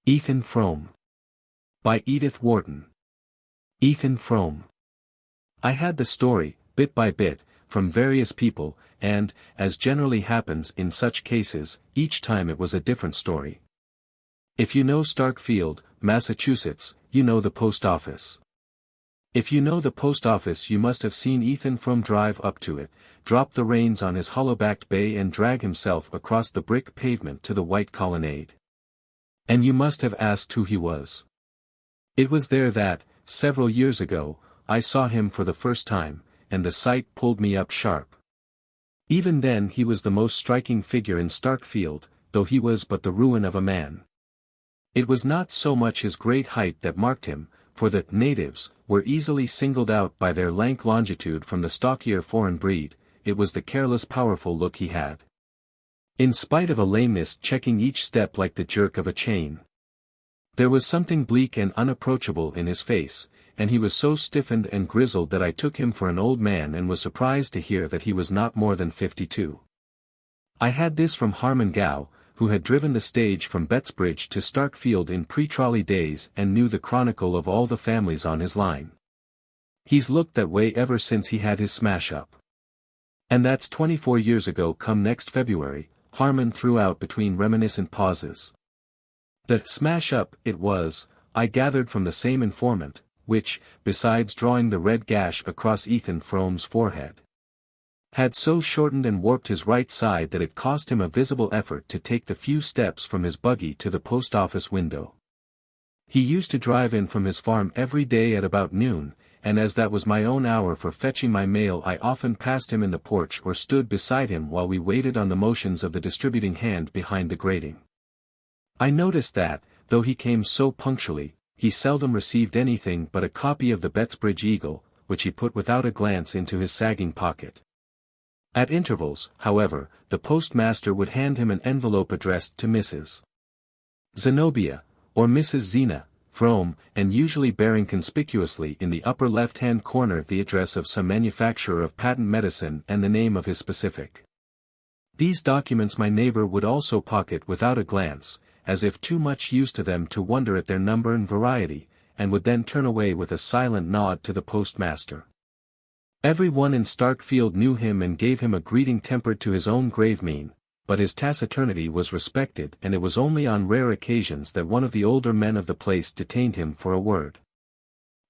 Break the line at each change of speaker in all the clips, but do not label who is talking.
Ethan Frome. By Edith Wharton. Ethan Frome. I had the story, bit by bit, from various people, and, as generally happens in such cases, each time it was a different story. If you know Starkfield, Massachusetts, you know the post office. If you know the post office, you must have seen Ethan Frome drive up to it, drop the reins on his hollow-backed bay and drag himself across the brick pavement to the white colonnade. And you must have asked who he was. It was there that, several years ago, I saw him for the first time, and the sight pulled me up sharp. Even then he was the most striking figure in Starkfield, though he was but the ruin of a man. It was not so much his great height that marked him, for the natives were easily singled out by their lank longitude from the stockier foreign breed, it was the careless powerful look he had. In spite of a lameness checking each step like the jerk of a chain. There was something bleak and unapproachable in his face, and he was so stiffened and grizzled that I took him for an old man and was surprised to hear that he was not more than 52. I had this from Harmon Gow, who had driven the stage from Bettsbridge to Starkfield in pre-trolley days and knew the chronicle of all the families on his line. He's looked that way ever since he had his smash-up. And that's 24 years ago come next February, Harmon threw out between reminiscent pauses. The smash-up, it was, I gathered from the same informant, which, besides drawing the red gash across Ethan Frome's forehead, had so shortened and warped his right side that it cost him a visible effort to take the few steps from his buggy to the post office window. He used to drive in from his farm every day at about noon, and as that was my own hour for fetching my mail, I often passed him in the porch or stood beside him while we waited on the motions of the distributing hand behind the grating. I noticed that, though he came so punctually, he seldom received anything but a copy of the Bettsbridge Eagle, which he put without a glance into his sagging pocket. At intervals, however, the postmaster would hand him an envelope addressed to Mrs. Zenobia, or Mrs. Zeena, Frome, and usually bearing conspicuously in the upper left-hand corner the address of some manufacturer of patent medicine and the name of his specific. These documents my neighbor would also pocket without a glance, as if too much used to them to wonder at their number and variety, and would then turn away with a silent nod to the postmaster. Every one in Starkfield knew him and gave him a greeting tempered to his own grave mien, but his taciturnity was respected, and it was only on rare occasions that one of the older men of the place detained him for a word.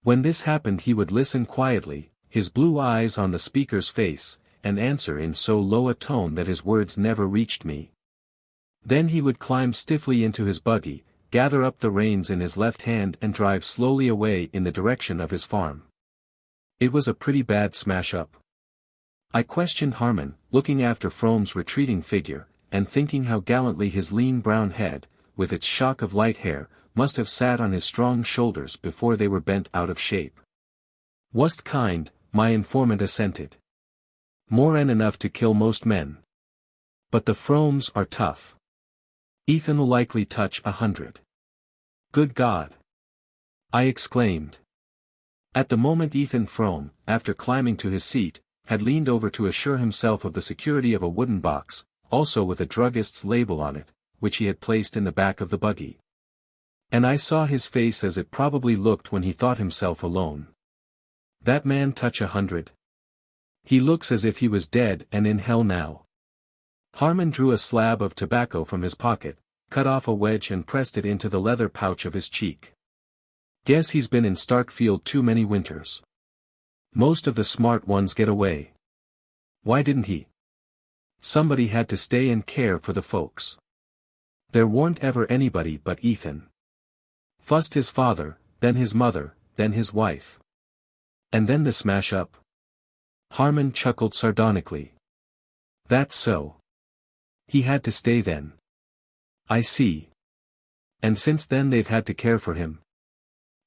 When this happened he would listen quietly, his blue eyes on the speaker's face, and answer in so low a tone that his words never reached me. Then he would climb stiffly into his buggy, gather up the reins in his left hand and drive slowly away in the direction of his farm. It was a pretty bad smash-up. I questioned Harmon, looking after Frome's retreating figure, and thinking how gallantly his lean brown head, with its shock of light hair, must have sat on his strong shoulders before they were bent out of shape. "Wast kind," my informant assented. "More'n enough to kill most men. But the Fromes are tough. Ethan'll likely touch 100. Good God!" I exclaimed. At the moment Ethan Frome, after climbing to his seat, had leaned over to assure himself of the security of a wooden box, also with a druggist's label on it, which he had placed in the back of the buggy. And I saw his face as it probably looked when he thought himself alone. That man touch 100. He looks as if he was dead and in hell now. Harmon drew a slab of tobacco from his pocket, cut off a wedge and pressed it into the leather pouch of his cheek. "Guess he's been in Starkfield too many winters. Most of the smart ones get away. Why didn't he? Somebody had to stay and care for the folks. There weren't ever anybody but Ethan. First his father, then his mother, then his wife. And then the smash-up." Harmon chuckled sardonically. "That's so. He had to stay then. I see. And since then they've had to care for him."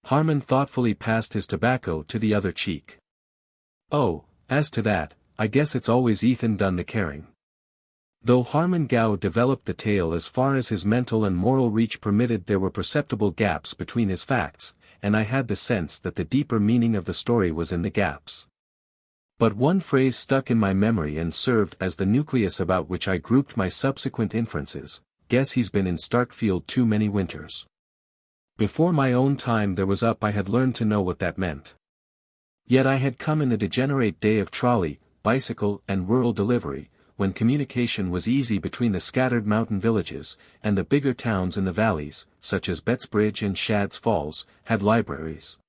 Harmon thoughtfully passed his tobacco to the other cheek. "Oh, as to that, I guess it's always Ethan done the caring." Though Harmon Gow developed the tale as far as his mental and moral reach permitted, there were perceptible gaps between his facts, and I had the sense that the deeper meaning of the story was in the gaps. But one phrase stuck in my memory and served as the nucleus about which I grouped my subsequent inferences: "Guess he's been in Starkfield too many winters." Before my own time there was up I had learned to know what that meant. Yet I had come in the degenerate day of trolley, bicycle and rural delivery, when communication was easy between the scattered mountain villages, and the bigger towns in the valleys, such as Bettsbridge and Shadd's Falls, had libraries,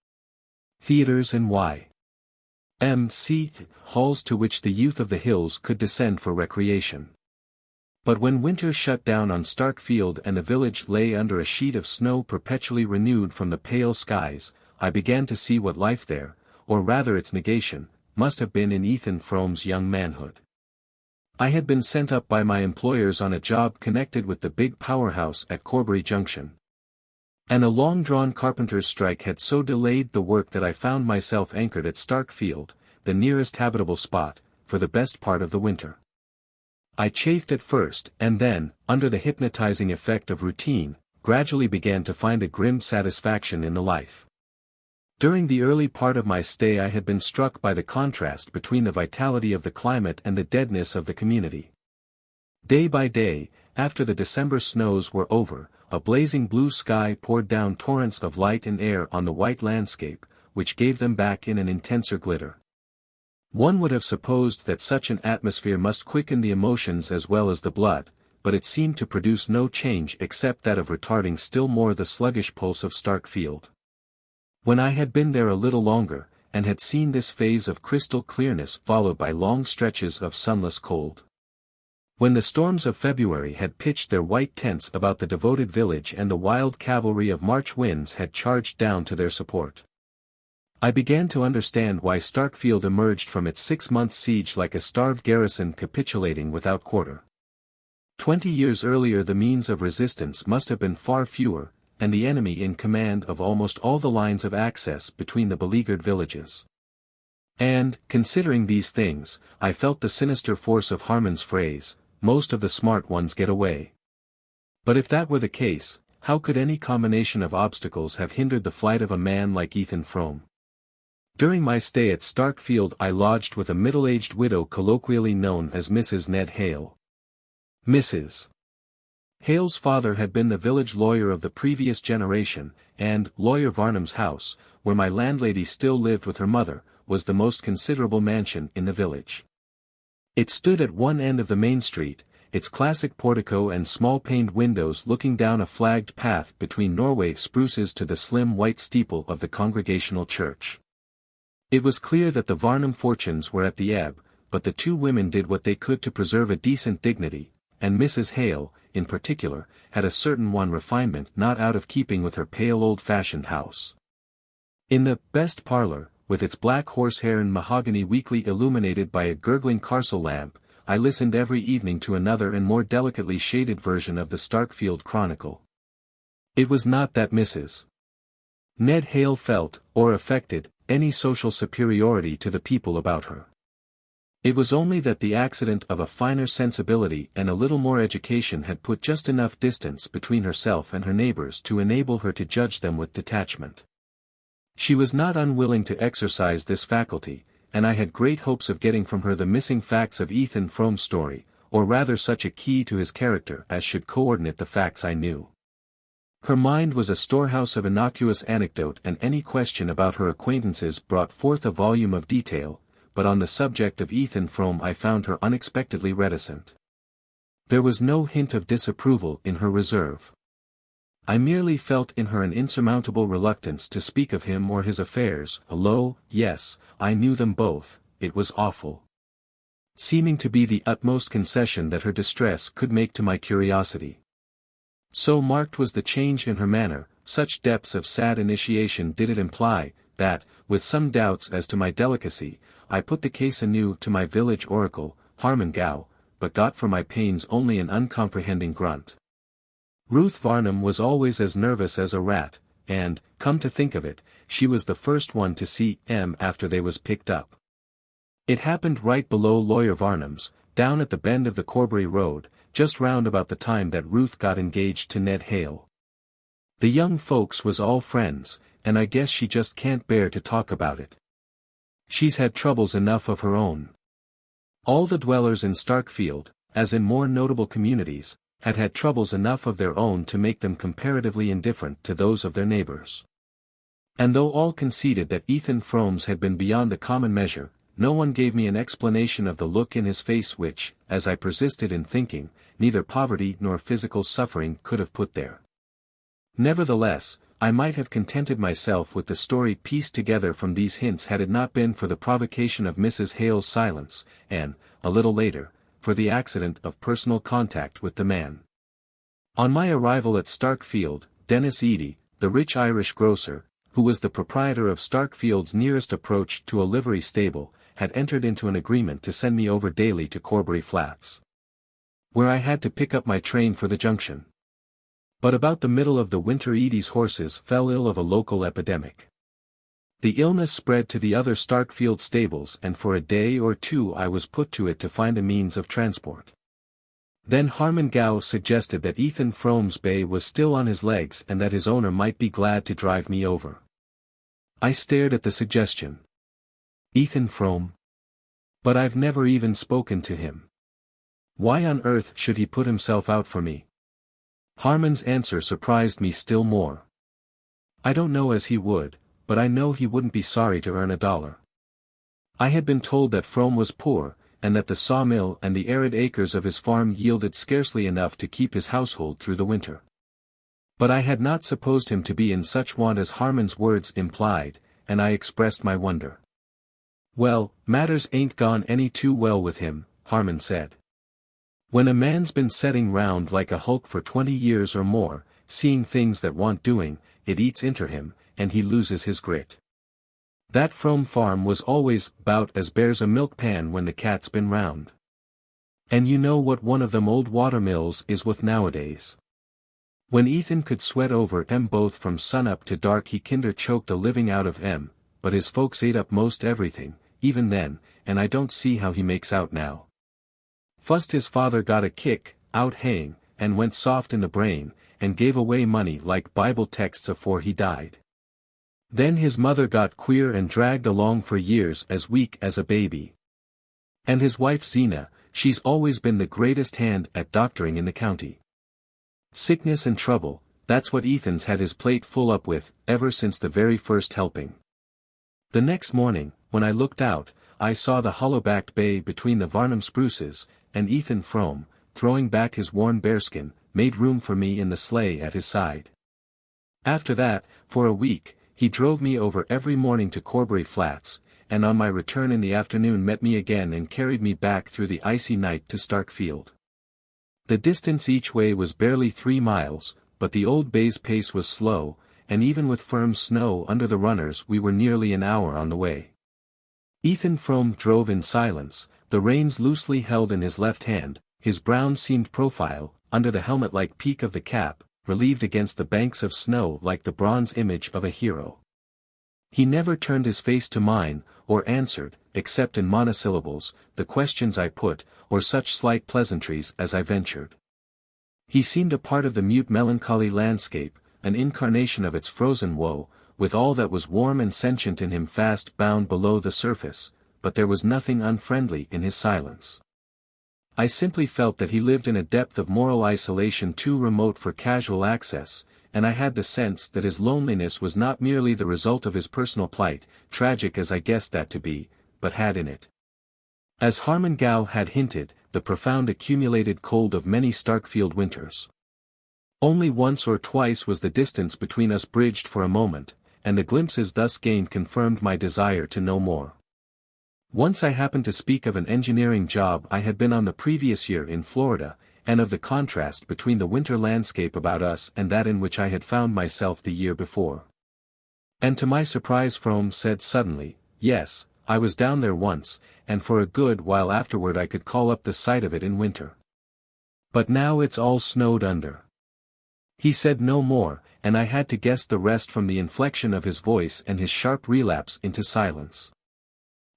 theaters and Y.M.C. halls to which the youth of the hills could descend for recreation. But when winter shut down on Starkfield and the village lay under a sheet of snow perpetually renewed from the pale skies, I began to see what life there, or rather its negation, must have been in Ethan Frome's young manhood. I had been sent up by my employers on a job connected with the big powerhouse at Corbury Junction. And a long-drawn carpenter's strike had so delayed the work that I found myself anchored at Starkfield, the nearest habitable spot, for the best part of the winter. I chafed at first, and then, under the hypnotizing effect of routine, gradually began to find a grim satisfaction in the life. During the early part of my stay I had been struck by the contrast between the vitality of the climate and the deadness of the community. Day by day, after the December snows were over, a blazing blue sky poured down torrents of light and air on the white landscape, which gave them back in an intenser glitter. One would have supposed that such an atmosphere must quicken the emotions as well as the blood, but it seemed to produce no change except that of retarding still more the sluggish pulse of Starkfield. When I had been there a little longer, and had seen this phase of crystal clearness followed by long stretches of sunless cold. When the storms of February had pitched their white tents about the devoted village and the wild cavalry of March winds had charged down to their support, I began to understand why Starkfield emerged from its 6-month siege like a starved garrison capitulating without quarter. 20 years earlier the means of resistance must have been far fewer, and the enemy in command of almost all the lines of access between the beleaguered villages. And, considering these things, I felt the sinister force of Harman's phrase, "Most of the smart ones get away." But if that were the case, how could any combination of obstacles have hindered the flight of a man like Ethan Frome? During my stay at Starkfield I lodged with a middle-aged widow colloquially known as Mrs. Ned Hale. Mrs. Hale's father had been the village lawyer of the previous generation, and Lawyer Varnum's house, where my landlady still lived with her mother, was the most considerable mansion in the village. It stood at one end of the main street, its classic portico and small-paned windows looking down a flagged path between Norway spruces to the slim white steeple of the Congregational Church. It was clear that the Varnum fortunes were at the ebb, but the two women did what they could to preserve a decent dignity, and Mrs. Hale, in particular, had a certain refinement not out of keeping with her pale old-fashioned house. In the best parlor, with its black horsehair and mahogany weekly illuminated by a gurgling carcel lamp, I listened every evening to another and more delicately shaded version of the Starkfield Chronicle. It was not that Mrs. Ned Hale felt, or affected, any social superiority to the people about her. It was only that the accident of a finer sensibility and a little more education had put just enough distance between herself and her neighbors to enable her to judge them with detachment. She was not unwilling to exercise this faculty, and I had great hopes of getting from her the missing facts of Ethan Frome's story, or rather such a key to his character as should coordinate the facts I knew. Her mind was a storehouse of innocuous anecdote, and any question about her acquaintances brought forth a volume of detail, but on the subject of Ethan Frome I found her unexpectedly reticent. There was no hint of disapproval in her reserve. I merely felt in her an insurmountable reluctance to speak of him or his affairs, a low, "Yes, I knew them both, it was awful," seeming to be the utmost concession that her distress could make to my curiosity. So marked was the change in her manner, such depths of sad initiation did it imply, that, with some doubts as to my delicacy, I put the case anew to my village oracle, Harman Gow, but got for my pains only an uncomprehending grunt. Ruth Varnum was always as nervous as a rat, and, come to think of it, she was the first one to see M after they was picked up. It happened right below Lawyer Varnum's, down at the bend of the Corbury Road, just round about the time that Ruth got engaged to Ned Hale. The young folks was all friends, and I guess she just can't bear to talk about it. She's had troubles enough of her own. All the dwellers in Starkfield, as in more notable communities, had had troubles enough of their own to make them comparatively indifferent to those of their neighbors. And though all conceded that Ethan Frome's had been beyond the common measure, no one gave me an explanation of the look in his face which, as I persisted in thinking, neither poverty nor physical suffering could have put there. Nevertheless, I might have contented myself with the story pieced together from these hints had it not been for the provocation of Mrs. Hale's silence, and, a little later, for the accident of personal contact with the man. On my arrival at Starkfield, Dennis Eady, the rich Irish grocer, who was the proprietor of Starkfield's nearest approach to a livery stable, had entered into an agreement to send me over daily to Corbury Flats, where I had to pick up my train for the junction. But about the middle of the winter Eady's horses fell ill of a local epidemic. The illness spread to the other Starkfield stables and for a day or two I was put to it to find a means of transport. Then Harmon Gow suggested that Ethan Frome's bay was still on his legs and that his owner might be glad to drive me over. I stared at the suggestion. Ethan Frome? But I've never even spoken to him. Why on earth should he put himself out for me? Harmon's answer surprised me still more. I don't know as he would, but I know he wouldn't be sorry to earn $1. I had been told that Frome was poor, and that the sawmill and the arid acres of his farm yielded scarcely enough to keep his household through the winter. But I had not supposed him to be in such want as Harmon's words implied, and I expressed my wonder. Well, matters ain't gone any too well with him, Harmon said. When a man's been setting round like a hulk for 20 years or more, seeing things that want doing, it eats into him, and he loses his grit. That Frome farm was always 'bout as bare's a milk pan when the cat's been round. And you know what one of them old watermills is with nowadays. When Ethan could sweat over 'em both from sunup to dark he kinder choked a living out of 'em, but his folks ate up most everything, even then, and I don't see how he makes out now. Fust his father got a kick, out haying, and went soft in the brain, and gave away money like Bible texts afore he died. Then his mother got queer and dragged along for years as weak as a baby. And his wife Zeena, she's always been the greatest hand at doctoring in the county. Sickness and trouble, that's what Ethan's had his plate full up with, ever since the very first helping. The next morning, when I looked out, I saw the hollow-backed bay between the Varnum spruces, and Ethan Frome, throwing back his worn bearskin, made room for me in the sleigh at his side. After that, for a week, he drove me over every morning to Corbury Flats, and on my return in the afternoon met me again and carried me back through the icy night to Starkfield. The distance each way was barely 3 miles, but the old bay's pace was slow, and even with firm snow under the runners we were nearly an hour on the way. Ethan Frome drove in silence, the reins loosely held in his left hand, his brown-seamed profile, under the helmet-like peak of the cap, relieved against the banks of snow like the bronze image of a hero. He never turned his face to mine, or answered, except in monosyllables, the questions I put, or such slight pleasantries as I ventured. He seemed a part of the mute melancholy landscape, an incarnation of its frozen woe, with all that was warm and sentient in him fast bound below the surface, but there was nothing unfriendly in his silence. I simply felt that he lived in a depth of moral isolation too remote for casual access, and I had the sense that his loneliness was not merely the result of his personal plight, tragic as I guessed that to be, but had in it, as Harmon Gow had hinted, the profound accumulated cold of many Starkfield winters. Only once or twice was the distance between us bridged for a moment, and the glimpses thus gained confirmed my desire to know more. Once I happened to speak of an engineering job I had been on the previous year in Florida, and of the contrast between the winter landscape about us and that in which I had found myself the year before. And to my surprise Frome said suddenly, "Yes, I was down there once, and for a good while afterward I could call up the sight of it in winter. But now it's all snowed under." He said no more, and I had to guess the rest from the inflection of his voice and his sharp relapse into silence.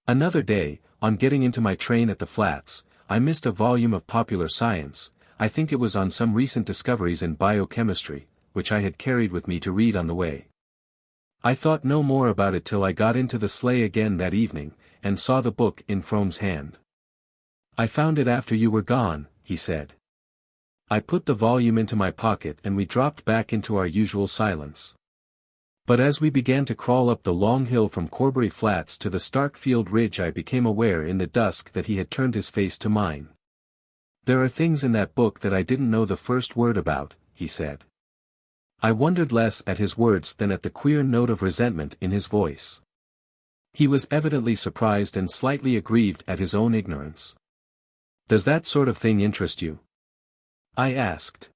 Another day, on getting into my train at the Flats, I missed a volume of popular science, I think it was on some recent discoveries in biochemistry, which I had carried with me to read on the way. I thought no more about it till I got into the sleigh again that evening, and saw the book in Frome's hand. "I found it after you were gone," he said. I put the volume into my pocket and we dropped back into our usual silence. But as we began to crawl up the long hill from Corbury Flats to the Starkfield ridge, I became aware in the dusk that he had turned his face to mine. "There are things in that book that I didn't know the first word about," he said. I wondered less at his words than at the queer note of resentment in his voice. He was evidently surprised and slightly aggrieved at his own ignorance. "Does that sort of thing interest you?" I asked.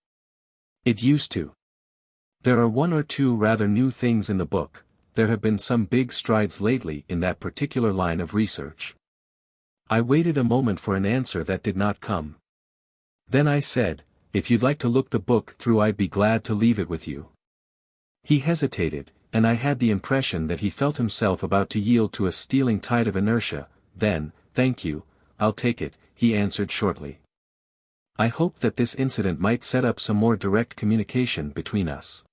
"It used to. There are one or two rather new things in the book. There have been some big strides lately in that particular line of research." I waited a moment for an answer that did not come. Then I said, "If you'd like to look the book through, I'd be glad to leave it with you." He hesitated, and I had the impression that he felt himself about to yield to a stealing tide of inertia. Then, "Thank you, I'll take it," he answered shortly. I hoped that this incident might set up some more direct communication between us.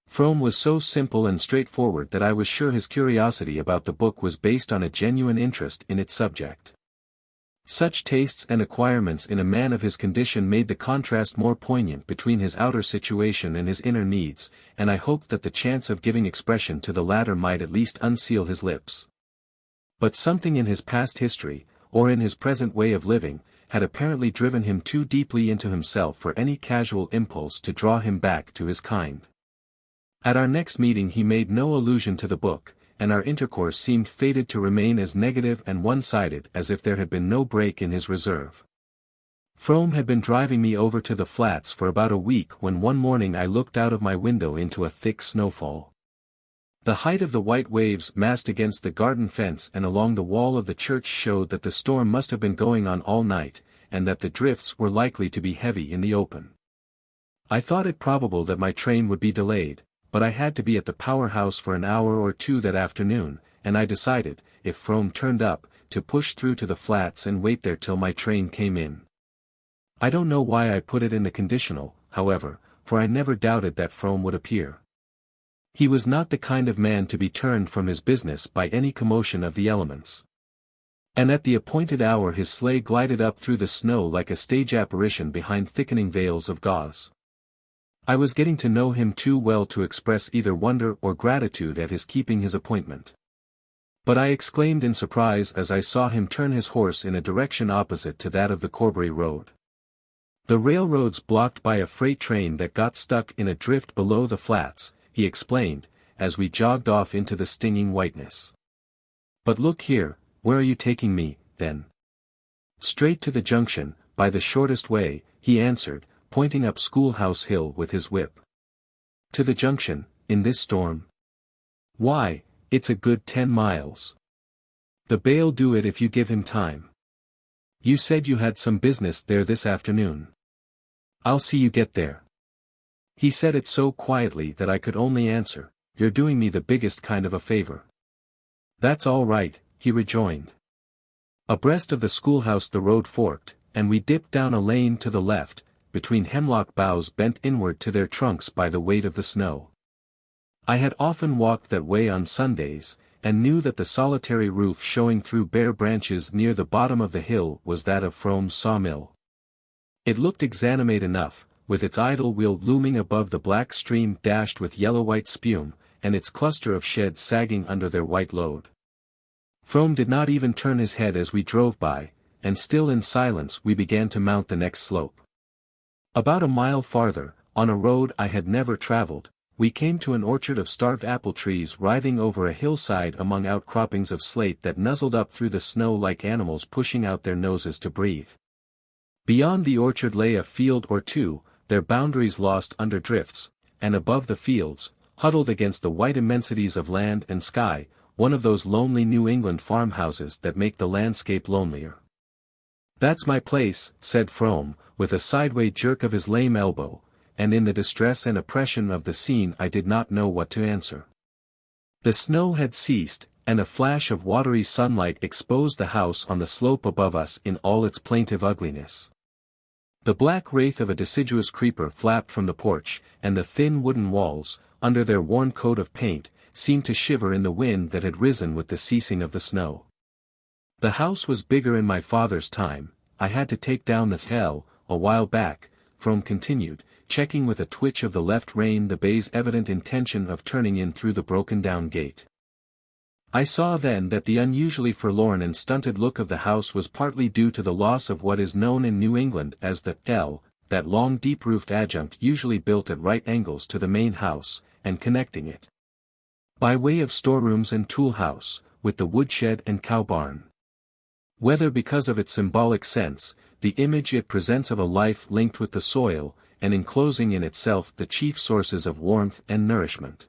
Frome was so simple and straightforward that I was sure his curiosity about the book was based on a genuine interest in its subject. Such tastes and acquirements in a man of his condition made the contrast more poignant between his outer situation and his inner needs, and I hoped that the chance of giving expression to the latter might at least unseal his lips. But something in his past history, or in his present way of living, had apparently driven him too deeply into himself for any casual impulse to draw him back to his kind. At our next meeting he made no allusion to the book, and our intercourse seemed fated to remain as negative and one-sided as if there had been no break in his reserve. Frome had been driving me over to the flats for about a week when one morning I looked out of my window into a thick snowfall. The height of the white waves massed against the garden fence and along the wall of the church showed that the storm must have been going on all night, and that the drifts were likely to be heavy in the open. I thought it probable that my train would be delayed, but I had to be at the powerhouse for an hour or two that afternoon, and I decided, if Frome turned up, to push through to the flats and wait there till my train came in. I don't know why I put it in the conditional, however, for I never doubted that Frome would appear. He was not the kind of man to be turned from his business by any commotion of the elements. And at the appointed hour his sleigh glided up through the snow like a stage apparition behind thickening veils of gauze. I was getting to know him too well to express either wonder or gratitude at his keeping his appointment. But I exclaimed in surprise as I saw him turn his horse in a direction opposite to that of the Corbury road. "The railroad's blocked by a freight train that got stuck in a drift below the flats," he explained, as we jogged off into the stinging whiteness. "But look here, where are you taking me, then?" "Straight to the junction, by the shortest way," he answered, pointing up Schoolhouse Hill with his whip. "To the junction, in this storm? Why, it's a good 10 miles. The bay'll do it if you give him time. You said you had some business there this afternoon. I'll see you get there." He said it so quietly that I could only answer, "You're doing me the biggest kind of a favor." "That's all right," he rejoined. Abreast of the schoolhouse the road forked, and we dipped down a lane to the left, between hemlock boughs bent inward to their trunks by the weight of the snow. I had often walked that way on Sundays, and knew that the solitary roof showing through bare branches near the bottom of the hill was that of Frome's sawmill. It looked exanimate enough, with its idle wheel looming above the black stream dashed with yellow-white spume, and its cluster of sheds sagging under their white load. Frome did not even turn his head as we drove by, and still in silence we began to mount the next slope. About a mile farther, on a road I had never traveled, we came to an orchard of starved apple trees writhing over a hillside among outcroppings of slate that nuzzled up through the snow like animals pushing out their noses to breathe. Beyond the orchard lay a field or two, their boundaries lost under drifts, and above the fields, huddled against the white immensities of land and sky, one of those lonely New England farmhouses that make the landscape lonelier. "That's my place," said Frome, with a sideway jerk of his lame elbow, and in the distress and oppression of the scene I did not know what to answer. The snow had ceased, and a flash of watery sunlight exposed the house on the slope above us in all its plaintive ugliness. The black wraith of a deciduous creeper flapped from the porch, and the thin wooden walls, under their worn coat of paint, seemed to shiver in the wind that had risen with the ceasing of the snow. The house was bigger in my father's time. I had to take down the hill, a while back, Frome continued, checking with a twitch of the left rein the bay's evident intention of turning in through the broken-down gate. I saw then that the unusually forlorn and stunted look of the house was partly due to the loss of what is known in New England as the L, that long deep-roofed adjunct usually built at right angles to the main house, and connecting it, by way of storerooms and tool house, with the woodshed and cow barn. Whether because of its symbolic sense, the image it presents of a life linked with the soil, and enclosing in itself the chief sources of warmth and nourishment,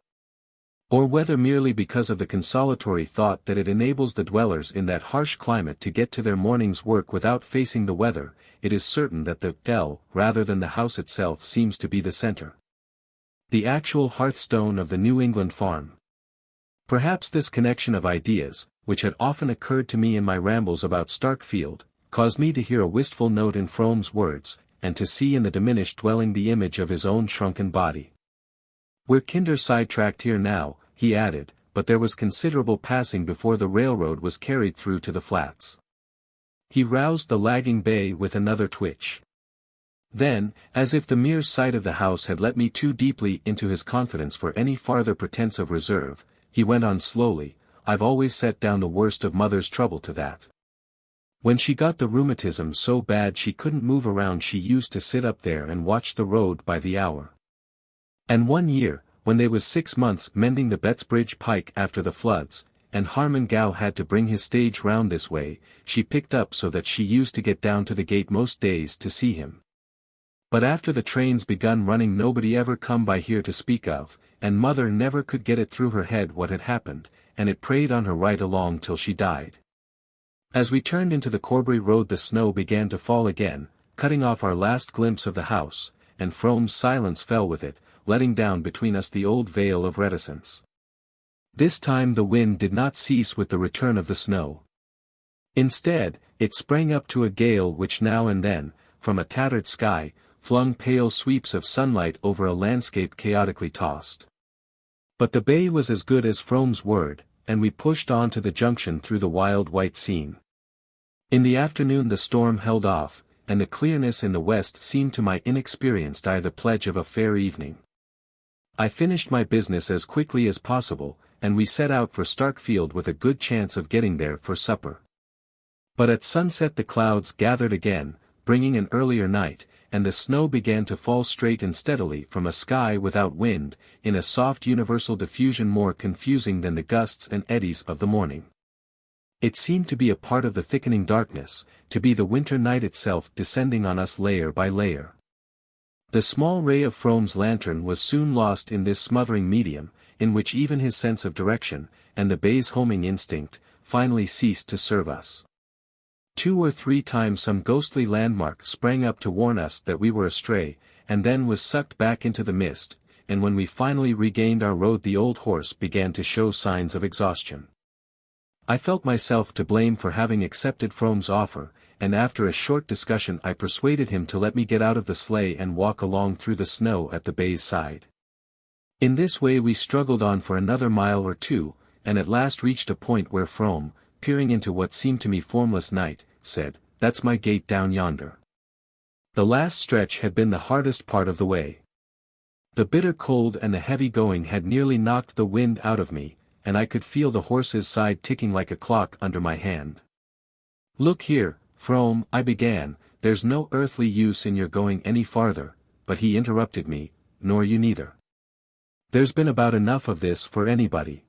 or whether merely because of the consolatory thought that it enables the dwellers in that harsh climate to get to their morning's work without facing the weather, it is certain that the L, rather than the house itself, seems to be the center, the actual hearthstone of the New England farm. Perhaps this connection of ideas, which had often occurred to me in my rambles about Starkfield, caused me to hear a wistful note in Frome's words, and to see in the diminished dwelling the image of his own shrunken body. "We're kinder sidetracked here now," he added, but there was considerable passing before the railroad was carried through to the flats. He roused the lagging bay with another twitch. Then, as if the mere sight of the house had let me too deeply into his confidence for any farther pretense of reserve, he went on slowly, "I've always set down the worst of mother's trouble to that. When she got the rheumatism so bad she couldn't move around, she used to sit up there and watch the road by the hour. And one year, when they was 6 months mending the Bettsbridge pike after the floods, and Harmon Gow had to bring his stage round this way, she picked up so that she used to get down to the gate most days to see him. But after the trains begun running nobody ever come by here to speak of, and mother never could get it through her head what had happened, and it preyed on her right along till she died. As we turned into the Corbury Road the snow began to fall again, cutting off our last glimpse of the house, and Frome's silence fell with it, letting down between us the old veil of reticence. This time the wind did not cease with the return of the snow. Instead, it sprang up to a gale which now and then, from a tattered sky, flung pale sweeps of sunlight over a landscape chaotically tossed. But the bay was as good as Frome's word, and we pushed on to the junction through the wild white scene. In the afternoon the storm held off, and the clearness in the west seemed to my inexperienced eye the pledge of a fair evening. I finished my business as quickly as possible, and we set out for Starkfield with a good chance of getting there for supper. But at sunset the clouds gathered again, bringing an earlier night, and the snow began to fall straight and steadily from a sky without wind, in a soft universal diffusion more confusing than the gusts and eddies of the morning. It seemed to be a part of the thickening darkness, to be the winter night itself descending on us layer by layer. The small ray of Frome's lantern was soon lost in this smothering medium, in which even his sense of direction, and the bay's homing instinct, finally ceased to serve us. 2 or 3 times some ghostly landmark sprang up to warn us that we were astray, and then was sucked back into the mist, and when we finally regained our road the old horse began to show signs of exhaustion. I felt myself to blame for having accepted Frome's offer, and after a short discussion I persuaded him to let me get out of the sleigh and walk along through the snow at the bay's side. In this way we struggled on for another mile or 2, and at last reached a point where Frome, peering into what seemed to me formless night, said, "That's my gate down yonder." The last stretch had been the hardest part of the way. The bitter cold and the heavy going had nearly knocked the wind out of me, and I could feel the horse's side ticking like a clock under my hand. "Look here, Frome," I began, "there's no earthly use in your going any farther," but he interrupted me, "Nor you neither. There's been about enough of this for anybody."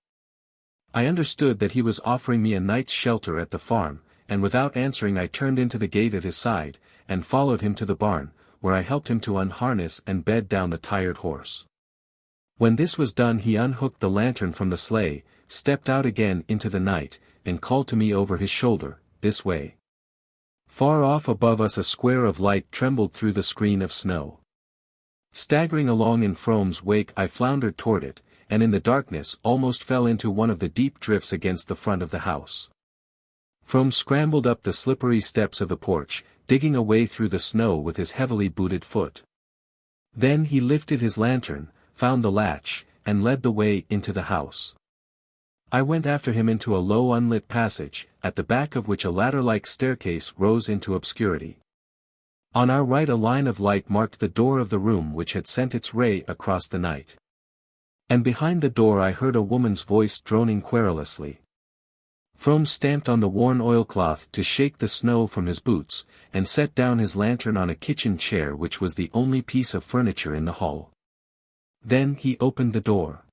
I understood that he was offering me a night's shelter at the farm, and without answering I turned into the gate at his side, and followed him to the barn, where I helped him to unharness and bed down the tired horse. When this was done he unhooked the lantern from the sleigh, stepped out again into the night, and called to me over his shoulder, "This way." Far off above us a square of light trembled through the screen of snow. Staggering along in Frome's wake I floundered toward it, and in the darkness almost fell into one of the deep drifts against the front of the house. Frome scrambled up the slippery steps of the porch, digging a way through the snow with his heavily booted foot. Then he lifted his lantern, found the latch, and led the way into the house. I went after him into a low unlit passage, at the back of which a ladder-like staircase rose into obscurity. On our right a line of light marked the door of the room which had sent its ray across the night. And behind the door I heard a woman's voice droning querulously. Frome stamped on the worn oilcloth to shake the snow from his boots, and set down his lantern on a kitchen chair which was the only piece of furniture in the hall. Then he opened the door.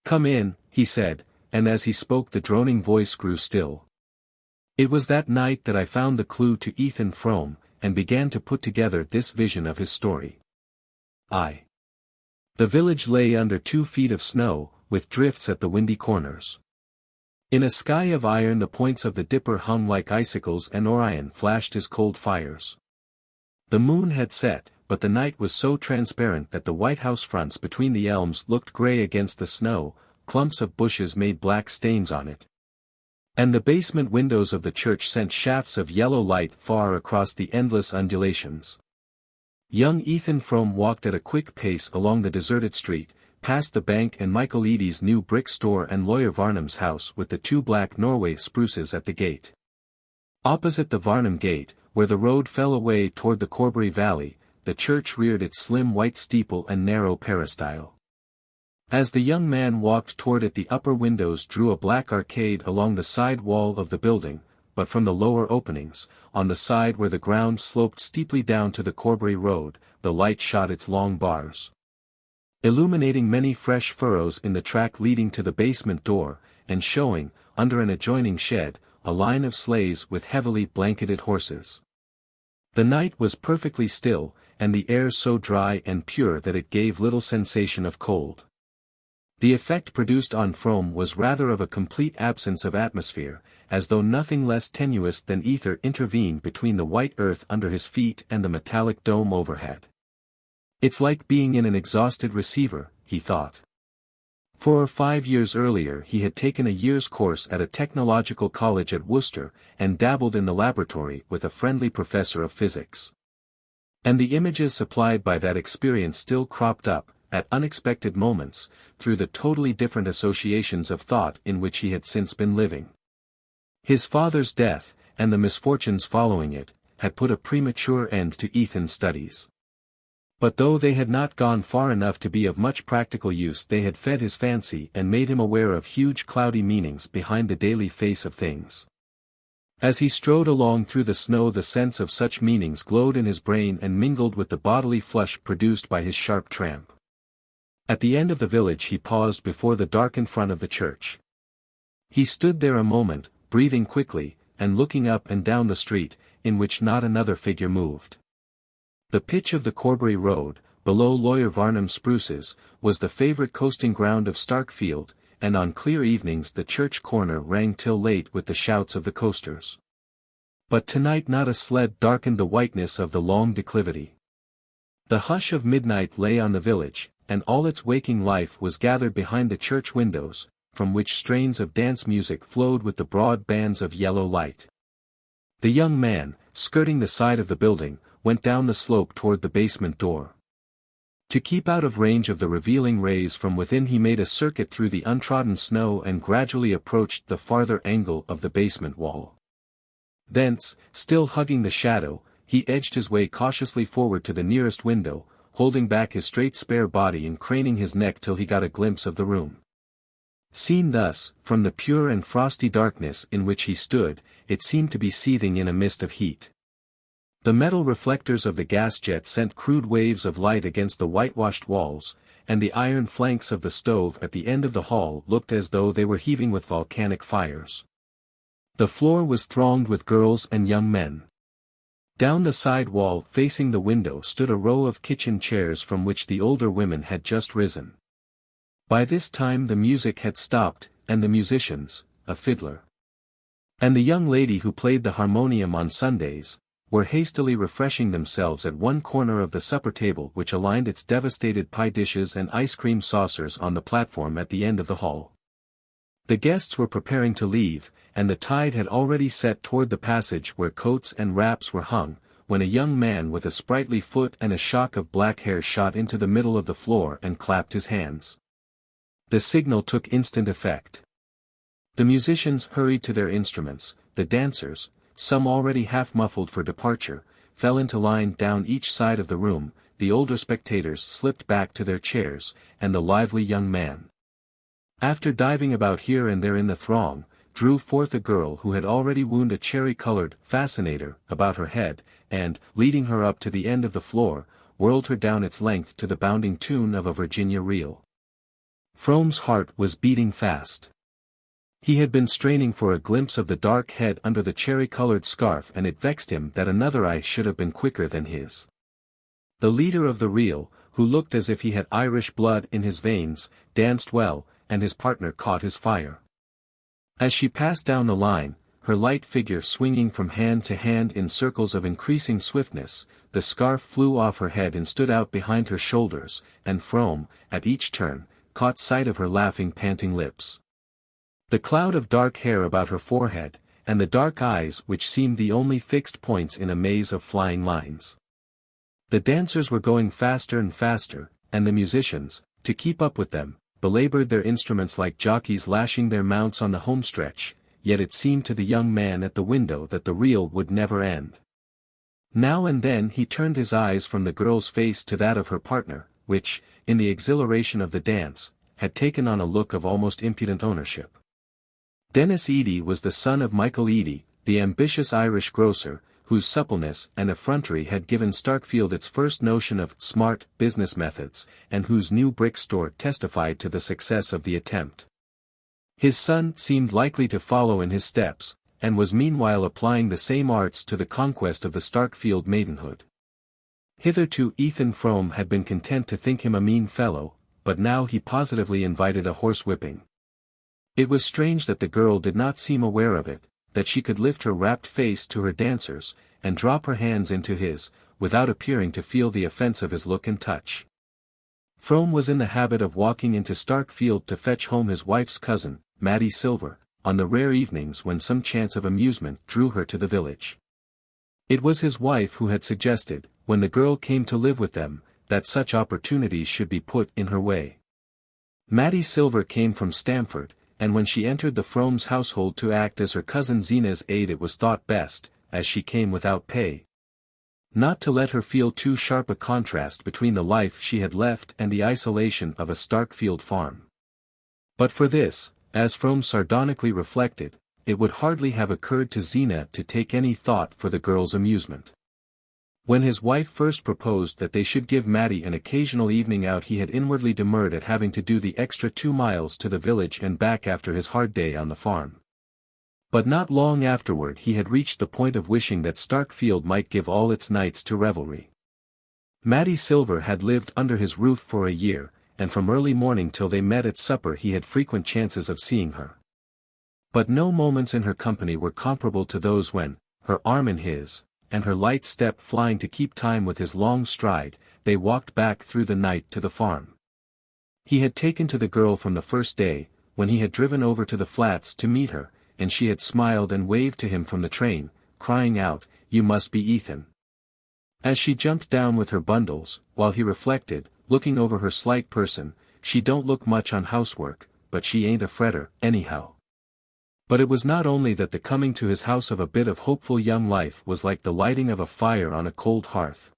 "Come in," he said, and as he spoke the droning voice grew still. It was that night that I found the clue to Ethan Frome, and began to put together this vision of his story. The village lay under 2 feet of snow, with drifts at the windy corners. In a sky of iron the points of the dipper hung like icicles and Orion flashed his cold fires. The moon had set, but the night was so transparent that the white house fronts between the elms looked grey against the snow, clumps of bushes made black stains on it. And the basement windows of the church sent shafts of yellow light far across the endless undulations. Young Ethan Frome walked at a quick pace along the deserted street, past the bank and Michaelides' new brick store and Lawyer Varnum's house with the 2 black Norway spruces at the gate. Opposite the Varnum gate, where the road fell away toward the Corbury Valley, the church reared its slim white steeple and narrow peristyle. As the young man walked toward it the upper windows drew a black arcade along the side wall of the building, but from the lower openings, on the side where the ground sloped steeply down to the Corbury Road, the light shot its long bars, illuminating many fresh furrows in the track leading to the basement door, and showing, under an adjoining shed, a line of sleighs with heavily blanketed horses. The night was perfectly still, and the air so dry and pure that it gave little sensation of cold. The effect produced on Frome was rather of a complete absence of atmosphere, as though nothing less tenuous than ether intervened between the white earth under his feet and the metallic dome overhead. "It's like being in an exhausted receiver," he thought. 4 or 5 years earlier he had taken a year's course at a technological college at Worcester, and dabbled in the laboratory with a friendly professor of physics. And the images supplied by that experience still cropped up, at unexpected moments, through the totally different associations of thought in which he had since been living. His father's death, and the misfortunes following it, had put a premature end to Ethan's studies. But though they had not gone far enough to be of much practical use, they had fed his fancy and made him aware of huge cloudy meanings behind the daily face of things. As he strode along through the snow the sense of such meanings glowed in his brain and mingled with the bodily flush produced by his sharp tramp. At the end of the village he paused before the darkened front of the church. He stood there a moment, breathing quickly, and looking up and down the street, in which not another figure moved. The pitch of the Corbury Road, below Lawyer Varnum's spruces, was the favorite coasting ground of Starkfield, and on clear evenings the church corner rang till late with the shouts of the coasters. But tonight not a sled darkened the whiteness of the long declivity. The hush of midnight lay on the village, and all its waking life was gathered behind the church windows, from which strains of dance music flowed with the broad bands of yellow light. The young man, skirting the side of the building, went down the slope toward the basement door. To keep out of range of the revealing rays from within he made a circuit through the untrodden snow and gradually approached the farther angle of the basement wall. Thence, still hugging the shadow, he edged his way cautiously forward to the nearest window, holding back his straight spare body and craning his neck till he got a glimpse of the room. Seen thus, from the pure and frosty darkness in which he stood, it seemed to be seething in a mist of heat. The metal reflectors of the gas jet sent crude waves of light against the whitewashed walls, and the iron flanks of the stove at the end of the hall looked as though they were heaving with volcanic fires. The floor was thronged with girls and young men. Down the side wall facing the window stood a row of kitchen chairs from which the older women had just risen. By this time the music had stopped, and the musicians, a fiddler, and the young lady who played the harmonium on Sundays, were hastily refreshing themselves at one corner of the supper table which aligned its devastated pie dishes and ice cream saucers on the platform at the end of the hall. The guests were preparing to leave, and the tide had already set toward the passage where coats and wraps were hung, when a young man with a sprightly foot and a shock of black hair shot into the middle of the floor and clapped his hands. The signal took instant effect. The musicians hurried to their instruments, the dancers, some already half muffled for departure, fell into line down each side of the room, the older spectators slipped back to their chairs, and the lively young man, after diving about here and there in the throng, drew forth a girl who had already wound a cherry-colored fascinator about her head, and, leading her up to the end of the floor, whirled her down its length to the bounding tune of a Virginia reel. Frome's heart was beating fast. He had been straining for a glimpse of the dark head under the cherry-colored scarf, and it vexed him that another eye should have been quicker than his. The leader of the reel, who looked as if he had Irish blood in his veins, danced well, and his partner caught his fire. As she passed down the line, her light figure swinging from hand to hand in circles of increasing swiftness, the scarf flew off her head and stood out behind her shoulders, and Frome, at each turn, caught sight of her laughing, panting lips. The cloud of dark hair about her forehead, and the dark eyes which seemed the only fixed points in a maze of flying lines. The dancers were going faster and faster, and the musicians, to keep up with them, belabored their instruments like jockeys lashing their mounts on the homestretch, yet it seemed to the young man at the window that the reel would never end. Now and then he turned his eyes from the girl's face to that of her partner, which, in the exhilaration of the dance, had taken on a look of almost impudent ownership. Dennis Eady was the son of Michael Eady, the ambitious Irish grocer, whose suppleness and effrontery had given Starkfield its first notion of smart business methods, and whose new brick store testified to the success of the attempt. His son seemed likely to follow in his steps, and was meanwhile applying the same arts to the conquest of the Starkfield maidenhood. Hitherto Ethan Frome had been content to think him a mean fellow, but now he positively invited a horsewhipping. It was strange that the girl did not seem aware of it, that she could lift her rapt face to her dancers, and drop her hands into his, without appearing to feel the offense of his look and touch. Frome was in the habit of walking into Starkfield to fetch home his wife's cousin, Mattie Silver, on the rare evenings when some chance of amusement drew her to the village. It was his wife who had suggested, when the girl came to live with them, that such opportunities should be put in her way. Mattie Silver came from Stamford, and when she entered the Frome's household to act as her cousin Zeena's aide, it was thought best, as she came without pay, not to let her feel too sharp a contrast between the life she had left and the isolation of a Starkfield farm. But for this, as Frome sardonically reflected, it would hardly have occurred to Zeena to take any thought for the girl's amusement. When his wife first proposed that they should give Mattie an occasional evening out, he had inwardly demurred at having to do the extra 2 miles to the village and back after his hard day on the farm. But not long afterward he had reached the point of wishing that Starkfield might give all its nights to revelry. Mattie Silver had lived under his roof for a year, and from early morning till they met at supper he had frequent chances of seeing her. But no moments in her company were comparable to those when, her arm in his, and her light step flying to keep time with his long stride, they walked back through the night to the farm. He had taken to the girl from the first day, when he had driven over to the flats to meet her, and she had smiled and waved to him from the train, crying out, "You must be Ethan." As she jumped down with her bundles, while he reflected, looking over her slight person, "She don't look much on housework, but she ain't a fretter, anyhow." But it was not only that the coming to his house of a bit of hopeful young life was like the lighting of a fire on a cold hearth.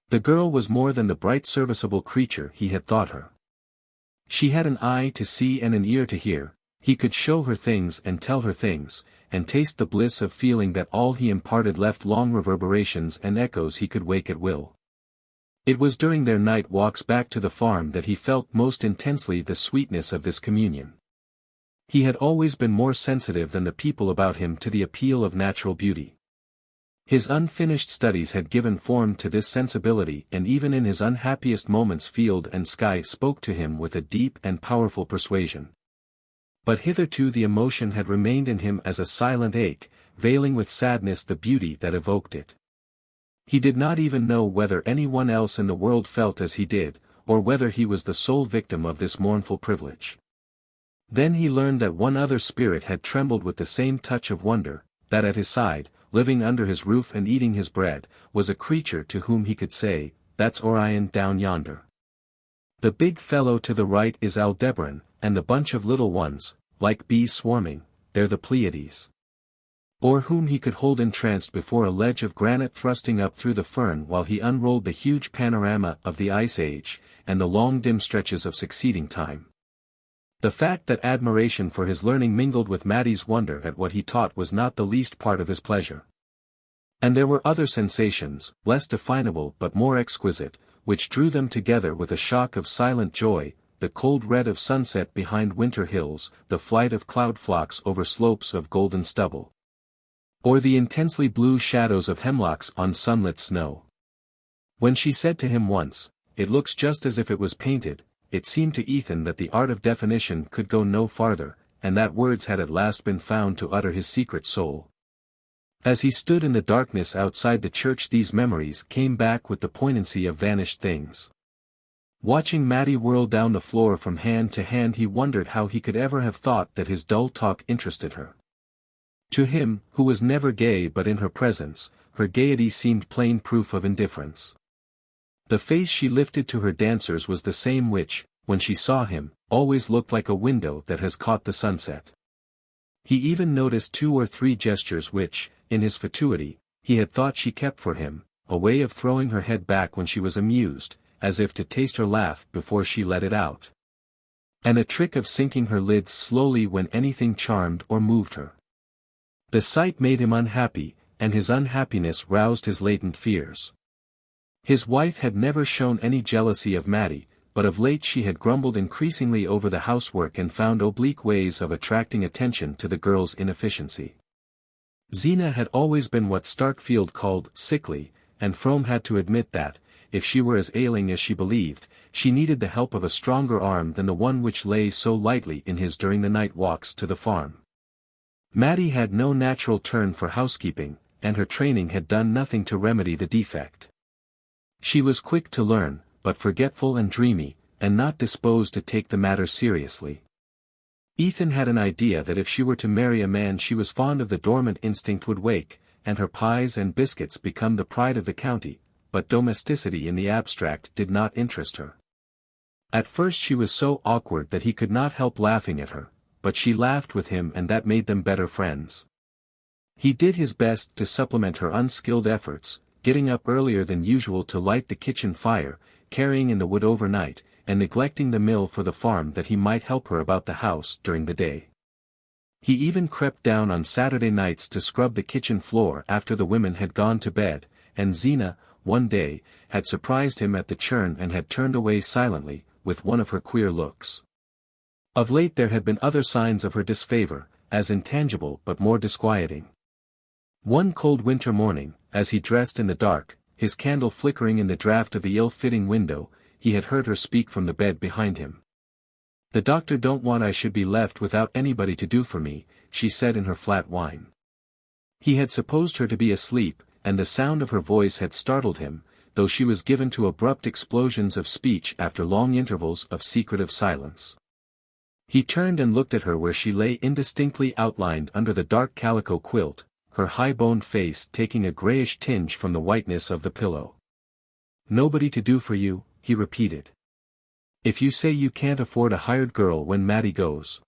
The girl was more than the bright serviceable creature he had thought her. She had an eye to see and an ear to hear, he could show her things and tell her things, and taste the bliss of feeling that all he imparted left long reverberations and echoes he could wake at will. It was during their night walks back to the farm that he felt most intensely the sweetness of this communion. He had always been more sensitive than the people about him to the appeal of natural beauty. His unfinished studies had given form to this sensibility, and even in his unhappiest moments field and sky spoke to him with a deep and powerful persuasion. But hitherto the emotion had remained in him as a silent ache, veiling with sadness the beauty that evoked it. He did not even know whether anyone else in the world felt as he did, or whether he was the sole victim of this mournful privilege. Then he learned that one other spirit had trembled with the same touch of wonder, that at his side, living under his roof and eating his bread, was a creature to whom he could say, "That's Orion down yonder. The big fellow to the right is Aldebaran, and the bunch of little ones, like bees swarming, they're the Pleiades. or whom he could hold entranced before a ledge of granite thrusting up through the fern while he unrolled the huge panorama of the Ice Age, and the long dim stretches of succeeding time. The fact that admiration for his learning mingled with Mattie's wonder at what he taught was not the least part of his pleasure. And there were other sensations, less definable but more exquisite, which drew them together with a shock of silent joy, the cold red of sunset behind winter hills, the flight of cloud flocks over slopes of golden stubble, or the intensely blue shadows of hemlocks on sunlit snow. When she said to him once, "It looks just as if it was painted," it seemed to Ethan that the art of definition could go no farther, and that words had at last been found to utter his secret soul. As he stood in the darkness outside the church, these memories came back with the poignancy of vanished things. Watching Mattie whirl down the floor from hand to hand, he wondered how he could ever have thought that his dull talk interested her. To him, who was never gay but in her presence, her gaiety seemed plain proof of indifference. The face she lifted to her dancers was the same which, when she saw him, always looked like a window that has caught the sunset. He even noticed 2 or 3 gestures which, in his fatuity, he had thought she kept for him, a way of throwing her head back when she was amused, as if to taste her laugh before she let it out, and a trick of sinking her lids slowly when anything charmed or moved her. The sight made him unhappy, and his unhappiness roused his latent fears. His wife had never shown any jealousy of Mattie, but of late she had grumbled increasingly over the housework and found oblique ways of attracting attention to the girl's inefficiency. Zeena had always been what Starkfield called sickly, and Frome had to admit that, if she were as ailing as she believed, she needed the help of a stronger arm than the one which lay so lightly in his during the night walks to the farm. Mattie had no natural turn for housekeeping, and her training had done nothing to remedy the defect. She was quick to learn, but forgetful and dreamy, and not disposed to take the matter seriously. Ethan had an idea that if she were to marry a man she was fond of, the dormant instinct would wake, and her pies and biscuits become the pride of the county, but domesticity in the abstract did not interest her. At first she was so awkward that he could not help laughing at her, but she laughed with him and that made them better friends. He did his best to supplement her unskilled efforts, getting up earlier than usual to light the kitchen fire, carrying in the wood overnight, and neglecting the mill for the farm that he might help her about the house during the day. He even crept down on Saturday nights to scrub the kitchen floor after the women had gone to bed, and Zeena, one day, had surprised him at the churn and had turned away silently, with one of her queer looks. Of late there had been other signs of her disfavor, as intangible but more disquieting. One cold winter morning, as he dressed in the dark, his candle flickering in the draught of the ill-fitting window, he had heard her speak from the bed behind him. "The doctor don't want I should be left without anybody to do for me," she said in her flat whine. He had supposed her to be asleep, and the sound of her voice had startled him, though she was given to abrupt explosions of speech after long intervals of secretive silence. He turned and looked at her where she lay indistinctly outlined under the dark calico quilt, her high-boned face taking a grayish tinge from the whiteness of the pillow. "Nobody to do for you," he repeated. "If you say you can't afford a hired girl when Mattie goes."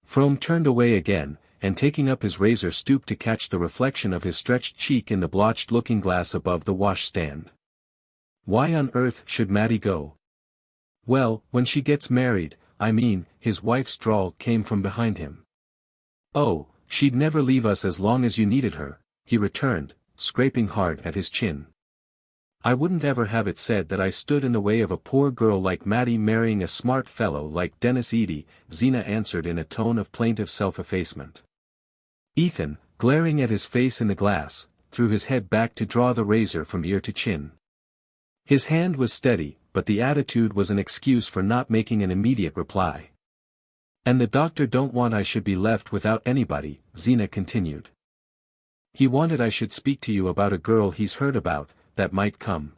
Frome turned away again, and taking up his razor stooped to catch the reflection of his stretched cheek in the blotched looking-glass above the washstand. "Why on earth should Mattie go?" "Well, when she gets married, I mean," his wife's drawl came from behind him. "Oh, she'd never leave us as long as you needed her," he returned, scraping hard at his chin. "I wouldn't ever have it said that I stood in the way of a poor girl like Mattie marrying a smart fellow like Dennis Eady," Zeena answered in a tone of plaintive self-effacement. Ethan, glaring at his face in the glass, threw his head back to draw the razor from ear to chin. His hand was steady, but the attitude was an excuse for not making an immediate reply. "And the doctor don't want I should be left without anybody," Zeena continued. "He wanted I should speak to you about a girl he's heard about, that might come."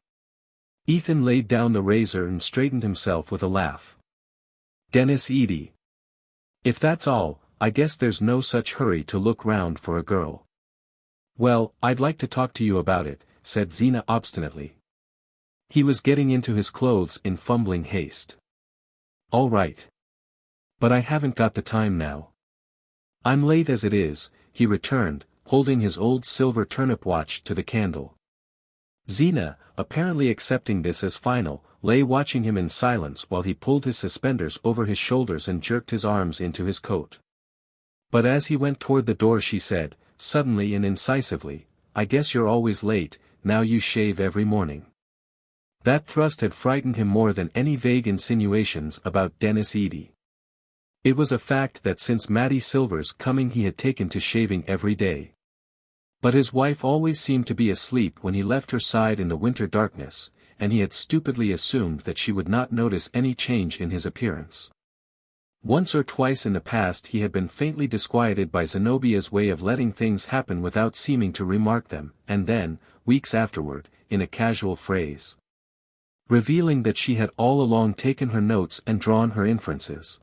Ethan laid down the razor and straightened himself with a laugh. "Dennis Eady. If that's all, I guess there's no such hurry to look round for a girl." "Well, I'd like to talk to you about it," said Zeena obstinately. He was getting into his clothes in fumbling haste. "All right. But I haven't got the time now." "I'm late as it is," he returned, holding his old silver turnip watch to the candle. Zeena, apparently accepting this as final, lay watching him in silence while he pulled his suspenders over his shoulders and jerked his arms into his coat. But as he went toward the door she said, suddenly and incisively, "I guess you're always late, now you shave every morning." That thrust had frightened him more than any vague insinuations about Dennis Eady. It was a fact that since Mattie Silver's coming he had taken to shaving every day. But his wife always seemed to be asleep when he left her side in the winter darkness, and he had stupidly assumed that she would not notice any change in his appearance. Once or twice in the past he had been faintly disquieted by Zenobia's way of letting things happen without seeming to remark them, and then, weeks afterward, in a casual phrase, revealing that she had all along taken her notes and drawn her inferences.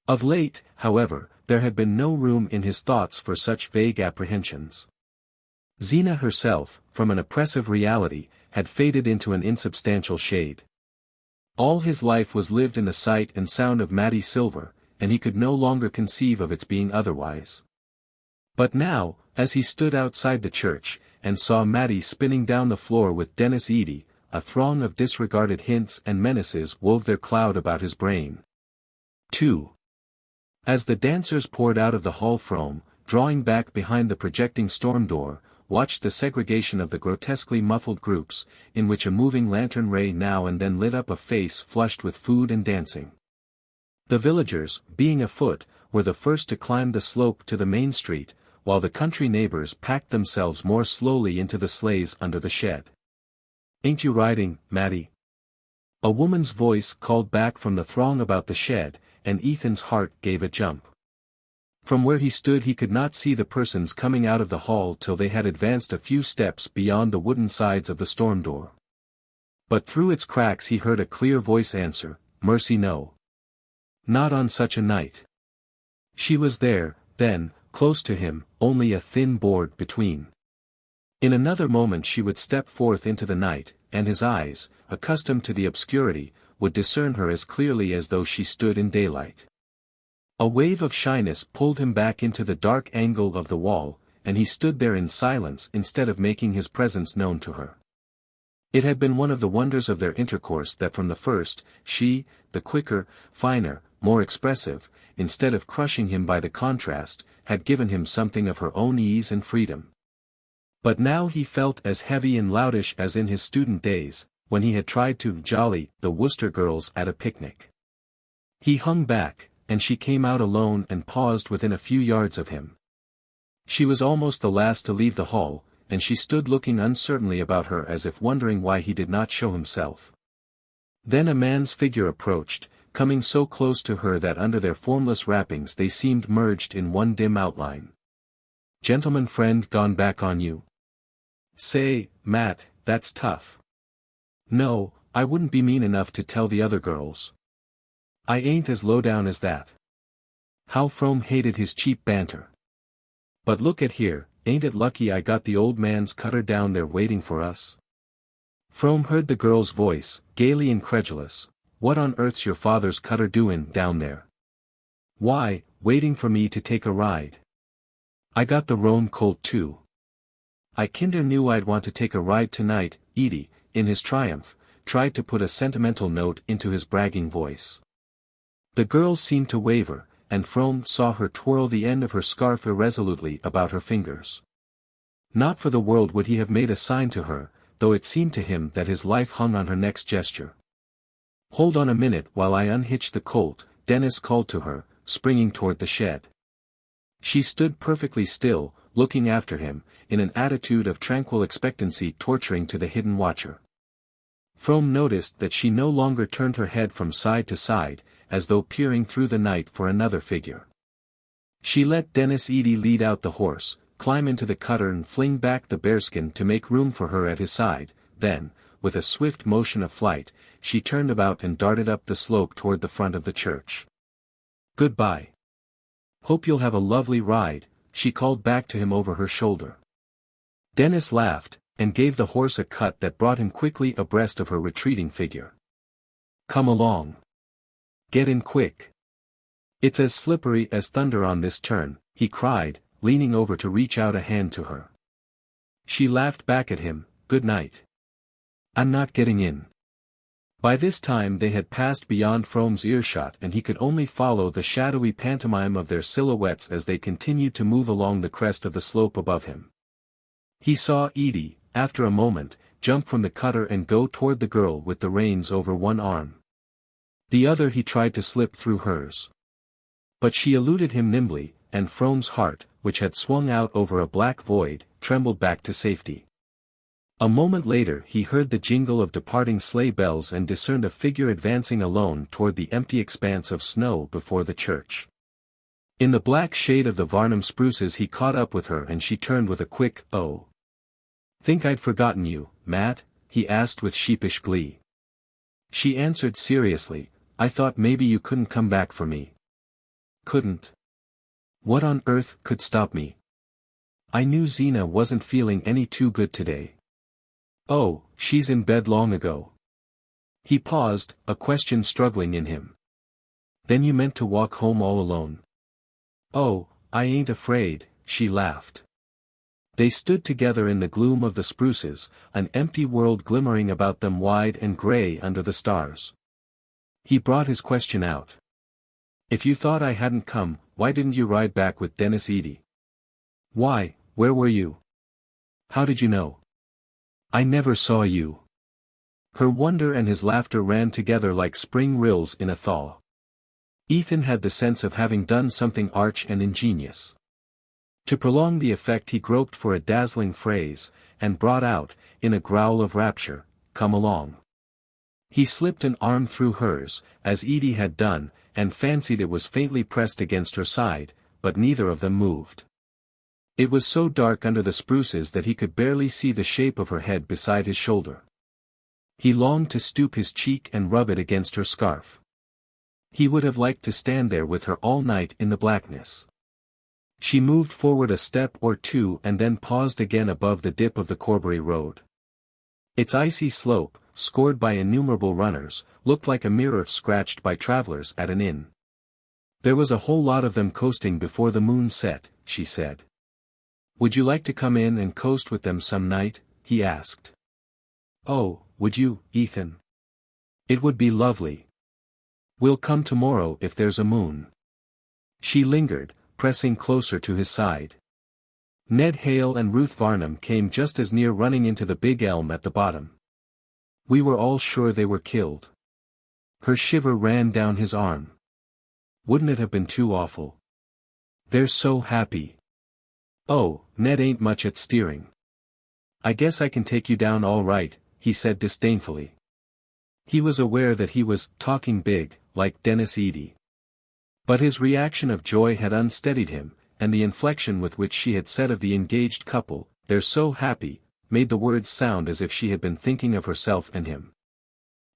Of late, however, there had been no room in his thoughts for such vague apprehensions. Zeena herself, from an oppressive reality, had faded into an insubstantial shade. All his life was lived in the sight and sound of Mattie Silver, and he could no longer conceive of its being otherwise. But now, as he stood outside the church, and saw Mattie spinning down the floor with Dennis Eady, a throng of disregarded hints and menaces wove their cloud about his brain. 2. As the dancers poured out of the hall, Frome, drawing back behind the projecting storm door, watched the segregation of the grotesquely muffled groups, in which a moving lantern ray now and then lit up a face flushed with food and dancing. The villagers, being afoot, were the first to climb the slope to the main street, while the country neighbors packed themselves more slowly into the sleighs under the shed. "Ain't you riding, Mattie?" A woman's voice called back from the throng about the shed, and Ethan's heart gave a jump. From where he stood he could not see the persons coming out of the hall till they had advanced a few steps beyond the wooden sides of the storm door. But through its cracks he heard a clear voice answer, "Mercy no. Not on such a night." She was there, then, close to him, only a thin board between. In another moment she would step forth into the night, and his eyes, accustomed to the obscurity, would discern her as clearly as though she stood in daylight. A wave of shyness pulled him back into the dark angle of the wall, and he stood there in silence instead of making his presence known to her. It had been one of the wonders of their intercourse that from the first, she, the quicker, finer, more expressive, instead of crushing him by the contrast, had given him something of her own ease and freedom. But now he felt as heavy and loutish as in his student days, when he had tried to jolly the Worcester girls at a picnic. He hung back, and she came out alone and paused within a few yards of him. She was almost the last to leave the hall, and she stood looking uncertainly about her as if wondering why he did not show himself. Then a man's figure approached, coming so close to her that under their formless wrappings they seemed merged in one dim outline. "Gentleman friend gone back on you?" "Say, Matt, that's tough." "No, I wouldn't be mean enough to tell the other girls. I ain't as low down as that." How Frome hated his cheap banter. "But look at here, ain't it lucky I got the old man's cutter down there waiting for us?" Frome heard the girl's voice, gaily incredulous. "What on earth's your father's cutter doin' down there?" "Why, waiting for me to take a ride. I got the roan colt too. I kinder knew I'd want to take a ride tonight." Eady, in his triumph, tried to put a sentimental note into his bragging voice. The girl seemed to waver, and Frome saw her twirl the end of her scarf irresolutely about her fingers. Not for the world would he have made a sign to her, though it seemed to him that his life hung on her next gesture. "Hold on a minute while I unhitch the colt," Dennis called to her, springing toward the shed. She stood perfectly still, looking after him, in an attitude of tranquil expectancy torturing to the hidden watcher. Frome noticed that she no longer turned her head from side to side, as though peering through the night for another figure. She let Dennis Eady lead out the horse, climb into the cutter and fling back the bearskin to make room for her at his side, then, with a swift motion of flight, she turned about and darted up the slope toward the front of the church. "Goodbye. Hope you'll have a lovely ride," she called back to him over her shoulder. Dennis laughed, and gave the horse a cut that brought him quickly abreast of her retreating figure. "Come along. Get in quick. It's as slippery as thunder on this turn," he cried, leaning over to reach out a hand to her. She laughed back at him, "Good night. I'm not getting in." By this time they had passed beyond Frome's earshot and he could only follow the shadowy pantomime of their silhouettes as they continued to move along the crest of the slope above him. He saw Edie, after a moment, jump from the cutter and go toward the girl with the reins over one arm. The other he tried to slip through hers. But she eluded him nimbly, and Frome's heart, which had swung out over a black void, trembled back to safety. A moment later he heard the jingle of departing sleigh bells and discerned a figure advancing alone toward the empty expanse of snow before the church. In the black shade of the Varnum spruces he caught up with her and she turned with a quick, "Oh. Think I'd forgotten you, Matt?" he asked with sheepish glee. She answered seriously, "I thought maybe you couldn't come back for me." "Couldn't? What on earth could stop me? I knew Zeena wasn't feeling any too good today." "Oh, she's in bed long ago." He paused, a question struggling in him. "Then you meant to walk home all alone?" "Oh, I ain't afraid," she laughed. They stood together in the gloom of the spruces, an empty world glimmering about them wide and gray under the stars. He brought his question out. "If you thought I hadn't come, why didn't you ride back with Dennis Edie?" "Why, where were you? How did you know? I never saw you." Her wonder and his laughter ran together like spring rills in a thaw. Ethan had the sense of having done something arch and ingenious. To prolong the effect he groped for a dazzling phrase, and brought out, in a growl of rapture, "Come along." He slipped an arm through hers, as Edie had done, and fancied it was faintly pressed against her side, but neither of them moved. It was so dark under the spruces that he could barely see the shape of her head beside his shoulder. He longed to stoop his cheek and rub it against her scarf. He would have liked to stand there with her all night in the blackness. She moved forward a step or two and then paused again above the dip of the Corbury Road. Its icy slope, scored by innumerable runners, looked like a mirror scratched by travelers at an inn. "There was a whole lot of them coasting before the moon set," she said. "Would you like to come in and coast with them some night?" he asked. "Oh, would you, Ethan? It would be lovely. We'll come tomorrow if there's a moon." She lingered, pressing closer to his side. Ned Hale and Ruth Varnum came just as near running into the big elm at the bottom. "We were all sure they were killed." Her shiver ran down his arm. "Wouldn't it have been too awful? They're so happy." "Oh, Ned ain't much at steering." "I guess I can take you down all right," he said disdainfully. He was aware that he was talking big, like Dennis Edie. But his reaction of joy had unsteadied him, and the inflection with which she had said of the engaged couple, "They're so happy," made the words sound as if she had been thinking of herself and him.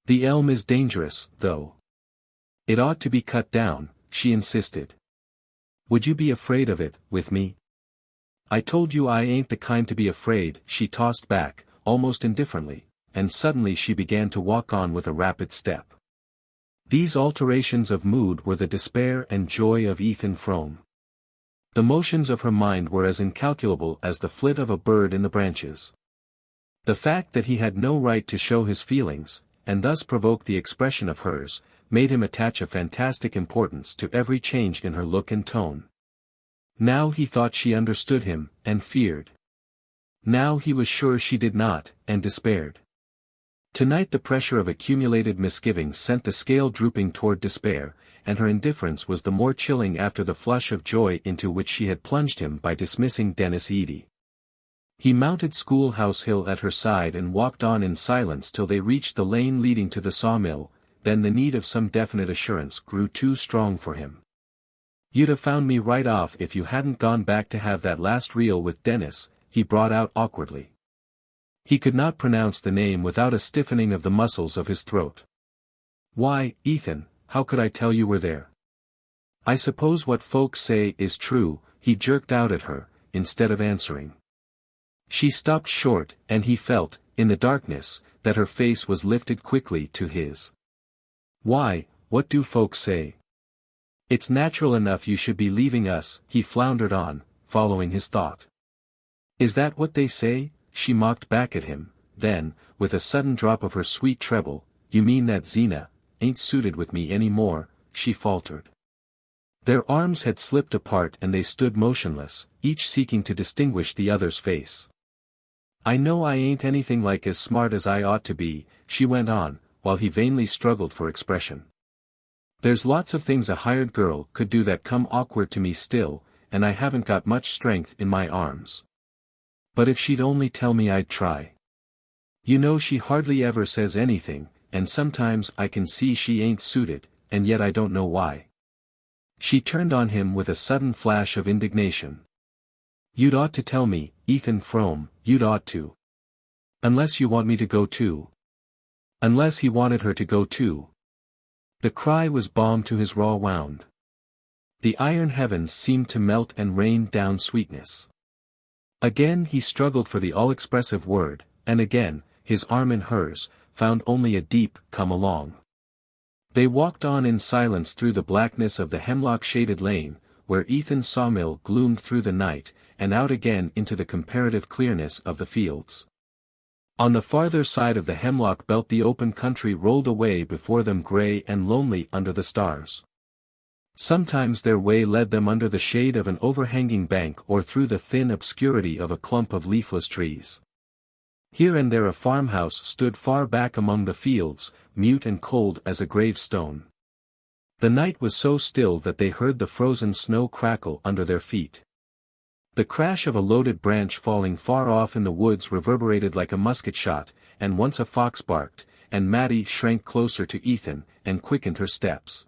"The elm is dangerous, though. It ought to be cut down," she insisted. "Would you be afraid of it, with me?" "I told you I ain't the kind to be afraid," she tossed back, almost indifferently, and suddenly she began to walk on with a rapid step. These alterations of mood were the despair and joy of Ethan Frome. The motions of her mind were as incalculable as the flit of a bird in the branches. The fact that he had no right to show his feelings, and thus provoke the expression of hers, made him attach a fantastic importance to every change in her look and tone. Now he thought she understood him, and feared. Now he was sure she did not, and despaired. Tonight the pressure of accumulated misgivings sent the scale drooping toward despair, and her indifference was the more chilling after the flush of joy into which she had plunged him by dismissing Dennis Edie. He mounted Schoolhouse Hill at her side and walked on in silence till they reached the lane leading to the sawmill, then the need of some definite assurance grew too strong for him. "You'd have found me right off if you hadn't gone back to have that last reel with Dennis," he brought out awkwardly. He could not pronounce the name without a stiffening of the muscles of his throat. "Why, Ethan, how could I tell you were there? I suppose what folks say is true," he jerked out at her, instead of answering. She stopped short, and he felt, in the darkness, that her face was lifted quickly to his. "Why, what do folks say? It's natural enough you should be leaving us," he floundered on, following his thought. "Is that what they say?" she mocked back at him, then, with a sudden drop of her sweet treble, "You mean that Zeena ain't suited with me any more," she faltered. Their arms had slipped apart and they stood motionless, each seeking to distinguish the other's face. "I know I ain't anything like as smart as I ought to be," she went on, while he vainly struggled for expression. "There's lots of things a hired girl could do that come awkward to me still, and I haven't got much strength in my arms. But if she'd only tell me I'd try. You know she hardly ever says anything, and sometimes I can see she ain't suited, and yet I don't know why." She turned on him with a sudden flash of indignation. "You'd ought to tell me, Ethan Frome, you'd ought to. Unless you want me to go too." Unless he wanted her to go too. The cry was balm to his raw wound. The iron heavens seemed to melt and rain down sweetness. Again he struggled for the all-expressive word, and again, his arm in hers, found only a deep "come along." They walked on in silence through the blackness of the hemlock-shaded lane, where Ethan's sawmill gloomed through the night, and out again into the comparative clearness of the fields. On the farther side of the hemlock belt the open country rolled away before them grey and lonely under the stars. Sometimes their way led them under the shade of an overhanging bank or through the thin obscurity of a clump of leafless trees. Here and there a farmhouse stood far back among the fields, mute and cold as a gravestone. The night was so still that they heard the frozen snow crackle under their feet. The crash of a loaded branch falling far off in the woods reverberated like a musket shot, and once a fox barked, and Mattie shrank closer to Ethan, and quickened her steps.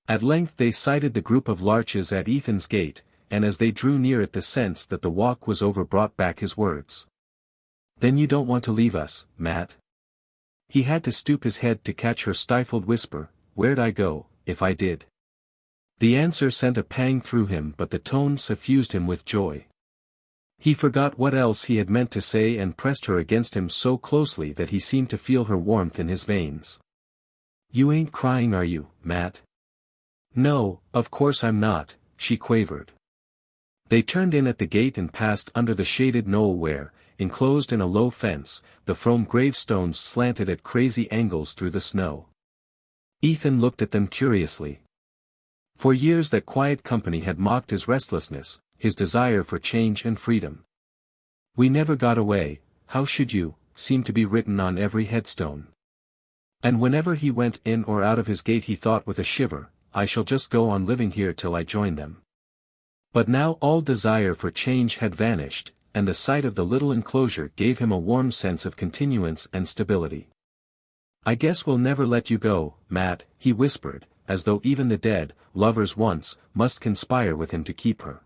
At length they sighted the group of larches at Ethan's gate, and as they drew near it the sense that the walk was over brought back his words. "Then you don't want to leave us, Matt?" He had to stoop his head to catch her stifled whisper, "Where'd I go, if I did?" The answer sent a pang through him but the tone suffused him with joy. He forgot what else he had meant to say and pressed her against him so closely that he seemed to feel her warmth in his veins. "You ain't crying, are you, Matt?" "No, of course I'm not," she quavered. They turned in at the gate and passed under the shaded knoll where, enclosed in a low fence, the Frome gravestones slanted at crazy angles through the snow. Ethan looked at them curiously. For years that quiet company had mocked his restlessness, his desire for change and freedom. "We never got away, how should you?" seemed to be written on every headstone. And whenever he went in or out of his gate he thought with a shiver, "I shall just go on living here till I join them." But now all desire for change had vanished, and the sight of the little enclosure gave him a warm sense of continuance and stability. "I guess we'll never let you go, Matt," he whispered, as though even the dead, lovers once, must conspire with him to keep her.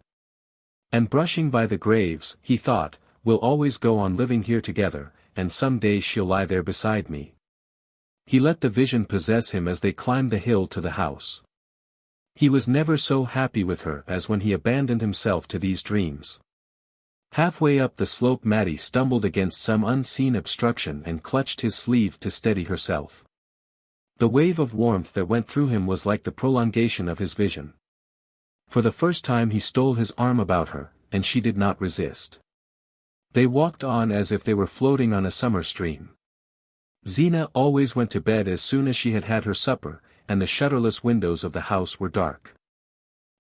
And brushing by the graves, he thought, "We'll always go on living here together, and some day she'll lie there beside me." He let the vision possess him as they climbed the hill to the house. He was never so happy with her as when he abandoned himself to these dreams. Halfway up the slope Mattie stumbled against some unseen obstruction and clutched his sleeve to steady herself. The wave of warmth that went through him was like the prolongation of his vision. For the first time he stole his arm about her, and she did not resist. They walked on as if they were floating on a summer stream. Zeena always went to bed as soon as she had had her supper, and the shutterless windows of the house were dark.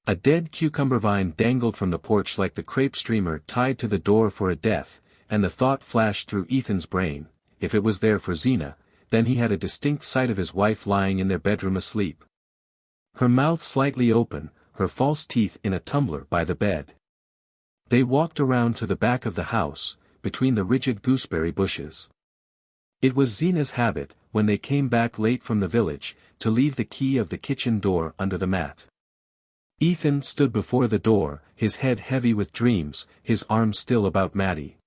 A dead cucumber vine dangled from the porch like the crepe streamer tied to the door for a death, and the thought flashed through Ethan's brain, if it was there for Zeena, then he had a distinct sight of his wife lying in their bedroom asleep. Her mouth slightly open, her false teeth in a tumbler by the bed. They walked around to the back of the house, between the rigid gooseberry bushes. It was Zeena's habit, when they came back late from the village, to leave the key of the kitchen door under the mat. Ethan stood before the door, his head heavy with dreams, his arms still about Mattie.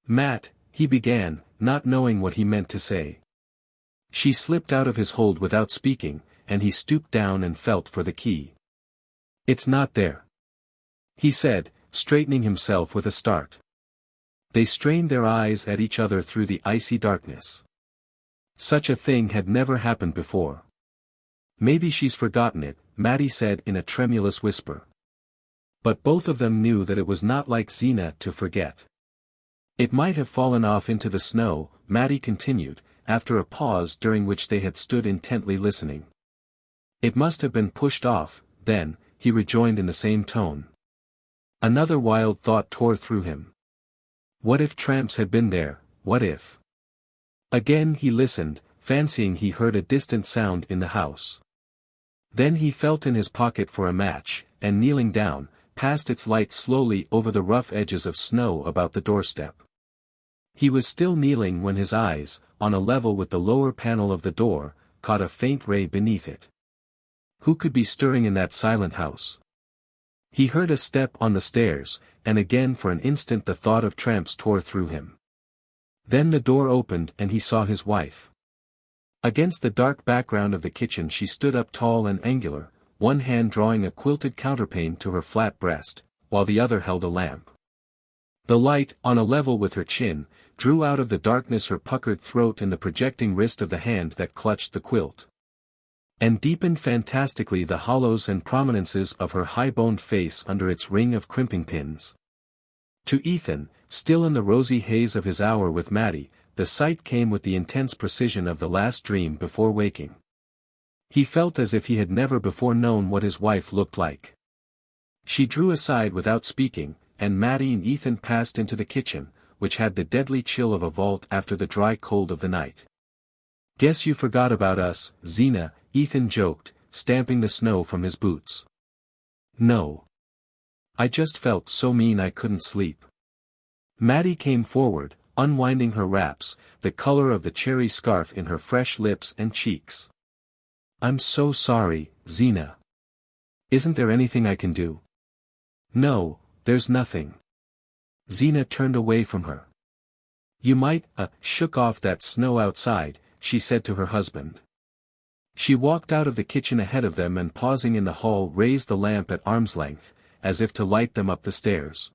"Matt," he began, not knowing what he meant to say. She slipped out of his hold without speaking, and he stooped down and felt for the key. "It's not there," he said, straightening himself with a start. They strained their eyes at each other through the icy darkness. Such a thing had never happened before. "Maybe she's forgotten it," Mattie said in a tremulous whisper. But both of them knew that it was not like Zeena to forget. It might have fallen off into the snow, Maddie continued, after a pause during which they had stood intently listening. It must have been pushed off, then, he rejoined in the same tone. Another wild thought tore through him. What if tramps had been there, what if? Again he listened, fancying he heard a distant sound in the house. Then he felt in his pocket for a match, and kneeling down, passed its light slowly over the rough edges of snow about the doorstep. He was still kneeling when his eyes, on a level with the lower panel of the door, caught a faint ray beneath it. Who could be stirring in that silent house? He heard a step on the stairs, and again for an instant the thought of tramps tore through him. Then the door opened and he saw his wife. Against the dark background of the kitchen she stood up tall and angular, one hand drawing a quilted counterpane to her flat breast, while the other held a lamp. The light, on a level with her chin, drew out of the darkness her puckered throat and the projecting wrist of the hand that clutched the quilt. And deepened fantastically the hollows and prominences of her high-boned face under its ring of crimping pins. To Ethan, still in the rosy haze of his hour with Maddie, the sight came with the intense precision of the last dream before waking. He felt as if he had never before known what his wife looked like. She drew aside without speaking, and Maddie and Ethan passed into the kitchen, which had the deadly chill of a vault after the dry cold of the night. "Guess you forgot about us, Zeena," Ethan joked, stamping the snow from his boots. "No. I just felt so mean I couldn't sleep." Maddie came forward, unwinding her wraps, the color of the cherry scarf in her fresh lips and cheeks. "I'm so sorry, Zeena. Isn't there anything I can do?" "No, there's nothing." Zeena turned away from her. "You might, shook off that snow outside," she said to her husband. She walked out of the kitchen ahead of them and pausing in the hall raised the lamp at arm's length, as if to light them up the stairs.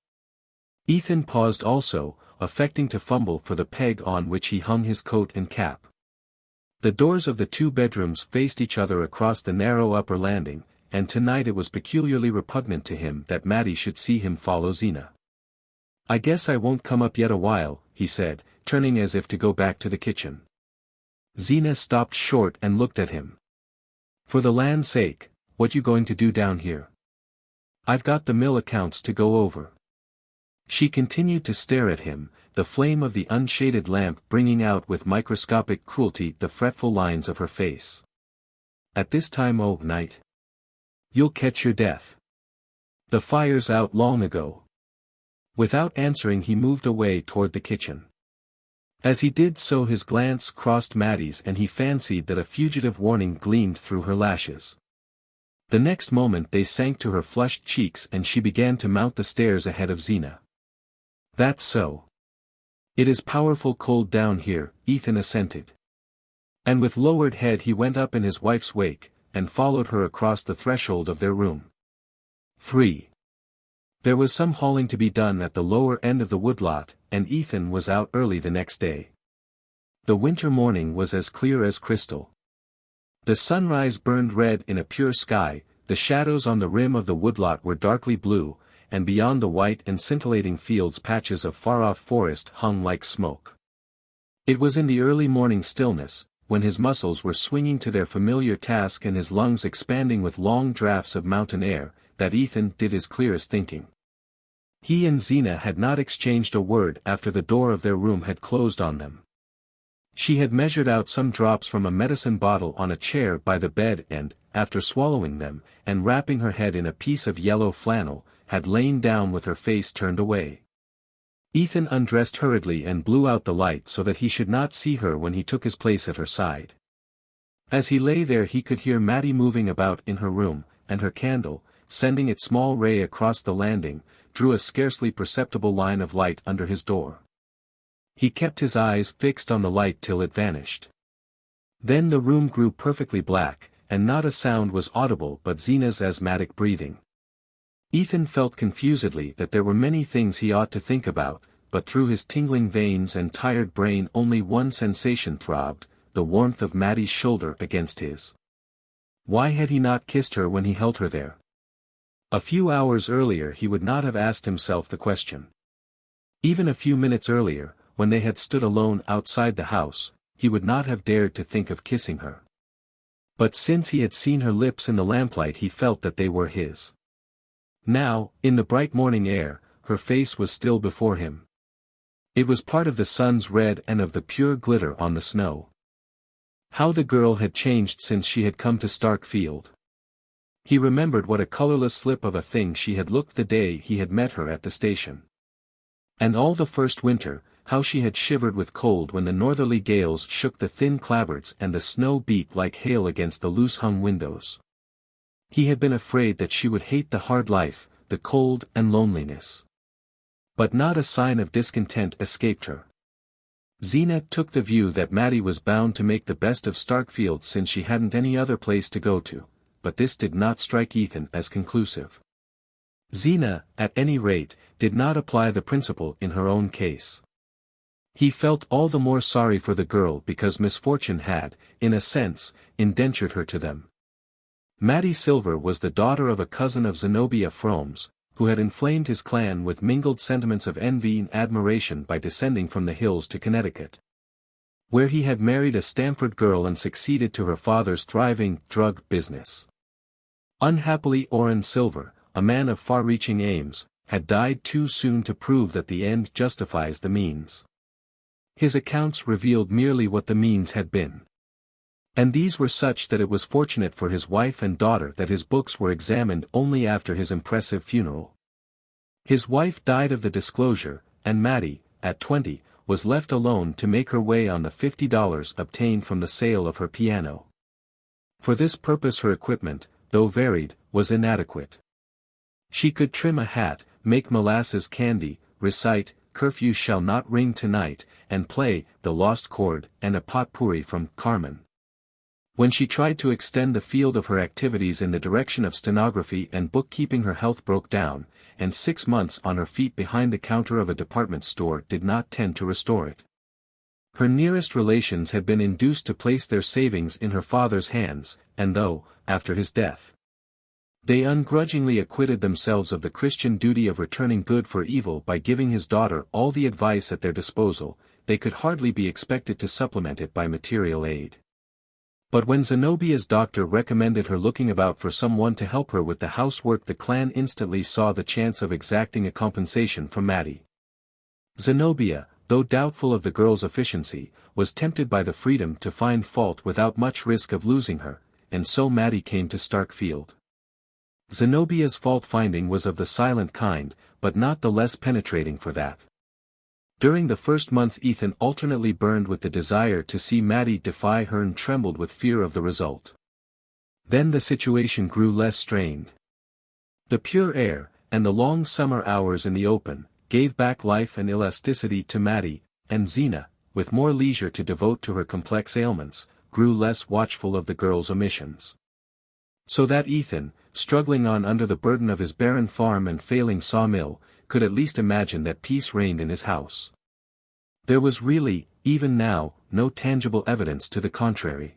Ethan paused also, affecting to fumble for the peg on which he hung his coat and cap. The doors of the two bedrooms faced each other across the narrow upper landing, and tonight it was peculiarly repugnant to him that Maddie should see him follow Zeena. "I guess I won't come up yet a while," he said, turning as if to go back to the kitchen. Zeena stopped short and looked at him. "For the land's sake, what you going to do down here?" "I've got the mill accounts to go over." She continued to stare at him, the flame of the unshaded lamp bringing out with microscopic cruelty the fretful lines of her face. "At this time o' night? You'll catch your death. The fire's out long ago." Without answering he moved away toward the kitchen. As he did so his glance crossed Maddie's and he fancied that a fugitive warning gleamed through her lashes. The next moment they sank to her flushed cheeks and she began to mount the stairs ahead of Zeena. "That's so. It is powerful cold down here," Ethan assented. And with lowered head he went up in his wife's wake, and followed her across the threshold of their room. 3. There was some hauling to be done at the lower end of the woodlot, and Ethan was out early the next day. The winter morning was as clear as crystal. The sunrise burned red in a pure sky, the shadows on the rim of the woodlot were darkly blue, and beyond the white and scintillating fields patches of far-off forest hung like smoke. It was in the early morning stillness, when his muscles were swinging to their familiar task and his lungs expanding with long draughts of mountain air, that Ethan did his clearest thinking. He and Zeena had not exchanged a word after the door of their room had closed on them. She had measured out some drops from a medicine bottle on a chair by the bed and, after swallowing them, and wrapping her head in a piece of yellow flannel, had lain down with her face turned away. Ethan undressed hurriedly and blew out the light so that he should not see her when he took his place at her side. As he lay there he could hear Maddie moving about in her room, and her candle, sending its small ray across the landing, drew a scarcely perceptible line of light under his door. He kept his eyes fixed on the light till it vanished. Then the room grew perfectly black, and not a sound was audible but Zeena's asthmatic breathing. Ethan felt confusedly that there were many things he ought to think about, but through his tingling veins and tired brain only one sensation throbbed, the warmth of Maddie's shoulder against his. Why had he not kissed her when he held her there? A few hours earlier he would not have asked himself the question. Even a few minutes earlier, when they had stood alone outside the house, he would not have dared to think of kissing her. But since he had seen her lips in the lamplight he felt that they were his. Now, in the bright morning air, her face was still before him. It was part of the sun's red and of the pure glitter on the snow. How the girl had changed since she had come to Starkfield. He remembered what a colorless slip of a thing she had looked the day he had met her at the station. And all the first winter, how she had shivered with cold when the northerly gales shook the thin clapboards and the snow beat like hail against the loose-hung windows. He had been afraid that she would hate the hard life, the cold and loneliness. But not a sign of discontent escaped her. Zeena took the view that Mattie was bound to make the best of Starkfield since she hadn't any other place to go to, but this did not strike Ethan as conclusive. Zeena, at any rate, did not apply the principle in her own case. He felt all the more sorry for the girl because misfortune had, in a sense, indentured her to them. Mattie Silver was the daughter of a cousin of Zenobia Frome's, who had inflamed his clan with mingled sentiments of envy and admiration by descending from the hills to Connecticut, where he had married a Stamford girl and succeeded to her father's thriving drug business. Unhappily Orrin Silver, a man of far-reaching aims, had died too soon to prove that the end justifies the means. His accounts revealed merely what the means had been. And these were such that it was fortunate for his wife and daughter that his books were examined only after his impressive funeral. His wife died of the disclosure, and Mattie, at 20, was left alone to make her way on the $50 obtained from the sale of her piano. For this purpose her equipment, though varied, was inadequate. She could trim a hat, make molasses candy, recite, "Curfew Shall Not Ring Tonight," and play, "The Lost Chord," and a potpourri from "Carmen." When she tried to extend the field of her activities in the direction of stenography and bookkeeping her health broke down, and 6 months on her feet behind the counter of a department store did not tend to restore it. Her nearest relations had been induced to place their savings in her father's hands, and though, after his death, they ungrudgingly acquitted themselves of the Christian duty of returning good for evil by giving his daughter all the advice at their disposal, they could hardly be expected to supplement it by material aid. But when Zenobia's doctor recommended her looking about for someone to help her with the housework, the clan instantly saw the chance of exacting a compensation from Mattie. Zenobia, though doubtful of the girl's efficiency, was tempted by the freedom to find fault without much risk of losing her, and so Mattie came to Starkfield. Zenobia's fault-finding was of the silent kind, but not the less penetrating for that. During the first months Ethan alternately burned with the desire to see Mattie defy her and trembled with fear of the result. Then the situation grew less strained. The pure air, and the long summer hours in the open, gave back life and elasticity to Mattie, and Zeena, with more leisure to devote to her complex ailments, grew less watchful of the girl's omissions. So that Ethan, struggling on under the burden of his barren farm and failing sawmill, could at least imagine that peace reigned in his house. There was really, even now, no tangible evidence to the contrary.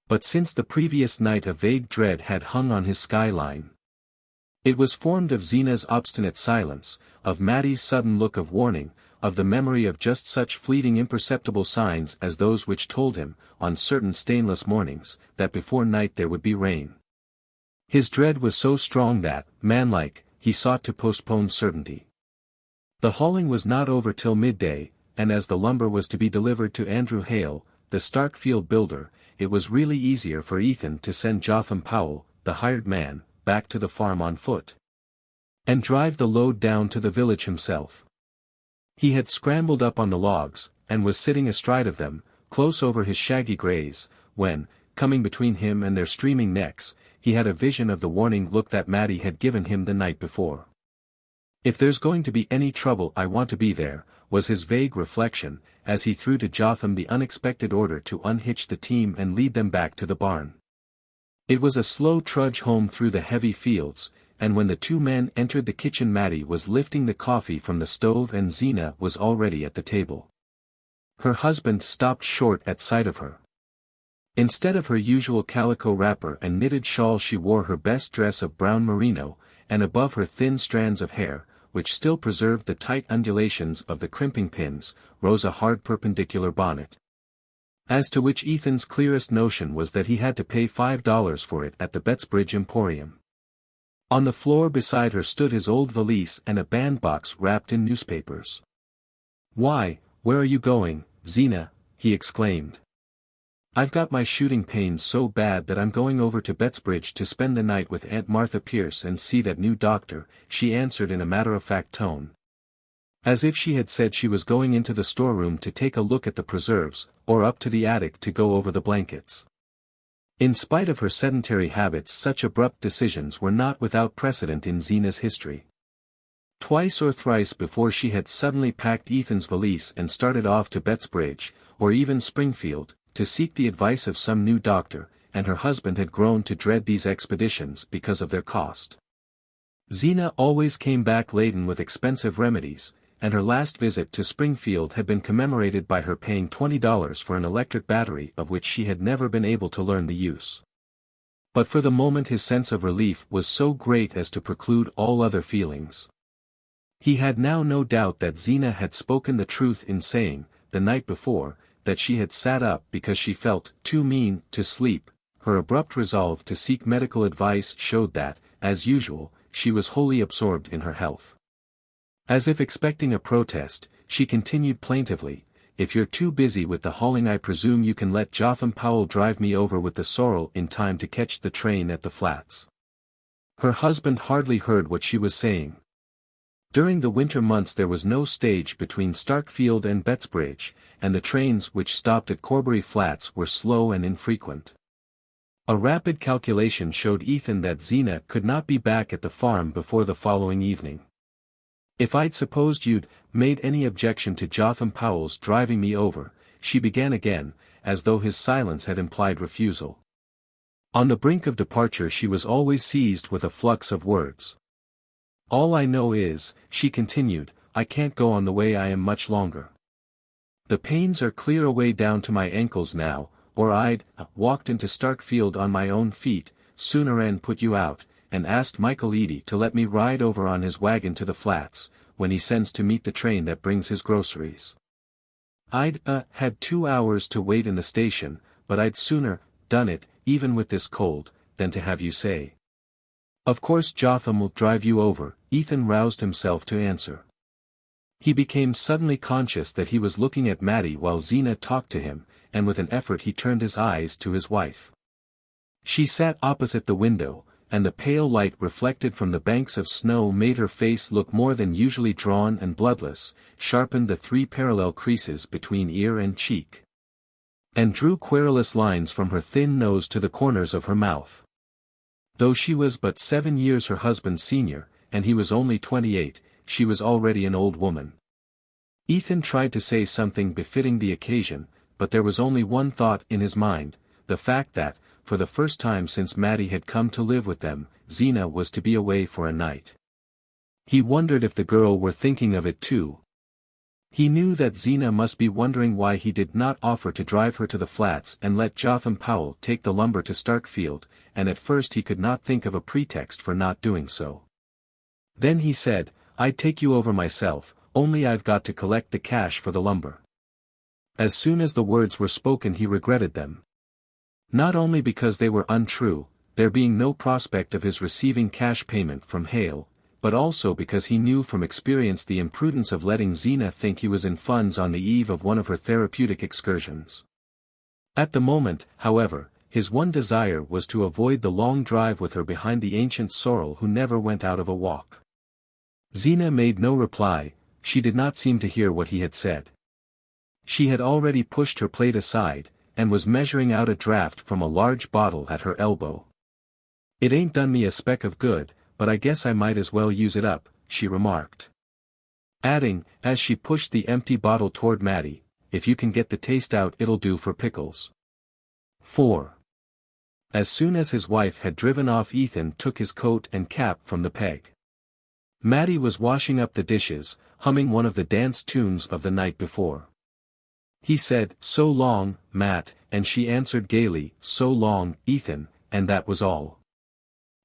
But since the previous night a vague dread had hung on his skyline. It was formed of Zeena's obstinate silence, of Mattie's sudden look of warning, of the memory of just such fleeting imperceptible signs as those which told him, on certain stainless mornings, that before night there would be rain. His dread was so strong that, manlike, he sought to postpone certainty. The hauling was not over till midday, and as the lumber was to be delivered to Andrew Hale, the Starkfield builder, it was really easier for Ethan to send Jotham Powell, the hired man, back to the farm on foot, and drive the load down to the village himself. He had scrambled up on the logs, and was sitting astride of them, close over his shaggy greys, when, coming between him and their streaming necks, he had a vision of the warning look that Mattie had given him the night before. "If there's going to be any trouble I want to be there," was his vague reflection, as he threw to Jotham the unexpected order to unhitch the team and lead them back to the barn. It was a slow trudge home through the heavy fields, and when the two men entered the kitchen Mattie was lifting the coffee from the stove and Zeena was already at the table. Her husband stopped short at sight of her. Instead of her usual calico wrapper and knitted shawl she wore her best dress of brown merino, and above her thin strands of hair, which still preserved the tight undulations of the crimping pins, rose a hard perpendicular bonnet. As to which Ethan's clearest notion was that he had to pay $5 for it at the Bettsbridge Emporium. On the floor beside her stood his old valise and a bandbox wrapped in newspapers. "Why, where are you going, Zeena?" he exclaimed. "I've got my shooting pains so bad that I'm going over to Bettsbridge to spend the night with Aunt Martha Pierce and see that new doctor," she answered in a matter-of-fact tone. As if she had said she was going into the storeroom to take a look at the preserves, or up to the attic to go over the blankets. In spite of her sedentary habits, such abrupt decisions were not without precedent in Zeena's history. Twice or thrice before she had suddenly packed Ethan's valise and started off to Bettsbridge, or even Springfield, to seek the advice of some new doctor, and her husband had grown to dread these expeditions because of their cost. Zeena always came back laden with expensive remedies, and her last visit to Springfield had been commemorated by her paying $20 for an electric battery of which she had never been able to learn the use. But for the moment his sense of relief was so great as to preclude all other feelings. He had now no doubt that Zeena had spoken the truth in saying, the night before, that she had sat up because she felt too mean to sleep. Her abrupt resolve to seek medical advice showed that, as usual, she was wholly absorbed in her health. As if expecting a protest, she continued plaintively, "If you're too busy with the hauling, I presume you can let Jotham Powell drive me over with the sorrel in time to catch the train at the flats." Her husband hardly heard what she was saying. During the winter months there was no stage between Starkfield and Bettsbridge, and the trains which stopped at Corbury Flats were slow and infrequent. A rapid calculation showed Ethan that Zeena could not be back at the farm before the following evening. "If I'd supposed you'd made any objection to Jotham Powell's driving me over," she began again, as though his silence had implied refusal. On the brink of departure she was always seized with a flux of words. "All I know is," she continued, "I can't go on the way I am much longer. The pains are clear away down to my ankles now, or I'd walked into Starkfield on my own feet, sooner and put you out, and asked Michael Eady to let me ride over on his wagon to the flats, when he sends to meet the train that brings his groceries. I'd had 2 hours to wait in the station, but I'd sooner done it, even with this cold, than to have you say, 'Of course Jotham will drive you over,'" Ethan roused himself to answer. He became suddenly conscious that he was looking at Mattie while Zeena talked to him, and with an effort he turned his eyes to his wife. She sat opposite the window, and the pale light reflected from the banks of snow made her face look more than usually drawn and bloodless, sharpened the 3 parallel creases between ear and cheek, and drew querulous lines from her thin nose to the corners of her mouth. Though she was but 7 years her husband's senior, and he was only 28, she was already an old woman. Ethan tried to say something befitting the occasion, but there was only one thought in his mind, the fact that, for the first time since Mattie had come to live with them, Zeena was to be away for a night. He wondered if the girl were thinking of it too. He knew that Zeena must be wondering why he did not offer to drive her to the flats and let Jotham Powell take the lumber to Starkfield, and at first he could not think of a pretext for not doing so. Then he said, "I'd take you over myself, only I've got to collect the cash for the lumber." As soon as the words were spoken he regretted them. Not only because they were untrue, there being no prospect of his receiving cash payment from Hale, but also because he knew from experience the imprudence of letting Zeena think he was in funds on the eve of one of her therapeutic excursions. At the moment, however, his one desire was to avoid the long drive with her behind the ancient sorrel who never went out of a walk. Zeena made no reply, she did not seem to hear what he had said. She had already pushed her plate aside, and was measuring out a draught from a large bottle at her elbow. "It ain't done me a speck of good, but I guess I might as well use it up," she remarked. Adding, as she pushed the empty bottle toward Mattie, "If you can get the taste out it'll do for pickles." 4. As soon as his wife had driven off Ethan took his coat and cap from the peg. Mattie was washing up the dishes, humming one of the dance tunes of the night before. He said, "So long, Matt," and she answered gaily, "So long, Ethan," and that was all.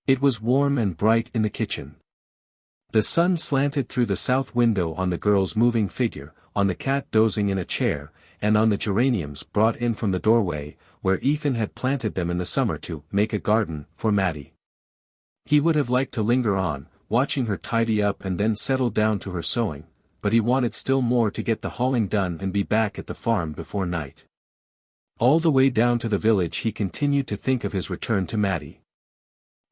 It was warm and bright in the kitchen. The sun slanted through the south window on the girl's moving figure, on the cat dozing in a chair, and on the geraniums brought in from the doorway, where Ethan had planted them in the summer to make a garden for Maddie. He would have liked to linger on, watching her tidy up and then settle down to her sewing, but he wanted still more to get the hauling done and be back at the farm before night. All the way down to the village he continued to think of his return to Maddie.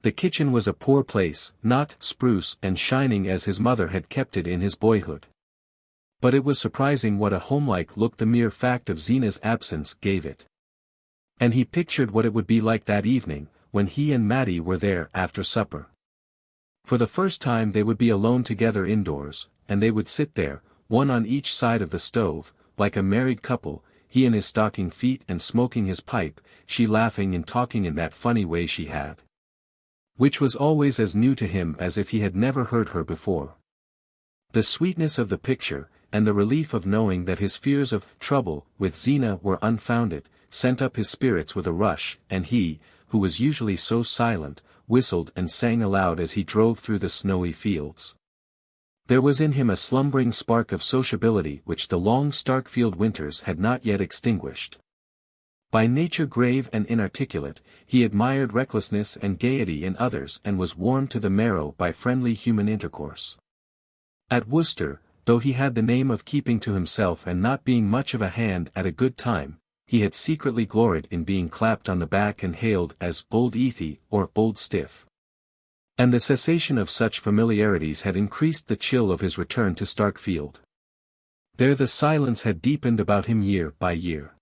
The kitchen was a poor place, not spruce and shining as his mother had kept it in his boyhood. But it was surprising what a homelike look the mere fact of Zeena's absence gave it. And he pictured what it would be like that evening, when he and Maddie were there after supper. For the first time they would be alone together indoors, and they would sit there, one on each side of the stove, like a married couple, he in his stocking feet and smoking his pipe, she laughing and talking in that funny way she had. Which was always as new to him as if he had never heard her before. The sweetness of the picture, and the relief of knowing that his fears of trouble with Zeena were unfounded, sent up his spirits with a rush, and he, who was usually so silent, whistled and sang aloud as he drove through the snowy fields. There was in him a slumbering spark of sociability which the long Starkfield winters had not yet extinguished. By nature grave and inarticulate, he admired recklessness and gaiety in others and was warmed to the marrow by friendly human intercourse. At Worcester, though he had the name of keeping to himself and not being much of a hand at a good time, he had secretly gloried in being clapped on the back and hailed as "Bold Ethy" or "Bold Stiff." And the cessation of such familiarities had increased the chill of his return to Starkfield. There the silence had deepened about him year by year.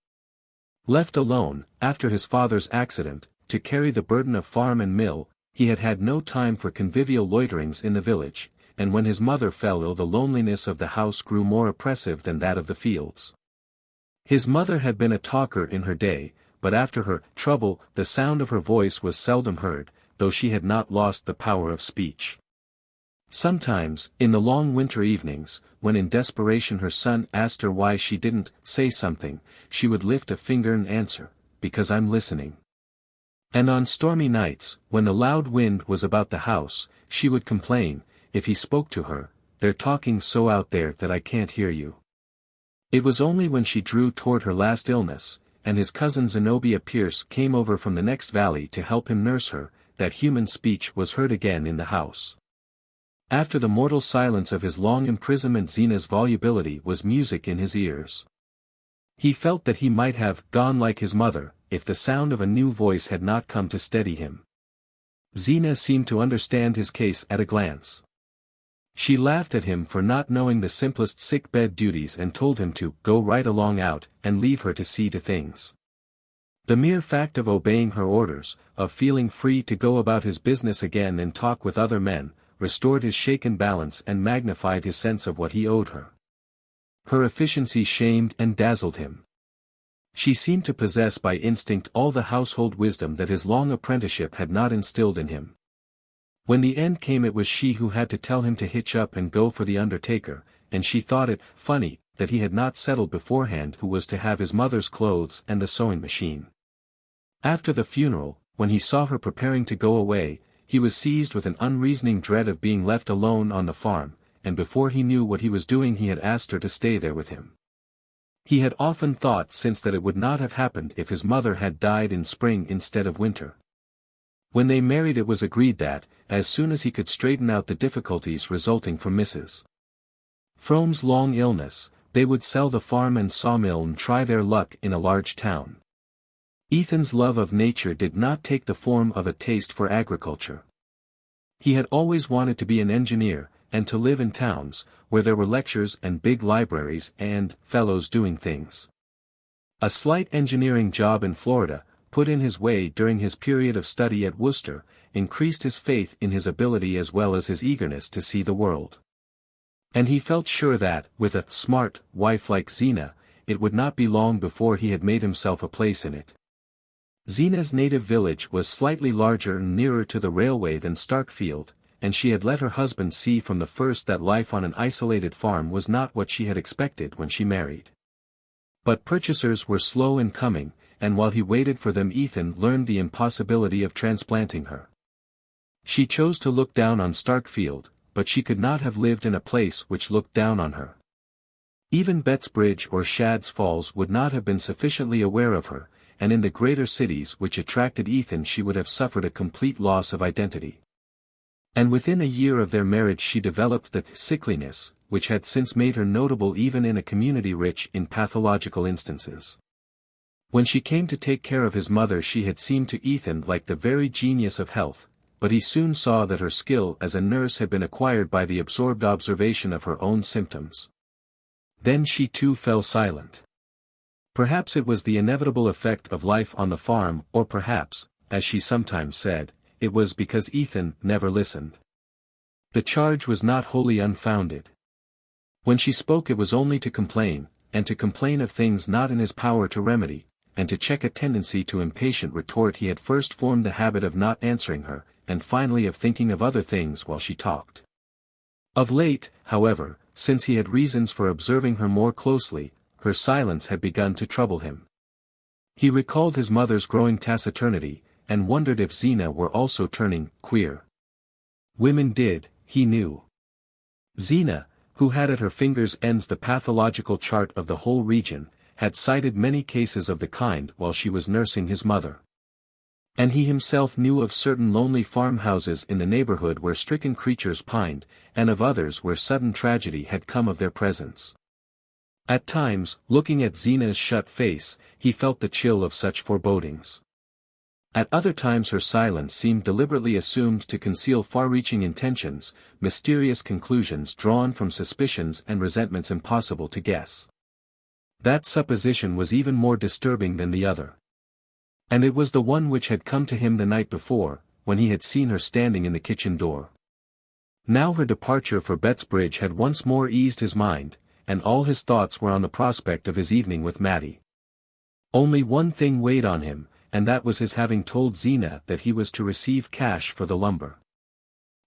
Left alone, after his father's accident, to carry the burden of farm and mill, he had had no time for convivial loiterings in the village, and when his mother fell ill the loneliness of the house grew more oppressive than that of the fields. His mother had been a talker in her day, but after her trouble the sound of her voice was seldom heard, though she had not lost the power of speech. Sometimes, in the long winter evenings, when in desperation her son asked her why she didn't say something, she would lift a finger and answer, "Because I'm listening." And on stormy nights, when the loud wind was about the house, she would complain, if he spoke to her, "They're talking so out there that I can't hear you." It was only when she drew toward her last illness, and his cousin Zenobia Pierce came over from the next valley to help him nurse her, that human speech was heard again in the house. After the mortal silence of his long imprisonment Zeena's volubility was music in his ears. He felt that he might have gone like his mother, if the sound of a new voice had not come to steady him. Zeena seemed to understand his case at a glance. She laughed at him for not knowing the simplest sick-bed duties and told him to go right along out and leave her to see to things. The mere fact of obeying her orders, of feeling free to go about his business again and talk with other men, restored his shaken balance and magnified his sense of what he owed her. Her efficiency shamed and dazzled him. She seemed to possess by instinct all the household wisdom that his long apprenticeship had not instilled in him. When the end came it was she who had to tell him to hitch up and go for the undertaker, and she thought it funny that he had not settled beforehand who was to have his mother's clothes and the sewing machine. After the funeral, when he saw her preparing to go away, he was seized with an unreasoning dread of being left alone on the farm, and before he knew what he was doing he had asked her to stay there with him. He had often thought since that it would not have happened if his mother had died in spring instead of winter. When they married it was agreed that, as soon as he could straighten out the difficulties resulting from Mrs. Frome's long illness, they would sell the farm and sawmill and try their luck in a large town. Ethan's love of nature did not take the form of a taste for agriculture. He had always wanted to be an engineer, and to live in towns, where there were lectures and big libraries and fellows doing things. A slight engineering job in Florida, put in his way during his period of study at Worcester, increased his faith in his ability as well as his eagerness to see the world. And he felt sure that, with a smart wife like Zeena, it would not be long before he had made himself a place in it. Zeena's native village was slightly larger and nearer to the railway than Starkfield, and she had let her husband see from the first that life on an isolated farm was not what she had expected when she married. But purchasers were slow in coming, and while he waited for them Ethan learned the impossibility of transplanting her. She chose to look down on Starkfield, but she could not have lived in a place which looked down on her. Even Bettsbridge or Shadd's Falls would not have been sufficiently aware of her, and in the greater cities which attracted Ethan she would have suffered a complete loss of identity. And within a year of their marriage she developed the sickliness, which had since made her notable even in a community rich in pathological instances. When she came to take care of his mother she had seemed to Ethan like the very genius of health, but he soon saw that her skill as a nurse had been acquired by the absorbed observation of her own symptoms. Then she too fell silent. Perhaps it was the inevitable effect of life on the farm, or perhaps, as she sometimes said, it was because Ethan never listened. The charge was not wholly unfounded. When she spoke it was only to complain, and to complain of things not in his power to remedy, and to check a tendency to impatient retort. He had first formed the habit of not answering her, and finally of thinking of other things while she talked. Of late, however, since he had reasons for observing her more closely, her silence had begun to trouble him. He recalled his mother's growing taciturnity, and wondered if Zeena were also turning queer. Women did, he knew. Zeena, who had at her fingers' ends the pathological chart of the whole region, had cited many cases of the kind while she was nursing his mother. And he himself knew of certain lonely farmhouses in the neighborhood where stricken creatures pined, and of others where sudden tragedy had come of their presence. At times, looking at Zeena's shut face, he felt the chill of such forebodings. At other times her silence seemed deliberately assumed to conceal far-reaching intentions, mysterious conclusions drawn from suspicions and resentments impossible to guess. That supposition was even more disturbing than the other. And it was the one which had come to him the night before, when he had seen her standing in the kitchen door. Now her departure for Bettsbridge had once more eased his mind, and all his thoughts were on the prospect of his evening with Mattie. Only one thing weighed on him, and that was his having told Zeena that he was to receive cash for the lumber.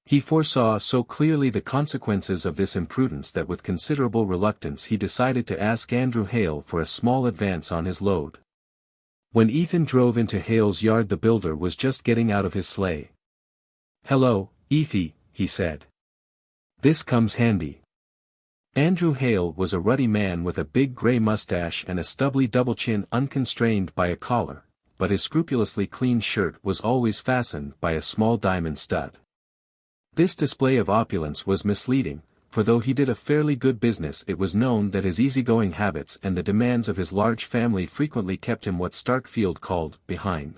He foresaw so clearly the consequences of this imprudence that with considerable reluctance he decided to ask Andrew Hale for a small advance on his load. When Ethan drove into Hale's yard the builder was just getting out of his sleigh. "Hello, Ethy," he said. "This comes handy." Andrew Hale was a ruddy man with a big grey mustache and a stubbly double chin unconstrained by a collar, but his scrupulously clean shirt was always fastened by a small diamond stud. This display of opulence was misleading, for though he did a fairly good business it was known that his easygoing habits and the demands of his large family frequently kept him what Starkfield called behind.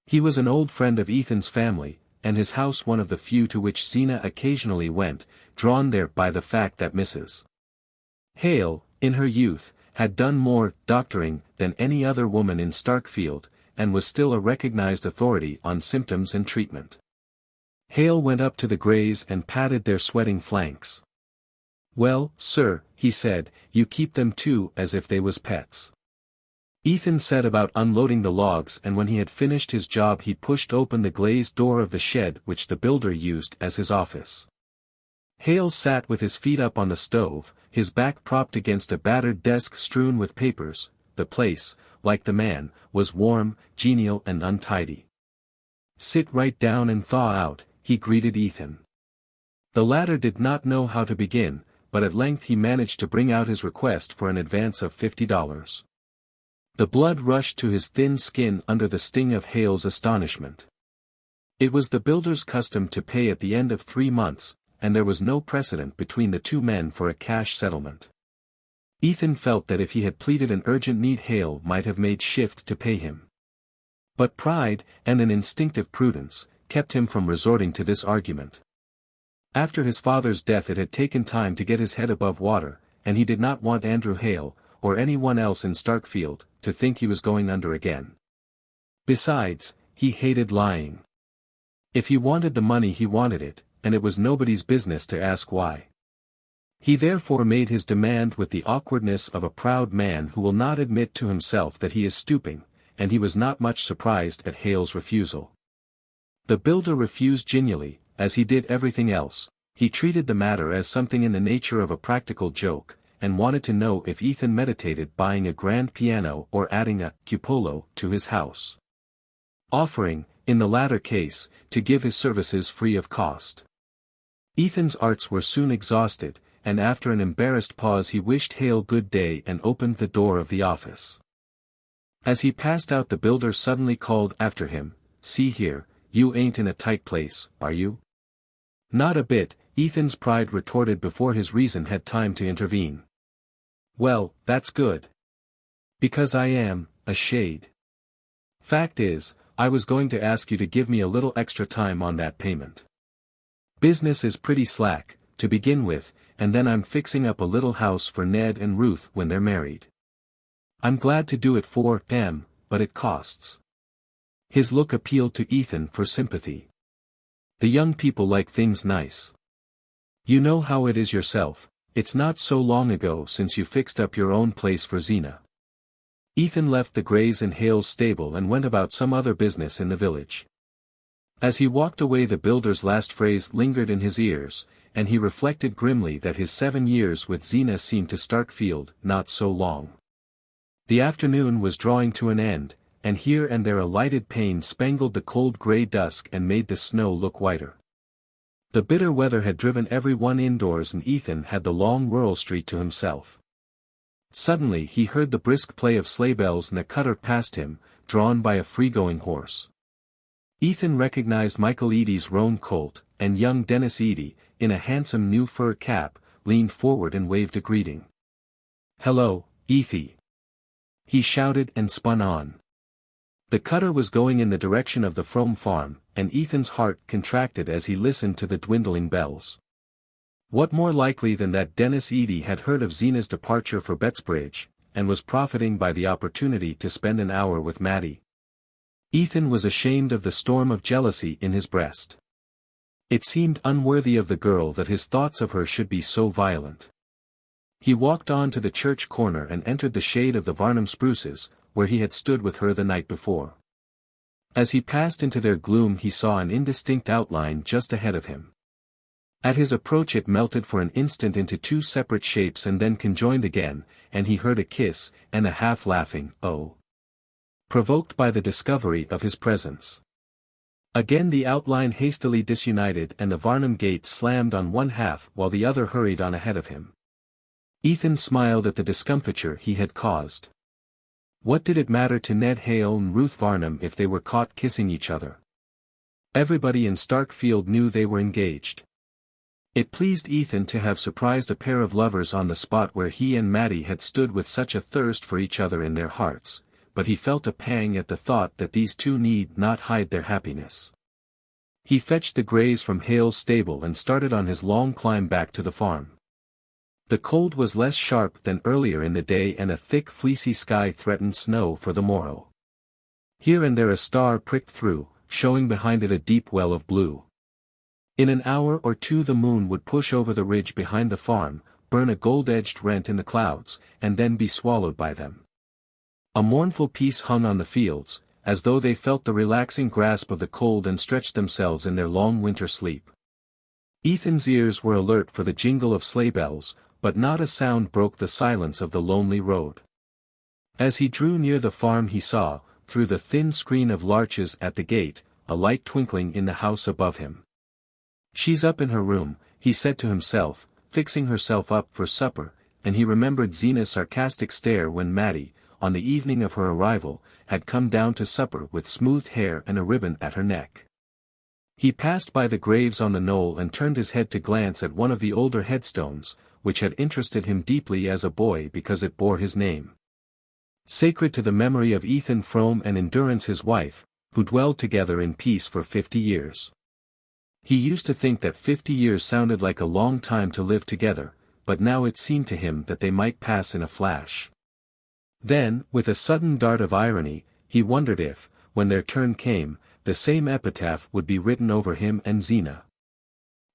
He was an old friend of Ethan's family, and his house one of the few to which Zeena occasionally went, drawn there by the fact that Mrs. Hale, in her youth, had done more doctoring than any other woman in Starkfield, and was still a recognized authority on symptoms and treatment. Hale went up to the Greys and patted their sweating flanks. "Well, sir," he said, "you keep them too as if they was pets." Ethan set about unloading the logs, and when he had finished his job he pushed open the glazed door of the shed which the builder used as his office. Hale sat with his feet up on the stove, his back propped against a battered desk strewn with papers. The place, like the man, was warm, genial and untidy. "Sit right down and thaw out," he greeted Ethan. The latter did not know how to begin, but at length he managed to bring out his request for an advance of $50. The blood rushed to his thin skin under the sting of Hale's astonishment. It was the builder's custom to pay at the end of 3 months, and there was no precedent between the two men for a cash settlement. Ethan felt that if he had pleaded an urgent need Hale might have made shift to pay him. But pride, and an instinctive prudence, kept him from resorting to this argument. After his father's death it had taken time to get his head above water, and he did not want Andrew Hale, or anyone else in Starkfield, to think he was going under again. Besides, he hated lying. If he wanted the money he wanted it, and it was nobody's business to ask why. He therefore made his demand with the awkwardness of a proud man who will not admit to himself that he is stooping, and he was not much surprised at Hale's refusal. The builder refused genially, as he did everything else. He treated the matter as something in the nature of a practical joke, and wanted to know if Ethan meditated buying a grand piano or adding a cupola to his house. Offering, in the latter case, to give his services free of cost. Ethan's arts were soon exhausted, and after an embarrassed pause he wished Hale good day and opened the door of the office. As he passed out the builder suddenly called after him, "See here, you ain't in a tight place, are you?" "Not a bit," Ethan's pride retorted before his reason had time to intervene. "Well, that's good. Because I am, a shade. Fact is, I was going to ask you to give me a little extra time on that payment. Business is pretty slack, to begin with, and then I'm fixing up a little house for Ned and Ruth when they're married. I'm glad to do it for them, but it costs." His look appealed to Ethan for sympathy. "The young people like things nice. You know how it is yourself, it's not so long ago since you fixed up your own place for Zeena." Ethan left the Grays and Hale's stable and went about some other business in the village. As he walked away the builder's last phrase lingered in his ears, and he reflected grimly that his 7 years with Zeena seemed to Starkfield not so long. The afternoon was drawing to an end, and here and there a lighted pane spangled the cold grey dusk and made the snow look whiter. The bitter weather had driven every one indoors and Ethan had the long rural street to himself. Suddenly he heard the brisk play of sleigh bells and a cutter passed him, drawn by a free-going horse. Ethan recognized Michael Eady's roan colt, and young Dennis Eady, in a handsome new fur cap, leaned forward and waved a greeting. "Hello, Ethy," he shouted and spun on. The cutter was going in the direction of the Frome farm, and Ethan's heart contracted as he listened to the dwindling bells. What more likely than that Dennis Eady had heard of Zeena's departure for Bettsbridge, and was profiting by the opportunity to spend an hour with Mattie? Ethan was ashamed of the storm of jealousy in his breast. It seemed unworthy of the girl that his thoughts of her should be so violent. He walked on to the church corner and entered the shade of the Varnum spruces, where he had stood with her the night before. As he passed into their gloom he saw an indistinct outline just ahead of him. At his approach it melted for an instant into two separate shapes and then conjoined again, and he heard a kiss, and a half-laughing "oh," provoked by the discovery of his presence. Again the outline hastily disunited and the Varnum gate slammed on one half while the other hurried on ahead of him. Ethan smiled at the discomfiture he had caused. What did it matter to Ned Hale and Ruth Varnum if they were caught kissing each other? Everybody in Starkfield knew they were engaged. It pleased Ethan to have surprised a pair of lovers on the spot where he and Mattie had stood with such a thirst for each other in their hearts, but he felt a pang at the thought that these two need not hide their happiness. He fetched the Grays from Hale's stable and started on his long climb back to the farm. The cold was less sharp than earlier in the day and a thick fleecy sky threatened snow for the morrow. Here and there a star pricked through, showing behind it a deep well of blue. In an hour or two the moon would push over the ridge behind the farm, burn a gold-edged rent in the clouds, and then be swallowed by them. A mournful peace hung on the fields, as though they felt the relaxing grasp of the cold and stretched themselves in their long winter sleep. Ethan's ears were alert for the jingle of sleigh bells, but not a sound broke the silence of the lonely road. As he drew near the farm he saw, through the thin screen of larches at the gate, a light twinkling in the house above him. "She's up in her room," he said to himself, fixing herself up for supper, and he remembered Zeena's sarcastic stare when Mattie, on the evening of her arrival, had come down to supper with smooth hair and a ribbon at her neck. He passed by the graves on the knoll and turned his head to glance at one of the older headstones, which had interested him deeply as a boy because it bore his name. Sacred to the memory of Ethan Frome and Endurance his wife, who dwelled together in peace for 50 years. He used to think that 50 years sounded like a long time to live together, but now it seemed to him that they might pass in a flash. Then, with a sudden dart of irony, he wondered if, when their turn came, the same epitaph would be written over him and Zeena.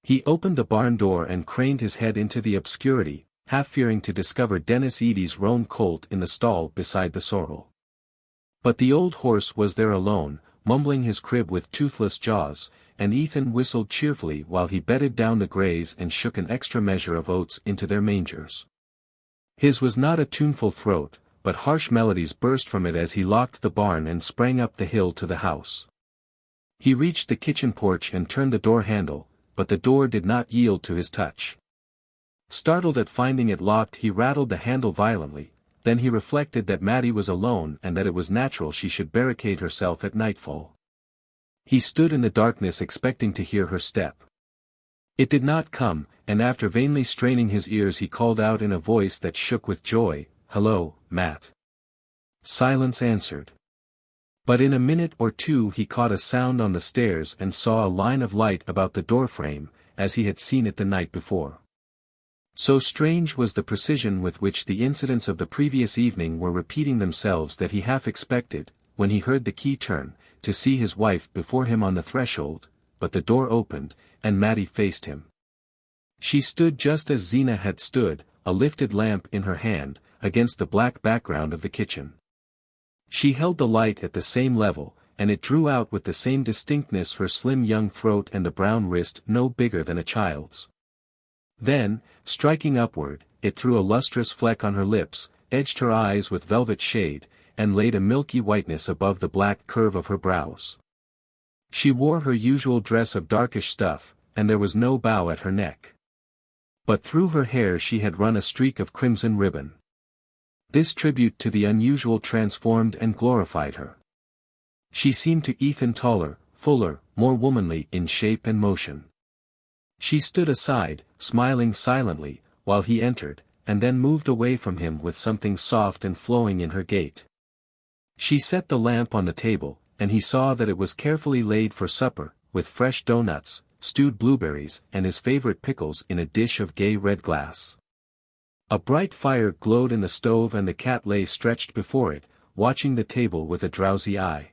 He opened the barn door and craned his head into the obscurity, half fearing to discover Dennis Eady's roan colt in the stall beside the sorrel. But the old horse was there alone, mumbling his crib with toothless jaws, and Ethan whistled cheerfully while he bedded down the Grays and shook an extra measure of oats into their mangers. His was not a tuneful throat, but harsh melodies burst from it as he locked the barn and sprang up the hill to the house. He reached the kitchen porch and turned the door handle, but the door did not yield to his touch. Startled at finding it locked, he rattled the handle violently, then he reflected that Maddie was alone and that it was natural she should barricade herself at nightfall. He stood in the darkness expecting to hear her step. It did not come, and after vainly straining his ears he called out in a voice that shook with joy, "Hello, Matt." Silence answered. But in a minute or two he caught a sound on the stairs and saw a line of light about the doorframe, as he had seen it the night before. So strange was the precision with which the incidents of the previous evening were repeating themselves that he half expected, when he heard the key turn, to see his wife before him on the threshold, but the door opened, and Maddie faced him. She stood just as Zeena had stood, a lifted lamp in her hand, against the black background of the kitchen. She held the light at the same level, and it drew out with the same distinctness her slim young throat and the brown wrist no bigger than a child's. Then, striking upward, it threw a lustrous fleck on her lips, edged her eyes with velvet shade, and laid a milky whiteness above the black curve of her brows. She wore her usual dress of darkish stuff, and there was no bow at her neck. But through her hair she had run a streak of crimson ribbon. This tribute to the unusual transformed and glorified her. She seemed to Ethan taller, fuller, more womanly in shape and motion. She stood aside, smiling silently, while he entered, and then moved away from him with something soft and flowing in her gait. She set the lamp on the table, and he saw that it was carefully laid for supper, with fresh doughnuts, stewed blueberries and his favorite pickles in a dish of gay red glass. A bright fire glowed in the stove and the cat lay stretched before it, watching the table with a drowsy eye.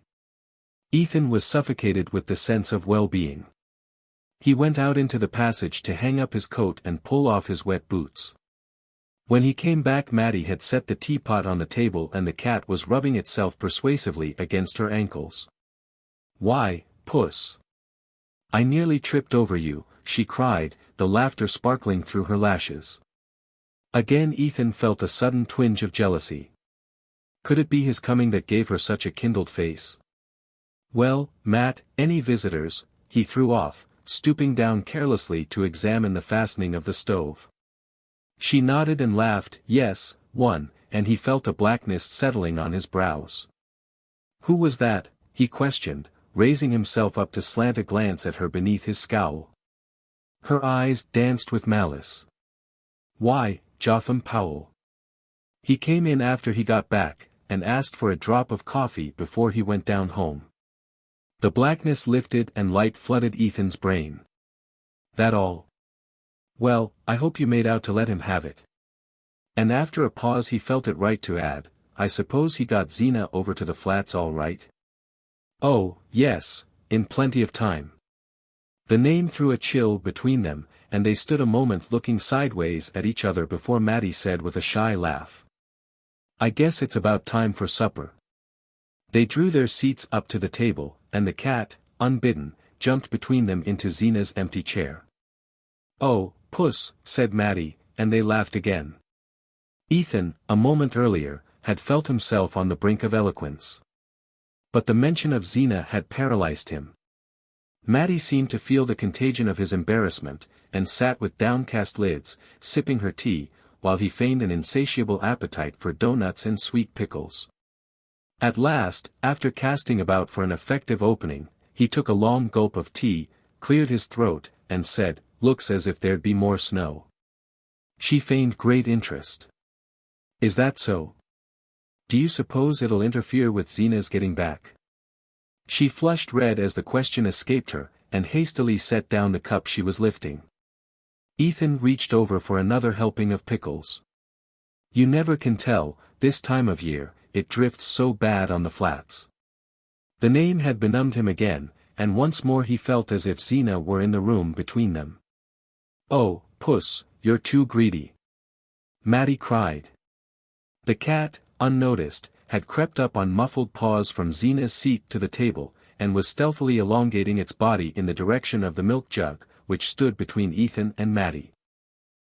Ethan was suffocated with the sense of well-being. He went out into the passage to hang up his coat and pull off his wet boots. When he came back, Maddie had set the teapot on the table and the cat was rubbing itself persuasively against her ankles. "Why, Puss! I nearly tripped over you," she cried, the laughter sparkling through her lashes. Again Ethan felt a sudden twinge of jealousy. Could it be his coming that gave her such a kindled face? "Well, Matt, any visitors?" he threw off, stooping down carelessly to examine the fastening of the stove. She nodded and laughed. "Yes, one," and he felt a blackness settling on his brows. "Who was that?" he questioned, raising himself up to slant a glance at her beneath his scowl. Her eyes danced with malice. "Why, Jotham Powell. He came in after he got back, and asked for a drop of coffee before he went down home." The blackness lifted and light flooded Ethan's brain. "That all? Well, I hope you made out to let him have it." And after a pause he felt it right to add, "I suppose he got Zeena over to the flats all right?" "Oh, yes, in plenty of time." The name threw a chill between them, and they stood a moment looking sideways at each other before Maddie said with a shy laugh, "I guess it's about time for supper." They drew their seats up to the table, and the cat, unbidden, jumped between them into Zeena's empty chair. "Oh, Puss," said Maddie, and they laughed again. Ethan, a moment earlier, had felt himself on the brink of eloquence. But the mention of Zeena had paralyzed him. Maddie seemed to feel the contagion of his embarrassment, and sat with downcast lids, sipping her tea, while he feigned an insatiable appetite for doughnuts and sweet pickles. At last, after casting about for an effective opening, he took a long gulp of tea, cleared his throat, and said, "Looks as if there'd be more snow." She feigned great interest. "Is that so? Do you suppose it'll interfere with Zeena's getting back?" She flushed red as the question escaped her, and hastily set down the cup she was lifting. Ethan reached over for another helping of pickles. "You never can tell, this time of year, it drifts so bad on the flats." The name had benumbed him again, and once more he felt as if Zeena were in the room between them. "Oh, Puss, you're too greedy," Maddie cried. The cat, unnoticed, had crept up on muffled paws from Zeena's seat to the table, and was stealthily elongating its body in the direction of the milk jug, which stood between Ethan and Maddie.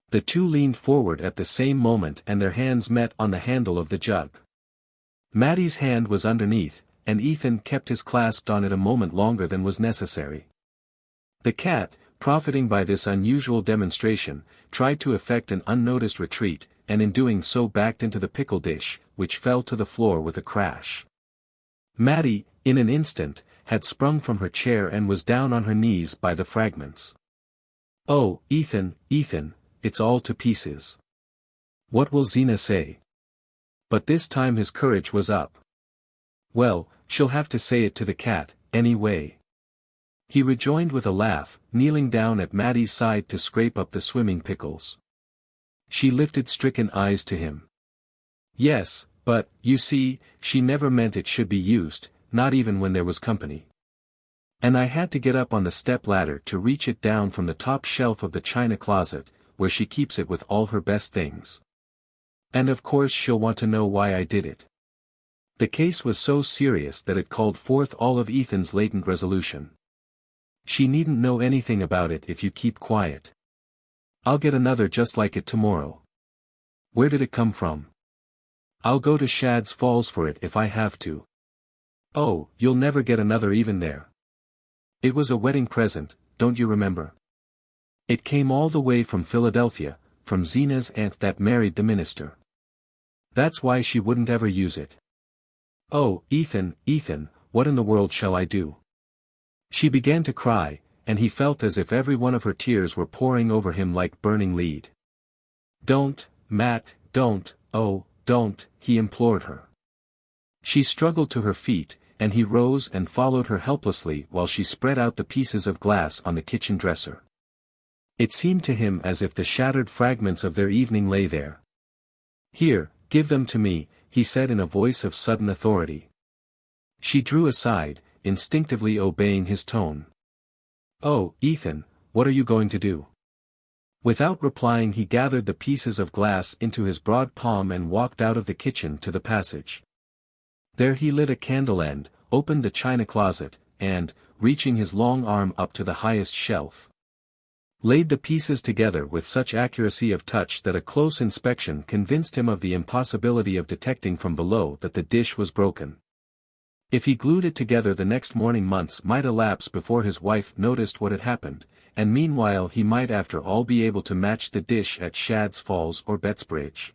The two leaned forward at the same moment and their hands met on the handle of the jug. Maddie's hand was underneath, and Ethan kept his clasped on it a moment longer than was necessary. The cat, profiting by this unusual demonstration, tried to effect an unnoticed retreat, and in doing so backed into the pickle dish, which fell to the floor with a crash. Mattie, in an instant, had sprung from her chair and was down on her knees by the fragments. "Oh, Ethan, Ethan, it's all to pieces. What will Zeena say?" But this time his courage was up. "Well, she'll have to say it to the cat, anyway," he rejoined with a laugh, kneeling down at Mattie's side to scrape up the swimming pickles. She lifted stricken eyes to him. "Yes, but, you see, she never meant it should be used, not even when there was company. And I had to get up on the step-ladder to reach it down from the top shelf of the china closet, where she keeps it with all her best things. And of course she'll want to know why I did it." The case was so serious that it called forth all of Ethan's latent resolution. "She needn't know anything about it if you keep quiet. I'll get another just like it tomorrow. Where did it come from? I'll go to Shad's Falls for it if I have to." "Oh, you'll never get another even there. It was a wedding present, don't you remember? It came all the way from Philadelphia, from Zeena's aunt that married the minister. That's why she wouldn't ever use it." "Oh, Ethan, Ethan, what in the world shall I do?" She began to cry, and he felt as if every one of her tears were pouring over him like burning lead. "Don't, Matt, don't, oh, don't," he implored her. She struggled to her feet, and he rose and followed her helplessly while she spread out the pieces of glass on the kitchen dresser. It seemed to him as if the shattered fragments of their evening lay there. "Here, give them to me," he said in a voice of sudden authority. She drew aside, instinctively obeying his tone. "Oh, Ethan, what are you going to do?" Without replying he gathered the pieces of glass into his broad palm and walked out of the kitchen to the passage. There he lit a candle end, opened the china closet, and, reaching his long arm up to the highest shelf, laid the pieces together with such accuracy of touch that a close inspection convinced him of the impossibility of detecting from below that the dish was broken. If he glued it together the next morning months might elapse before his wife noticed what had happened, and meanwhile he might after all be able to match the dish at Shad's Falls or Bettsbridge.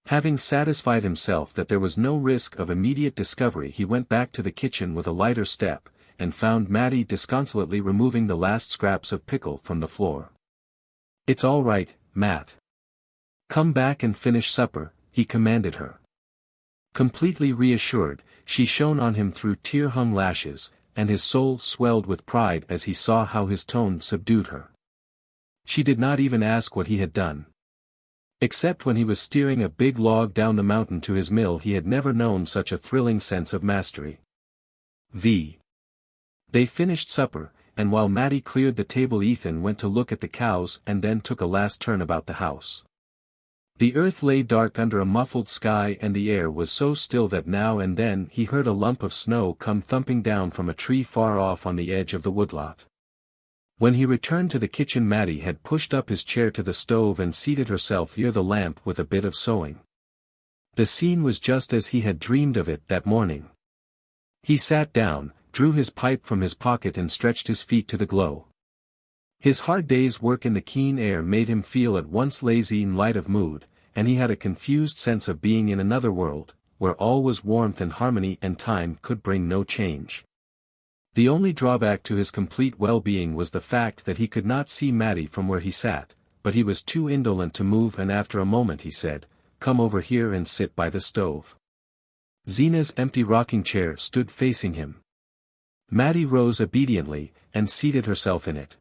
Having satisfied himself that there was no risk of immediate discovery he went back to the kitchen with a lighter step, and found Mattie disconsolately removing the last scraps of pickle from the floor. "It's all right, Matt. Come back and finish supper," he commanded her. Completely reassured, she shone on him through tear-hung lashes, and his soul swelled with pride as he saw how his tone subdued her. She did not even ask what he had done. Except when he was steering a big log down the mountain to his mill he had never known such a thrilling sense of mastery. They finished supper, and while Mattie cleared the table Ethan went to look at the cows and then took a last turn about the house. The earth lay dark under a muffled sky and the air was so still that now and then he heard a lump of snow come thumping down from a tree far off on the edge of the woodlot. When he returned to the kitchen Mattie had pushed up his chair to the stove and seated herself near the lamp with a bit of sewing. The scene was just as he had dreamed of it that morning. He sat down, drew his pipe from his pocket and stretched his feet to the glow. His hard day's work in the keen air made him feel at once lazy and light of mood, and he had a confused sense of being in another world, where all was warmth and harmony and time could bring no change. The only drawback to his complete well-being was the fact that he could not see Mattie from where he sat, but he was too indolent to move and after a moment he said, "Come over here and sit by the stove." Zeena's empty rocking chair stood facing him. Mattie rose obediently, and seated herself in it.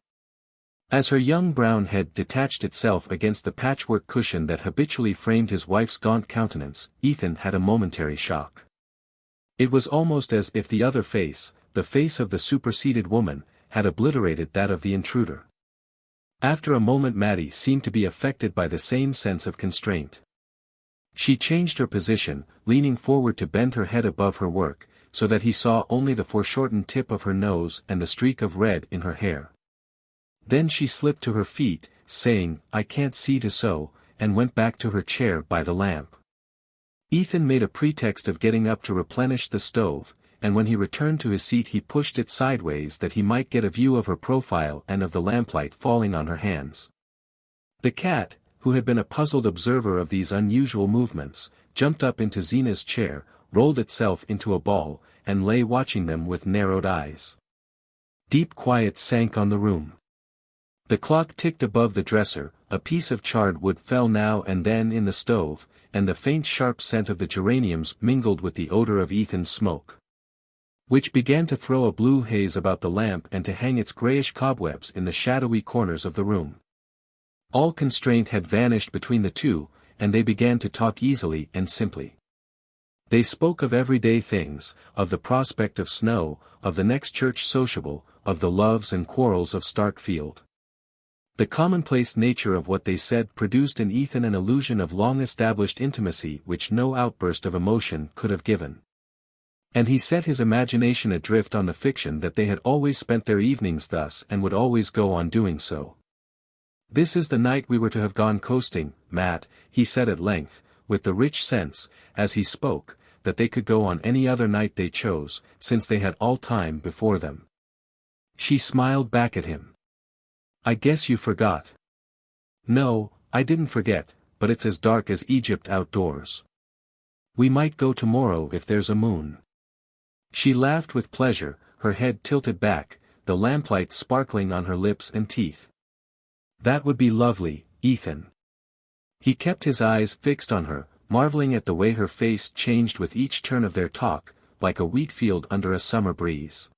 As her young brown head detached itself against the patchwork cushion that habitually framed his wife's gaunt countenance, Ethan had a momentary shock. It was almost as if the other face, the face of the superseded woman, had obliterated that of the intruder. After a moment Mattie seemed to be affected by the same sense of constraint. She changed her position, leaning forward to bend her head above her work, so that he saw only the foreshortened tip of her nose and the streak of red in her hair. Then she slipped to her feet, saying, "I can't see to sew," and went back to her chair by the lamp. Ethan made a pretext of getting up to replenish the stove, and when he returned to his seat he pushed it sideways that he might get a view of her profile and of the lamplight falling on her hands. The cat, who had been a puzzled observer of these unusual movements, jumped up into Zeena's chair, rolled itself into a ball, and lay watching them with narrowed eyes. Deep quiet sank on the room. The clock ticked above the dresser, a piece of charred wood fell now and then in the stove, and the faint sharp scent of the geraniums mingled with the odor of Ethan's smoke, which began to throw a blue haze about the lamp and to hang its grayish cobwebs in the shadowy corners of the room. All constraint had vanished between the two, and they began to talk easily and simply. They spoke of everyday things, of the prospect of snow, of the next church sociable, of the loves and quarrels of Starkfield. The commonplace nature of what they said produced in Ethan an illusion of long-established intimacy which no outburst of emotion could have given. And he set his imagination adrift on the fiction that they had always spent their evenings thus and would always go on doing so. "This is the night we were to have gone coasting, Matt," he said at length, with the rich sense, as he spoke, that they could go on any other night they chose, since they had all time before them. She smiled back at him. "I guess you forgot." "No, I didn't forget, but it's as dark as Egypt outdoors. We might go tomorrow if there's a moon." She laughed with pleasure, her head tilted back, the lamplight sparkling on her lips and teeth. "That would be lovely, Ethan." He kept his eyes fixed on her, marveling at the way her face changed with each turn of their talk, like a wheat field under a summer breeze.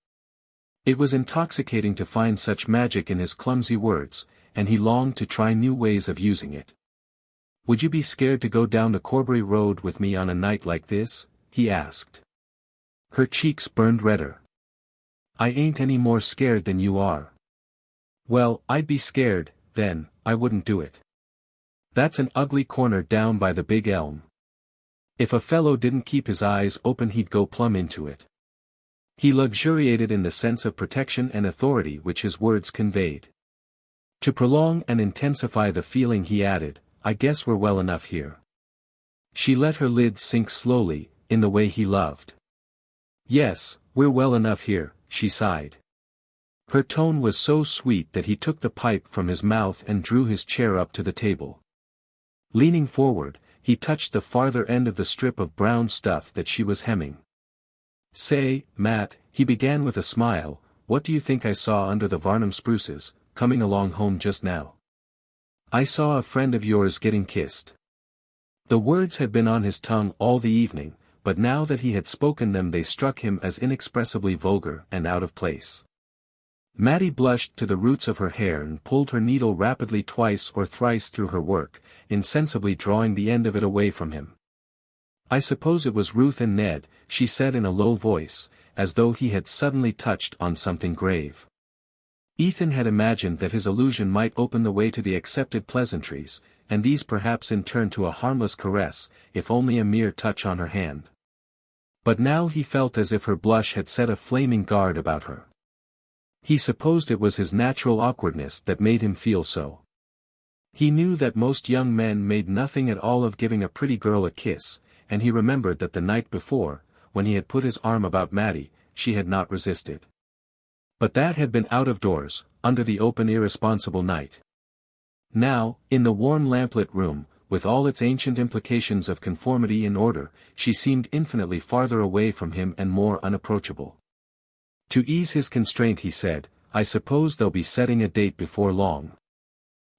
It was intoxicating to find such magic in his clumsy words, and he longed to try new ways of using it. "Would you be scared to go down the Corbury Road with me on a night like this?" he asked. Her cheeks burned redder. "I ain't any more scared than you are." "Well, I'd be scared, then, I wouldn't do it. That's an ugly corner down by the big elm. If a fellow didn't keep his eyes open he'd go plumb into it." He luxuriated in the sense of protection and authority which his words conveyed. To prolong and intensify the feeling he added, "I guess we're well enough here." She let her lids sink slowly, in the way he loved. "Yes, we're well enough here," she sighed. Her tone was so sweet that he took the pipe from his mouth and drew his chair up to the table. Leaning forward, he touched the farther end of the strip of brown stuff that she was hemming. "Say, Matt," he began with a smile, "what do you think I saw under the Varnum spruces, coming along home just now?" "I saw a friend of yours getting kissed." The words had been on his tongue all the evening, but now that he had spoken them they struck him as inexpressibly vulgar and out of place. Mattie blushed to the roots of her hair and pulled her needle rapidly twice or thrice through her work, insensibly drawing the end of it away from him. "I suppose it was Ruth and Ned," she said in a low voice, as though he had suddenly touched on something grave. Ethan had imagined that his allusion might open the way to the accepted pleasantries, and these perhaps in turn to a harmless caress, if only a mere touch on her hand. But now he felt as if her blush had set a flaming guard about her. He supposed it was his natural awkwardness that made him feel so. He knew that most young men made nothing at all of giving a pretty girl a kiss, and he remembered that the night before, when he had put his arm about Mattie, she had not resisted. But that had been out of doors, under the open irresponsible night. Now, in the warm lamplit room, with all its ancient implications of conformity in order, she seemed infinitely farther away from him and more unapproachable. To ease his constraint he said, "I suppose they'll be setting a date before long."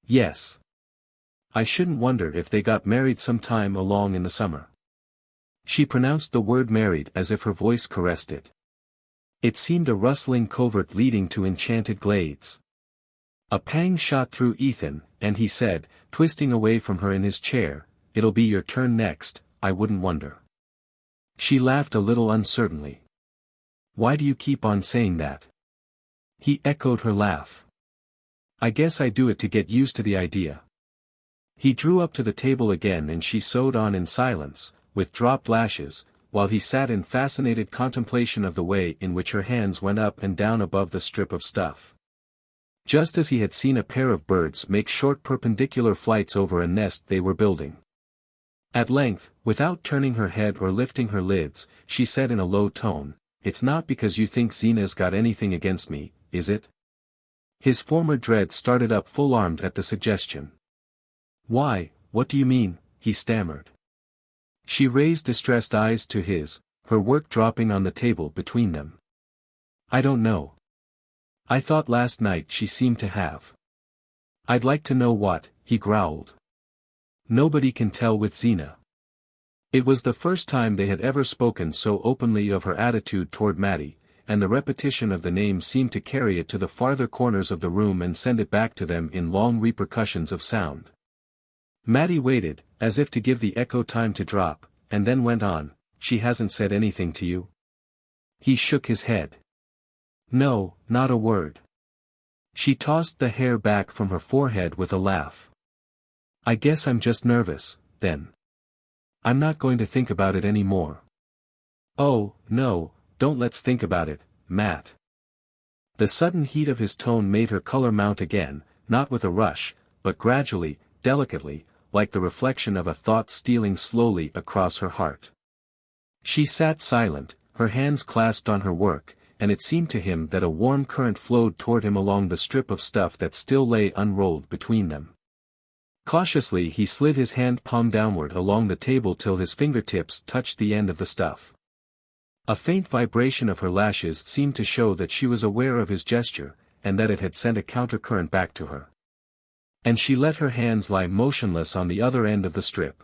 "Yes. I shouldn't wonder if they got married sometime along in the summer." She pronounced the word married as if her voice caressed it. It seemed a rustling covert leading to enchanted glades. A pang shot through Ethan, and he said, twisting away from her in his chair, "It'll be your turn next, I wouldn't wonder." She laughed a little uncertainly. "Why do you keep on saying that?" He echoed her laugh. "I guess I do it to get used to the idea." He drew up to the table again and she sewed on in silence, with dropped lashes, while he sat in fascinated contemplation of the way in which her hands went up and down above the strip of stuff. Just as he had seen a pair of birds make short perpendicular flights over a nest they were building. At length, without turning her head or lifting her lids, she said in a low tone, it's not because you think Zeena's got anything against me, is it? His former dread started up full-armed at the suggestion. Why, what do you mean, he stammered. She raised distressed eyes to his, her work dropping on the table between them. I don't know. I thought last night she seemed to have. I'd like to know what, he growled. Nobody can tell with Zeena. It was the first time they had ever spoken so openly of her attitude toward Maddie, and the repetition of the name seemed to carry it to the farther corners of the room and send it back to them in long repercussions of sound. Maddie waited, as if to give the echo time to drop, and then went on, she hasn't said anything to you? He shook his head. No, not a word. She tossed the hair back from her forehead with a laugh. I guess I'm just nervous, then. I'm not going to think about it any more. Oh, no, don't let's think about it, Matt. The sudden heat of his tone made her color mount again, not with a rush, but gradually, delicately, like the reflection of a thought stealing slowly across her heart. She sat silent, her hands clasped on her work, and it seemed to him that a warm current flowed toward him along the strip of stuff that still lay unrolled between them. Cautiously he slid his hand palm downward along the table till his fingertips touched the end of the stuff. A faint vibration of her lashes seemed to show that she was aware of his gesture, and that it had sent a countercurrent back to her. And she let her hands lie motionless on the other end of the strip.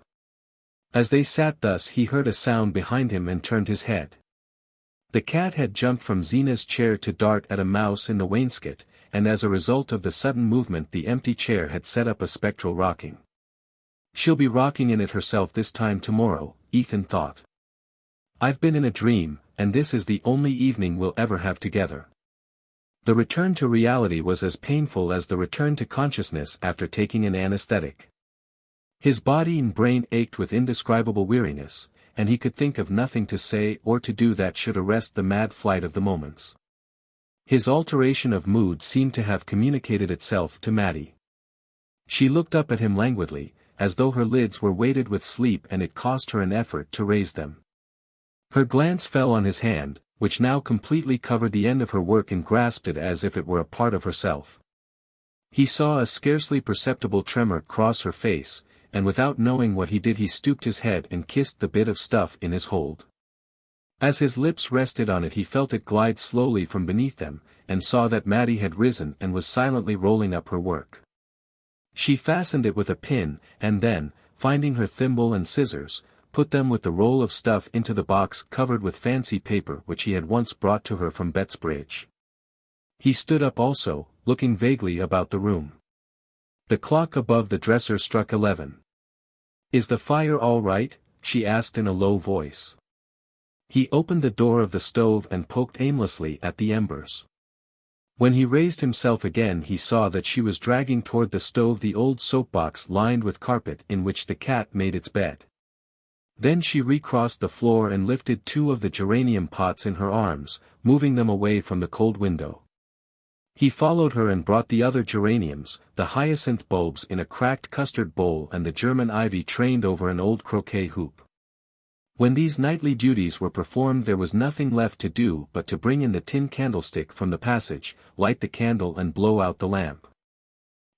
As they sat thus he heard a sound behind him and turned his head. The cat had jumped from Zeena's chair to dart at a mouse in the wainscot, and as a result of the sudden movement the empty chair had set up a spectral rocking. She'll be rocking in it herself this time tomorrow, Ethan thought. I've been in a dream, and this is the only evening we'll ever have together. The return to reality was as painful as the return to consciousness after taking an anesthetic. His body and brain ached with indescribable weariness, and he could think of nothing to say or to do that should arrest the mad flight of the moments. His alteration of mood seemed to have communicated itself to Maddie. She looked up at him languidly, as though her lids were weighted with sleep and it cost her an effort to raise them. Her glance fell on his hand, which now completely covered the end of her work and grasped it as if it were a part of herself. He saw a scarcely perceptible tremor cross her face, and without knowing what he did he stooped his head and kissed the bit of stuff in his hold. As his lips rested on it he felt it glide slowly from beneath them, and saw that Maddie had risen and was silently rolling up her work. She fastened it with a pin, and then, finding her thimble and scissors, put them with the roll of stuff into the box covered with fancy paper which he had once brought to her from Bettsbridge. He stood up also, looking vaguely about the room. The clock above the dresser struck 11. Is the fire all right? She asked in a low voice. He opened the door of the stove and poked aimlessly at the embers. When he raised himself again he saw that she was dragging toward the stove the old soapbox lined with carpet in which the cat made its bed. Then she recrossed the floor and lifted two of the geranium pots in her arms, moving them away from the cold window. He followed her and brought the other geraniums, the hyacinth bulbs in a cracked custard bowl and the German ivy trained over an old croquet hoop. When these nightly duties were performed there was nothing left to do but to bring in the tin candlestick from the passage, light the candle and blow out the lamp.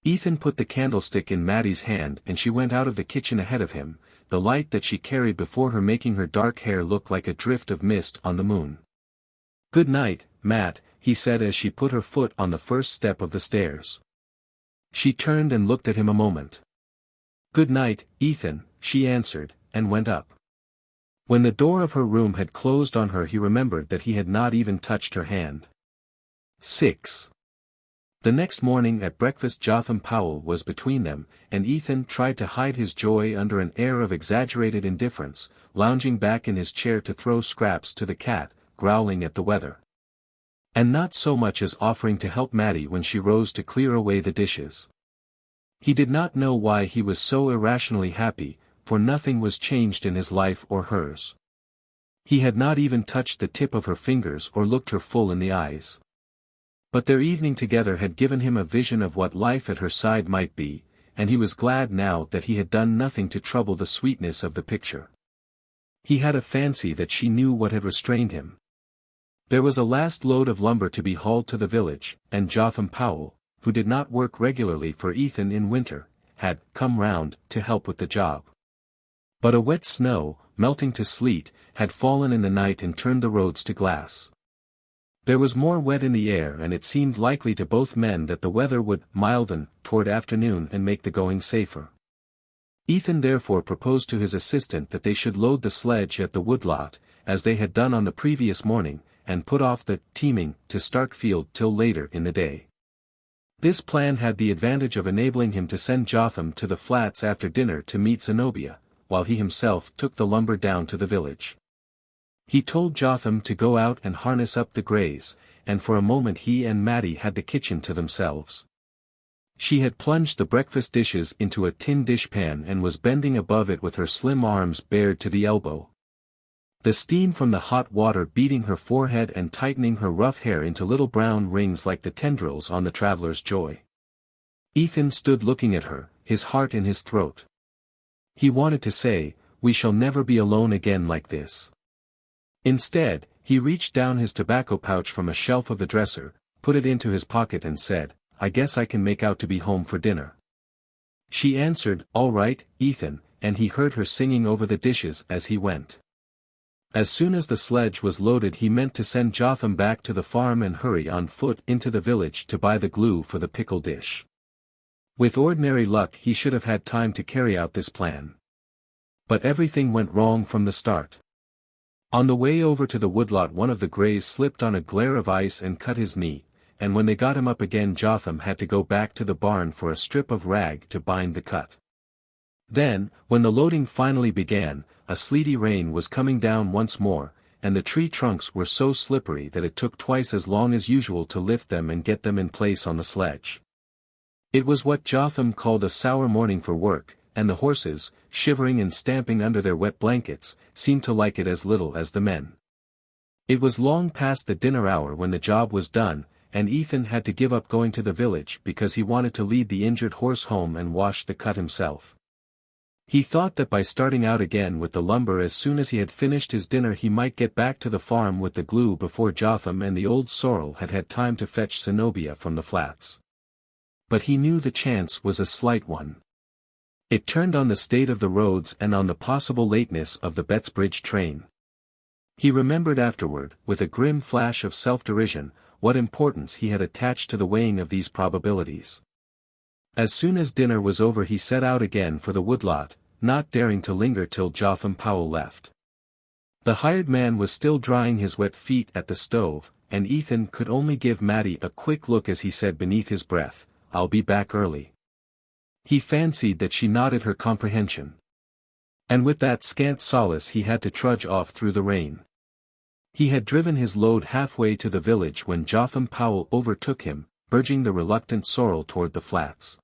Ethan put the candlestick in Maddie's hand and she went out of the kitchen ahead of him, the light that she carried before her making her dark hair look like a drift of mist on the moon. "Good night, Matt," he said as she put her foot on the first step of the stairs. She turned and looked at him a moment. "Good night, Ethan," she answered, and went up. When the door of her room had closed on her he remembered that he had not even touched her hand. 6. The next morning at breakfast Jotham Powell was between them, and Ethan tried to hide his joy under an air of exaggerated indifference, lounging back in his chair to throw scraps to the cat, growling at the weather. And not so much as offering to help Maddie when she rose to clear away the dishes. He did not know why he was so irrationally happy, for nothing was changed in his life or hers. He had not even touched the tip of her fingers or looked her full in the eyes. But their evening together had given him a vision of what life at her side might be, and he was glad now that he had done nothing to trouble the sweetness of the picture. He had a fancy that she knew what had restrained him. There was a last load of lumber to be hauled to the village, and Jotham Powell, who did not work regularly for Ethan in winter, had come round to help with the job. But a wet snow, melting to sleet, had fallen in the night and turned the roads to glass. There was more wet in the air, and it seemed likely to both men that the weather would milden toward afternoon and make the going safer. Ethan therefore proposed to his assistant that they should load the sledge at the woodlot, as they had done on the previous morning, and put off the teaming to Starkfield till later in the day. This plan had the advantage of enabling him to send Jotham to the flats after dinner to meet Zenobia, while he himself took the lumber down to the village. He told Jotham to go out and harness up the greys, and for a moment he and Mattie had the kitchen to themselves. She had plunged the breakfast dishes into a tin dishpan and was bending above it with her slim arms bared to the elbow. The steam from the hot water beating her forehead and tightening her rough hair into little brown rings like the tendrils on the traveler's joy. Ethan stood looking at her, his heart in his throat. He wanted to say, "We shall never be alone again like this." Instead, he reached down his tobacco pouch from a shelf of the dresser, put it into his pocket and said, "I guess I can make out to be home for dinner." She answered, "All right, Ethan," and he heard her singing over the dishes as he went. As soon as the sledge was loaded he meant to send Jotham back to the farm and hurry on foot into the village to buy the glue for the pickle dish. With ordinary luck he should have had time to carry out this plan. But everything went wrong from the start. On the way over to the woodlot one of the greys slipped on a glare of ice and cut his knee, and when they got him up again Jotham had to go back to the barn for a strip of rag to bind the cut. Then, when the loading finally began, a sleety rain was coming down once more, and the tree trunks were so slippery that it took twice as long as usual to lift them and get them in place on the sledge. It was what Jotham called a sour morning for work, and the horses, shivering and stamping under their wet blankets, seemed to like it as little as the men. It was long past the dinner hour when the job was done, and Ethan had to give up going to the village because he wanted to lead the injured horse home and wash the cut himself. He thought that by starting out again with the lumber as soon as he had finished his dinner he might get back to the farm with the glue before Jotham and the old sorrel had had time to fetch Zenobia from the flats. But he knew the chance was a slight one. It turned on the state of the roads and on the possible lateness of the Bettsbridge train. He remembered afterward, with a grim flash of self-derision, what importance he had attached to the weighing of these probabilities. As soon as dinner was over he set out again for the woodlot, not daring to linger till Jotham Powell left. The hired man was still drying his wet feet at the stove, and Ethan could only give Mattie a quick look as he said beneath his breath, "I'll be back early." He fancied that she nodded her comprehension. And with that scant solace he had to trudge off through the rain. He had driven his load halfway to the village when Jotham Powell overtook him, urging the reluctant sorrel toward the flats.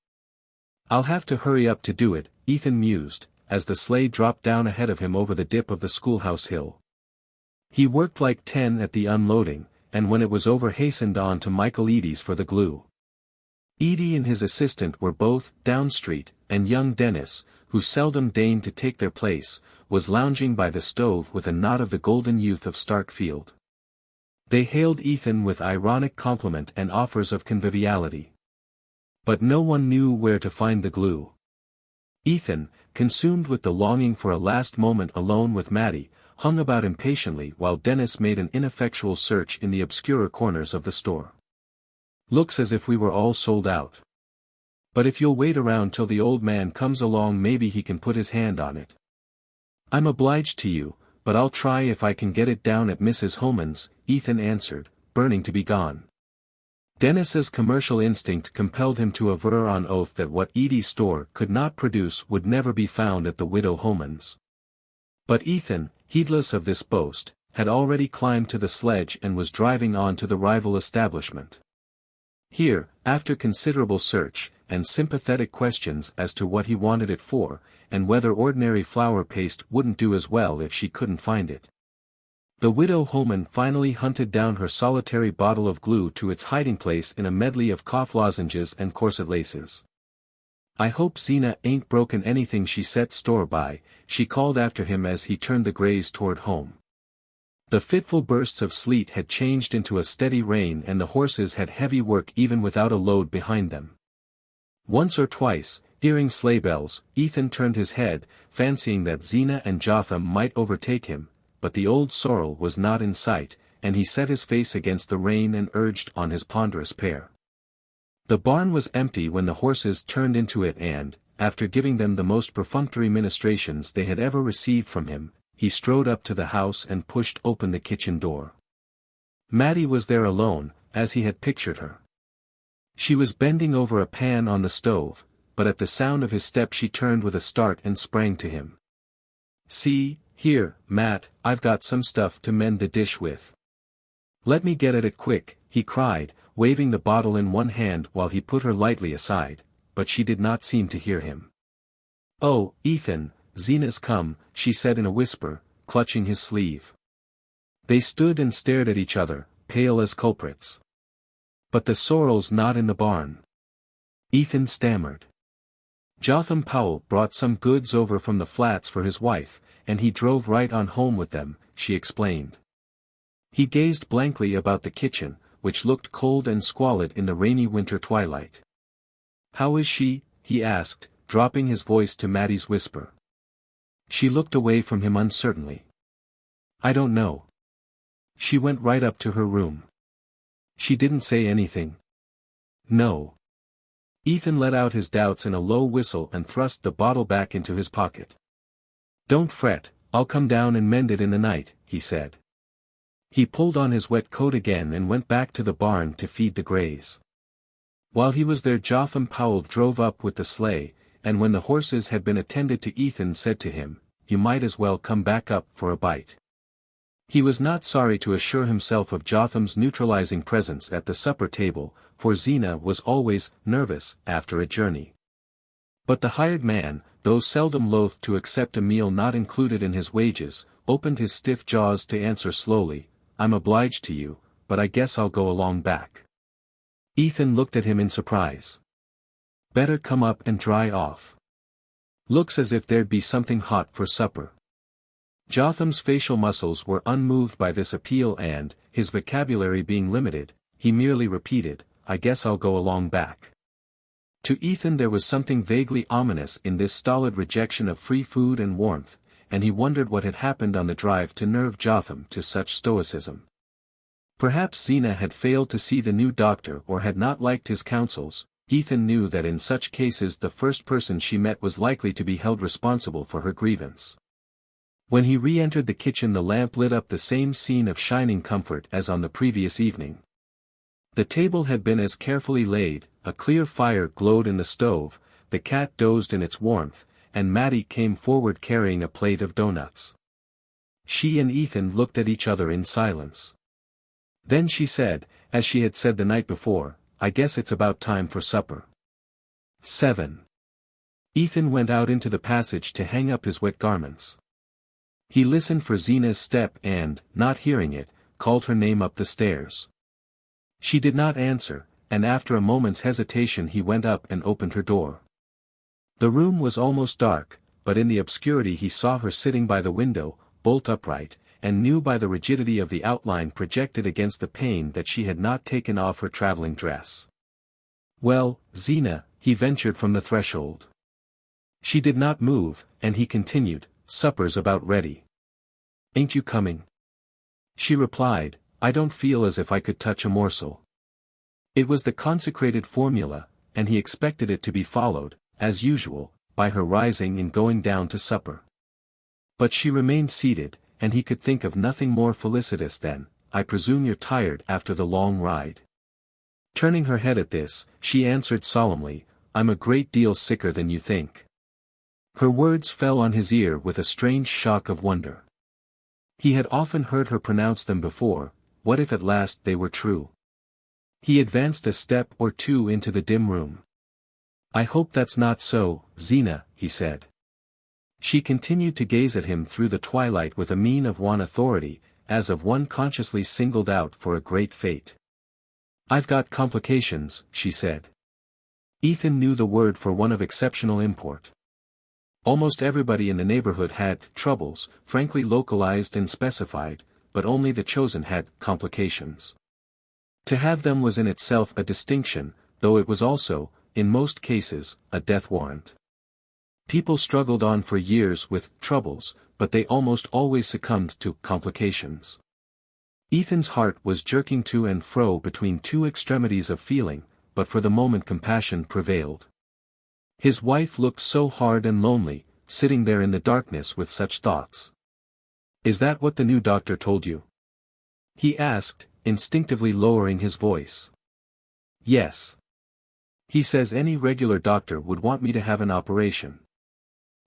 "I'll have to hurry up to do it," Ethan mused, as the sleigh dropped down ahead of him over the dip of the schoolhouse hill. He worked like 10 at the unloading, and when it was over hastened on to Michael Eady's for the glue. Eady and his assistant were both down street, and young Dennis, who seldom deigned to take their place, was lounging by the stove with a knot of the golden youth of Starkfield. They hailed Ethan with ironic compliment and offers of conviviality. But no one knew where to find the glue. Ethan, consumed with the longing for a last moment alone with Mattie, hung about impatiently while Dennis made an ineffectual search in the obscurer corners of the store. "Looks as if we were all sold out. But if you'll wait around till the old man comes along maybe he can put his hand on it." "I'm obliged to you, but I'll try if I can get it down at Mrs. Homan's," Ethan answered, burning to be gone. Dennis's commercial instinct compelled him to aver on oath that what Eady's store could not produce would never be found at the widow Homan's. But Ethan, heedless of this boast, had already climbed to the sledge and was driving on to the rival establishment. Here, after considerable search, and sympathetic questions as to what he wanted it for, and whether ordinary flour paste wouldn't do as well if she couldn't find it, the widow Homan finally hunted down her solitary bottle of glue to its hiding place in a medley of cough lozenges and corset laces. "I hope Zeena ain't broken anything she set store by," she called after him as he turned the greys toward home. The fitful bursts of sleet had changed into a steady rain and the horses had heavy work even without a load behind them. Once or twice, hearing sleigh bells, Ethan turned his head, fancying that Zeena and Jotham might overtake him, but the old sorrel was not in sight, and he set his face against the rain and urged on his ponderous pair. The barn was empty when the horses turned into it and, after giving them the most perfunctory ministrations they had ever received from him, he strode up to the house and pushed open the kitchen door. Mattie was there alone, as he had pictured her. She was bending over a pan on the stove, but at the sound of his step she turned with a start and sprang to him. "See, here, Matt, I've got some stuff to mend the dish with. Let me get at it quick," he cried, waving the bottle in one hand while he put her lightly aside, but she did not seem to hear him. "Oh, Ethan, Zeena's come," she said in a whisper, clutching his sleeve. They stood and stared at each other, pale as culprits. "But the sorrel's not in the barn," Ethan stammered. "Jotham Powell brought some goods over from the flats for his wife, and he drove right on home with them," she explained. He gazed blankly about the kitchen, which looked cold and squalid in the rainy winter twilight. "How is she?" he asked, dropping his voice to Mattie's whisper. She looked away from him uncertainly. "I don't know. She went right up to her room. She didn't say anything." "No." Ethan let out his doubts in a low whistle and thrust the bottle back into his pocket. "Don't fret, I'll come down and mend it in the night," he said. He pulled on his wet coat again and went back to the barn to feed the greys. While he was there Jotham Powell drove up with the sleigh, and when the horses had been attended to Ethan said to him, "You might as well come back up for a bite." He was not sorry to assure himself of Jotham's neutralizing presence at the supper table, for Zeena was always nervous after a journey. But the hired man, though seldom loath to accept a meal not included in his wages, opened his stiff jaws to answer slowly, "I'm obliged to you, but I guess I'll go along back." Ethan looked at him in surprise. "Better come up and dry off. Looks as if there'd be something hot for supper." Jotham's facial muscles were unmoved by this appeal and, his vocabulary being limited, he merely repeated, "I guess I'll go along back." To Ethan there was something vaguely ominous in this stolid rejection of free food and warmth, and he wondered what had happened on the drive to nerve Jotham to such stoicism. Perhaps Zeena had failed to see the new doctor or had not liked his counsels. Ethan knew that in such cases the first person she met was likely to be held responsible for her grievance. When he re-entered the kitchen the lamp lit up the same scene of shining comfort as on the previous evening. The table had been as carefully laid, a clear fire glowed in the stove, the cat dozed in its warmth, and Mattie came forward carrying a plate of doughnuts. She and Ethan looked at each other in silence. Then she said, as she had said the night before, "I guess it's about time for supper." 7. Ethan went out into the passage to hang up his wet garments. He listened for Zeena's step and, not hearing it, called her name up the stairs. She did not answer, and after a moment's hesitation he went up and opened her door. The room was almost dark, but in the obscurity he saw her sitting by the window, bolt upright, and knew by the rigidity of the outline projected against the pane that she had not taken off her traveling dress. "Well, Zeena," he ventured from the threshold. She did not move, and he continued, "Supper's about ready. Ain't you coming?" She replied, "I don't feel as if I could touch a morsel." It was the consecrated formula, and he expected it to be followed, as usual, by her rising and going down to supper. But she remained seated, and he could think of nothing more felicitous than, "I presume you're tired after the long ride." Turning her head at this, she answered solemnly, "I'm a great deal sicker than you think." Her words fell on his ear with a strange shock of wonder. He had often heard her pronounce them before. What if at last they were true? He advanced a step or two into the dim room. "I hope that's not so, Zeena," he said. She continued to gaze at him through the twilight with a mien of wan authority, as of one consciously singled out for a great fate. "I've got complications," she said. Ethan knew the word for one of exceptional import. Almost everybody in the neighborhood had troubles, frankly localized and specified, but only the chosen had complications. To have them was in itself a distinction, though it was also, in most cases, a death warrant. People struggled on for years with troubles, but they almost always succumbed to complications. Ethan's heart was jerking to and fro between two extremities of feeling, but for the moment compassion prevailed. His wife looked so hard and lonely, sitting there in the darkness with such thoughts. "Is that what the new doctor told you?" he asked, instinctively lowering his voice. "Yes. He says any regular doctor would want me to have an operation."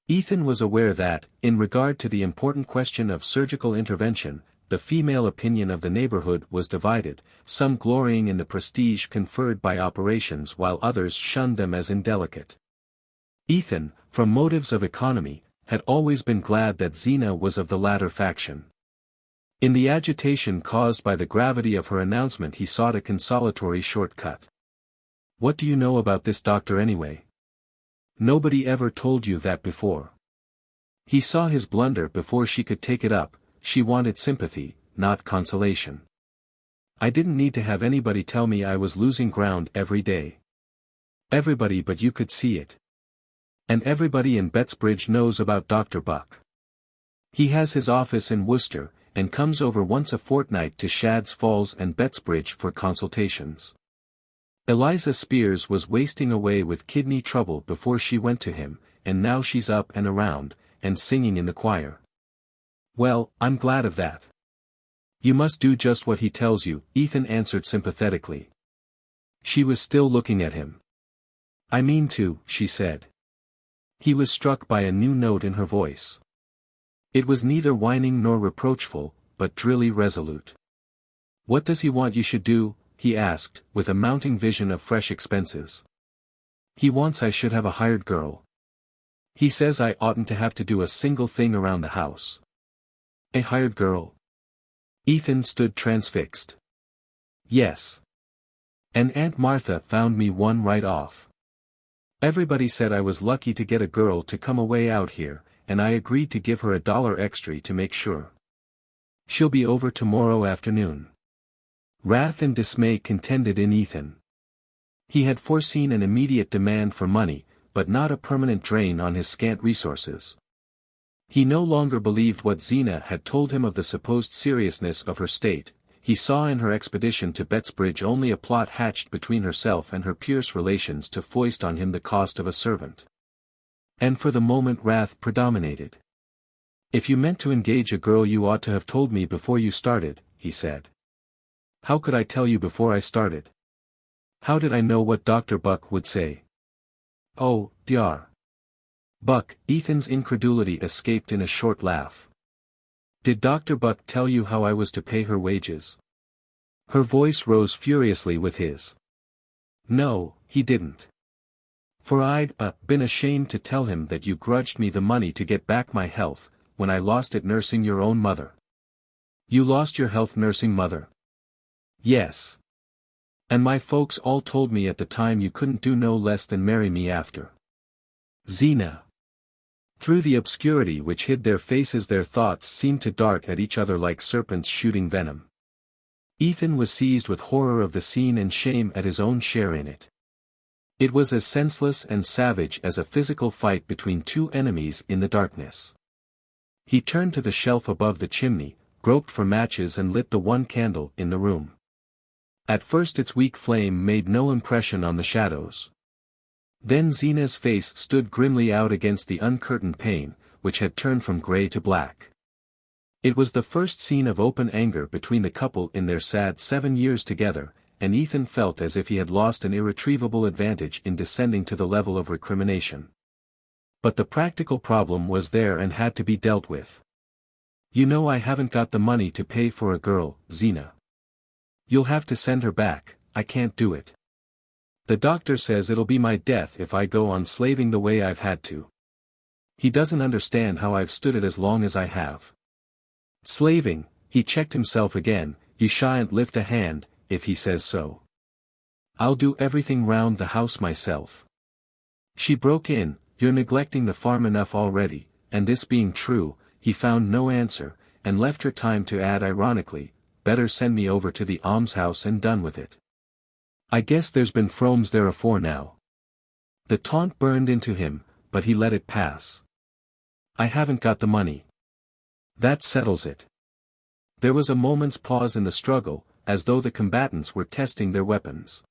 Ethan was aware that, in regard to the important question of surgical intervention, the female opinion of the neighborhood was divided, some glorying in the prestige conferred by operations while others shunned them as indelicate. Ethan, from motives of economy, had always been glad that Zeena was of the latter faction. In the agitation caused by the gravity of her announcement he sought a consolatory shortcut. "What do you know about this doctor anyway? Nobody ever told you that before." He saw his blunder before she could take it up. She wanted sympathy, not consolation. "I didn't need to have anybody tell me I was losing ground every day. Everybody but you could see it. And everybody in Bettsbridge knows about Dr. Buck. He has his office in Worcester, and comes over once a fortnight to Shadd's Falls and Bettsbridge for consultations. Eliza Spears was wasting away with kidney trouble before she went to him, and now she's up and around, and singing in the choir. Well, I'm glad of that." "You must do just what he tells you," Ethan answered sympathetically. She was still looking at him. "I mean to," she said. He was struck by a new note in her voice. It was neither whining nor reproachful, but drily resolute. "What does he want you should do?" he asked, with a mounting vision of fresh expenses. "He wants I should have a hired girl. He says I oughtn't to have to do a single thing around the house." "A hired girl?" Ethan stood transfixed. "Yes. And Aunt Martha found me one right off. Everybody said I was lucky to get a girl to come away out here, and I agreed to give her $1 extra to make sure. She'll be over tomorrow afternoon." Wrath and dismay contended in Ethan. He had foreseen an immediate demand for money, but not a permanent drain on his scant resources. He no longer believed what Zeena had told him of the supposed seriousness of her state. He saw in her expedition to Bettsbridge only a plot hatched between herself and her Pierce relations to foist on him the cost of a servant. And for the moment wrath predominated. "If you meant to engage a girl you ought to have told me before you started," he said. "How could I tell you before I started? How did I know what Dr. Buck would say?" "Oh, Dr. Buck," Ethan's incredulity escaped in a short laugh. "Did Dr. Buck tell you how I was to pay her wages?" Her voice rose furiously with his. "No, he didn't. For I'd been ashamed to tell him that you grudged me the money to get back my health, when I lost it nursing your own mother." "You lost your health nursing mother?" "Yes. And my folks all told me at the time you couldn't do no less than marry me after." "Zeena." Through the obscurity which hid their faces their thoughts seemed to dart at each other like serpents shooting venom. Ethan was seized with horror of the scene and shame at his own share in it. It was as senseless and savage as a physical fight between two enemies in the darkness. He turned to the shelf above the chimney, groped for matches and lit the one candle in the room. At first its weak flame made no impression on the shadows. Then Zeena's face stood grimly out against the uncurtained pane, which had turned from grey to black. It was the first scene of open anger between the couple in their sad 7 years together, and Ethan felt as if he had lost an irretrievable advantage in descending to the level of recrimination. But the practical problem was there and had to be dealt with. "You know I haven't got the money to pay for a girl, Zeena. You'll have to send her back. I can't do it. The doctor says it'll be my death if I go on slaving the way I've had to. He doesn't understand how I've stood it as long as I have." "Slaving," he checked himself again, "you shan't lift a hand, if he says so. I'll do everything round the house myself." She broke in, "You're neglecting the farm enough already," and this being true, he found no answer, and left her time to add ironically, better send me over to the almshouse and done with it. I guess there's been Fromes there afore now. The taunt burned into him, but he let it pass. I haven't got the money. That settles it. There was a moment's pause in the struggle, as though the combatants were testing their weapons.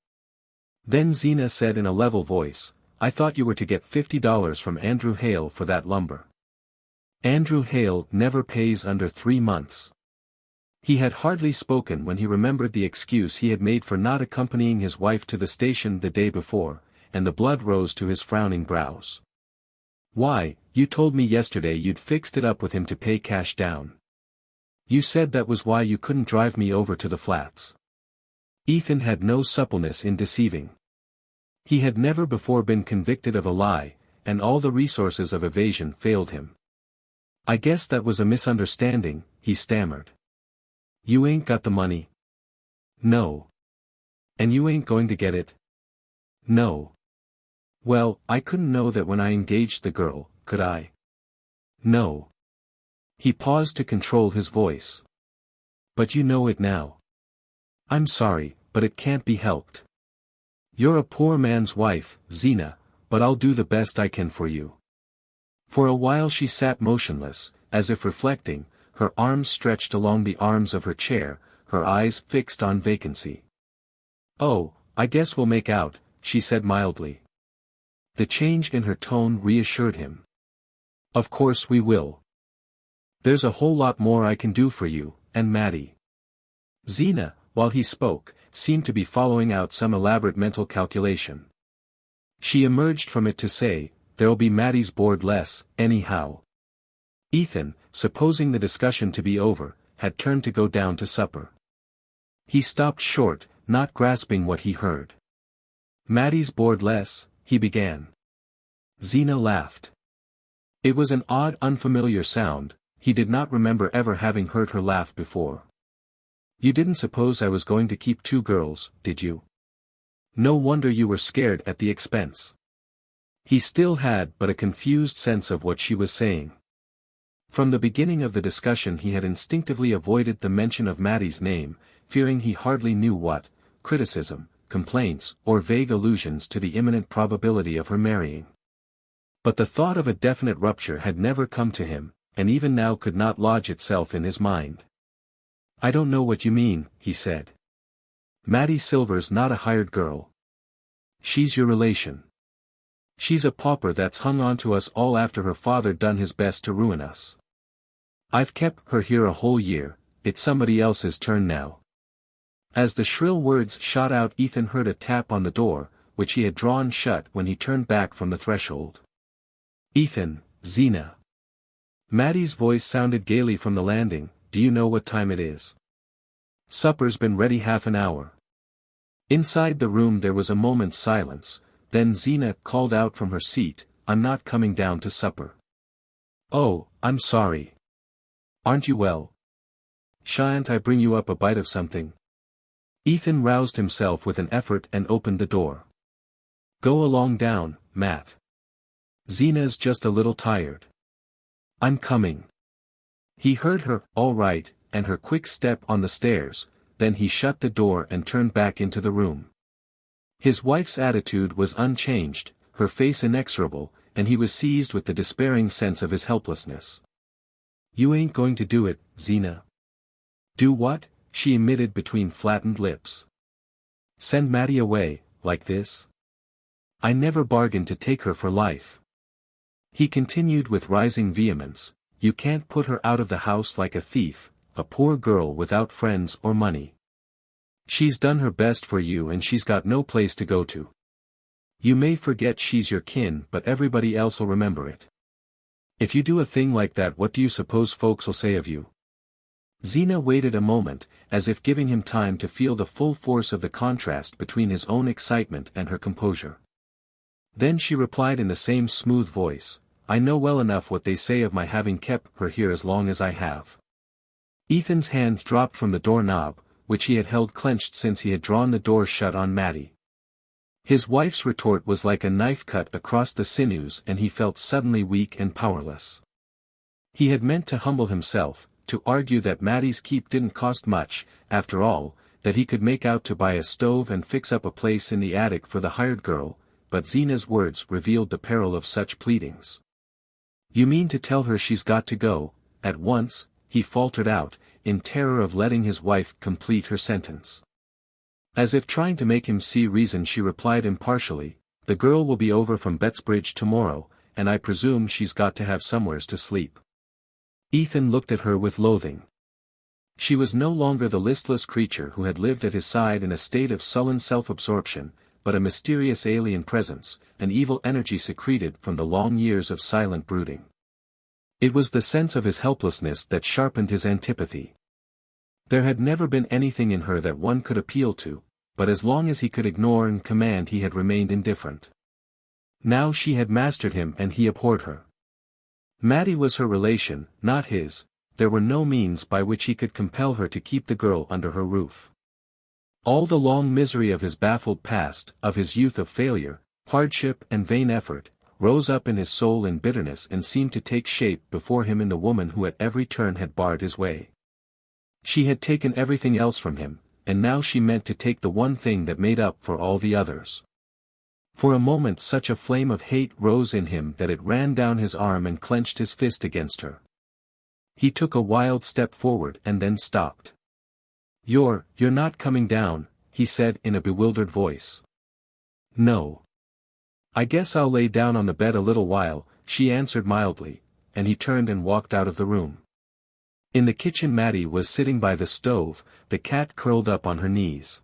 Then Zeena said in a level voice, I thought you were to get $50 from Andrew Hale for that lumber. Andrew Hale never pays under 3 months. He had hardly spoken when he remembered the excuse he had made for not accompanying his wife to the station the day before, and the blood rose to his frowning brows. Why, you told me yesterday you'd fixed it up with him to pay cash down. You said that was why you couldn't drive me over to the flats. Ethan had no suppleness in deceiving. He had never before been convicted of a lie, and all the resources of evasion failed him. I guess that was a misunderstanding, he stammered. You ain't got the money? No. And you ain't going to get it? No. Well, I couldn't know that when I engaged the girl, could I? No. He paused to control his voice. But you know it now. I'm sorry, but it can't be helped. You're a poor man's wife, Zeena, but I'll do the best I can for you. For a while she sat motionless, as if reflecting, her arms stretched along the arms of her chair, her eyes fixed on vacancy. Oh, I guess we'll make out, she said mildly. The change in her tone reassured him. Of course we will. There's a whole lot more I can do for you, and Maddie. Zeena, while he spoke, seemed to be following out some elaborate mental calculation. She emerged from it to say, there'll be Maddie's board less, anyhow. Ethan, supposing the discussion to be over, had turned to go down to supper. He stopped short, not grasping what he heard. Maddie's board less, he began. Zeena laughed. It was an odd, unfamiliar sound, he did not remember ever having heard her laugh before. You didn't suppose I was going to keep 2 girls, did you? No wonder you were scared at the expense. He still had but a confused sense of what she was saying. From the beginning of the discussion he had instinctively avoided the mention of Maddie's name, fearing he hardly knew what, criticism, complaints, or vague allusions to the imminent probability of her marrying. But the thought of a definite rupture had never come to him, and even now could not lodge itself in his mind. I don't know what you mean, he said. Maddie Silver's not a hired girl. She's your relation. She's a pauper that's hung on to us all after her father done his best to ruin us. I've kept her here a whole year, it's somebody else's turn now. As the shrill words shot out, Ethan heard a tap on the door, which he had drawn shut when he turned back from the threshold. Ethan, Zeena. Maddie's voice sounded gaily from the landing, do you know what time it is? Supper's been ready half an hour. Inside the room there was a moment's silence, then Zeena called out from her seat, I'm not coming down to supper. Oh, I'm sorry. Aren't you well? Shan't I bring you up a bite of something? Ethan roused himself with an effort and opened the door. Go along down, Matt. Zeena's just a little tired. I'm coming. He heard her, all right, and her quick step on the stairs, then he shut the door and turned back into the room. His wife's attitude was unchanged, her face inexorable, and he was seized with the despairing sense of his helplessness. You ain't going to do it, Zeena. Do what? She emitted between flattened lips. Send Maddie away, like this? I never bargained to take her for life. He continued with rising vehemence, you can't put her out of the house like a thief, a poor girl without friends or money. She's done her best for you and she's got no place to go to. You may forget she's your kin but everybody else'll remember it. If you do a thing like that, what do you suppose folks'll say of you? Zeena waited a moment, as if giving him time to feel the full force of the contrast between his own excitement and her composure. Then she replied in the same smooth voice, I know well enough what they say of my having kept her here as long as I have. Ethan's hand dropped from the doorknob, which he had held clenched since he had drawn the door shut on Maddie. His wife's retort was like a knife cut across the sinews and he felt suddenly weak and powerless. He had meant to humble himself, to argue that Maddie's keep didn't cost much, after all, that he could make out to buy a stove and fix up a place in the attic for the hired girl, but Zeena's words revealed the peril of such pleadings. "You mean to tell her she's got to go, at once?" he faltered out, in terror of letting his wife complete her sentence. As if trying to make him see reason, she replied impartially, "The girl will be over from Bettsbridge tomorrow, and I presume she's got to have somewheres to sleep." Ethan looked at her with loathing. She was no longer the listless creature who had lived at his side in a state of sullen self-absorption, but a mysterious alien presence, an evil energy secreted from the long years of silent brooding. It was the sense of his helplessness that sharpened his antipathy. There had never been anything in her that one could appeal to, but as long as he could ignore and command he had remained indifferent. Now she had mastered him and he abhorred her. Maddie was her relation, not his. There were no means by which he could compel her to keep the girl under her roof. All the long misery of his baffled past, of his youth of failure, hardship and vain effort, rose up in his soul in bitterness and seemed to take shape before him in the woman who at every turn had barred his way. She had taken everything else from him, and now she meant to take the one thing that made up for all the others. For a moment such a flame of hate rose in him that it ran down his arm and clenched his fist against her. He took a wild step forward and then stopped. You're not coming down," he said in a bewildered voice. "No. I guess I'll lay down on the bed a little while," she answered mildly, and he turned and walked out of the room. In the kitchen Maddie was sitting by the stove, the cat curled up on her knees.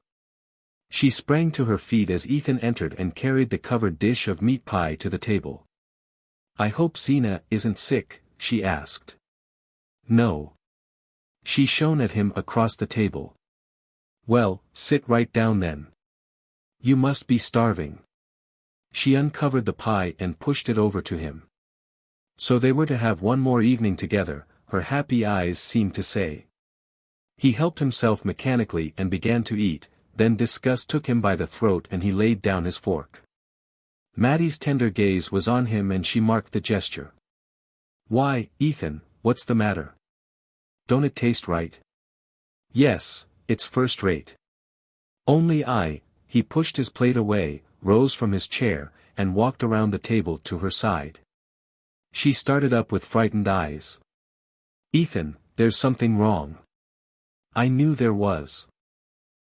She sprang to her feet as Ethan entered and carried the covered dish of meat pie to the table. "I hope Zeena isn't sick," she asked. "No." She shone at him across the table. "Well, sit right down then. You must be starving." She uncovered the pie and pushed it over to him. So they were to have one more evening together, her happy eyes seemed to say. He helped himself mechanically and began to eat, then disgust took him by the throat and he laid down his fork. Maddie's tender gaze was on him and she marked the gesture. "Why, Ethan, what's the matter? Don't it taste right?" "Yes, it's first rate." "Only he pushed his plate away, rose from his chair, and walked around the table to her side. She started up with frightened eyes. "Ethan, there's something wrong." "I knew there was."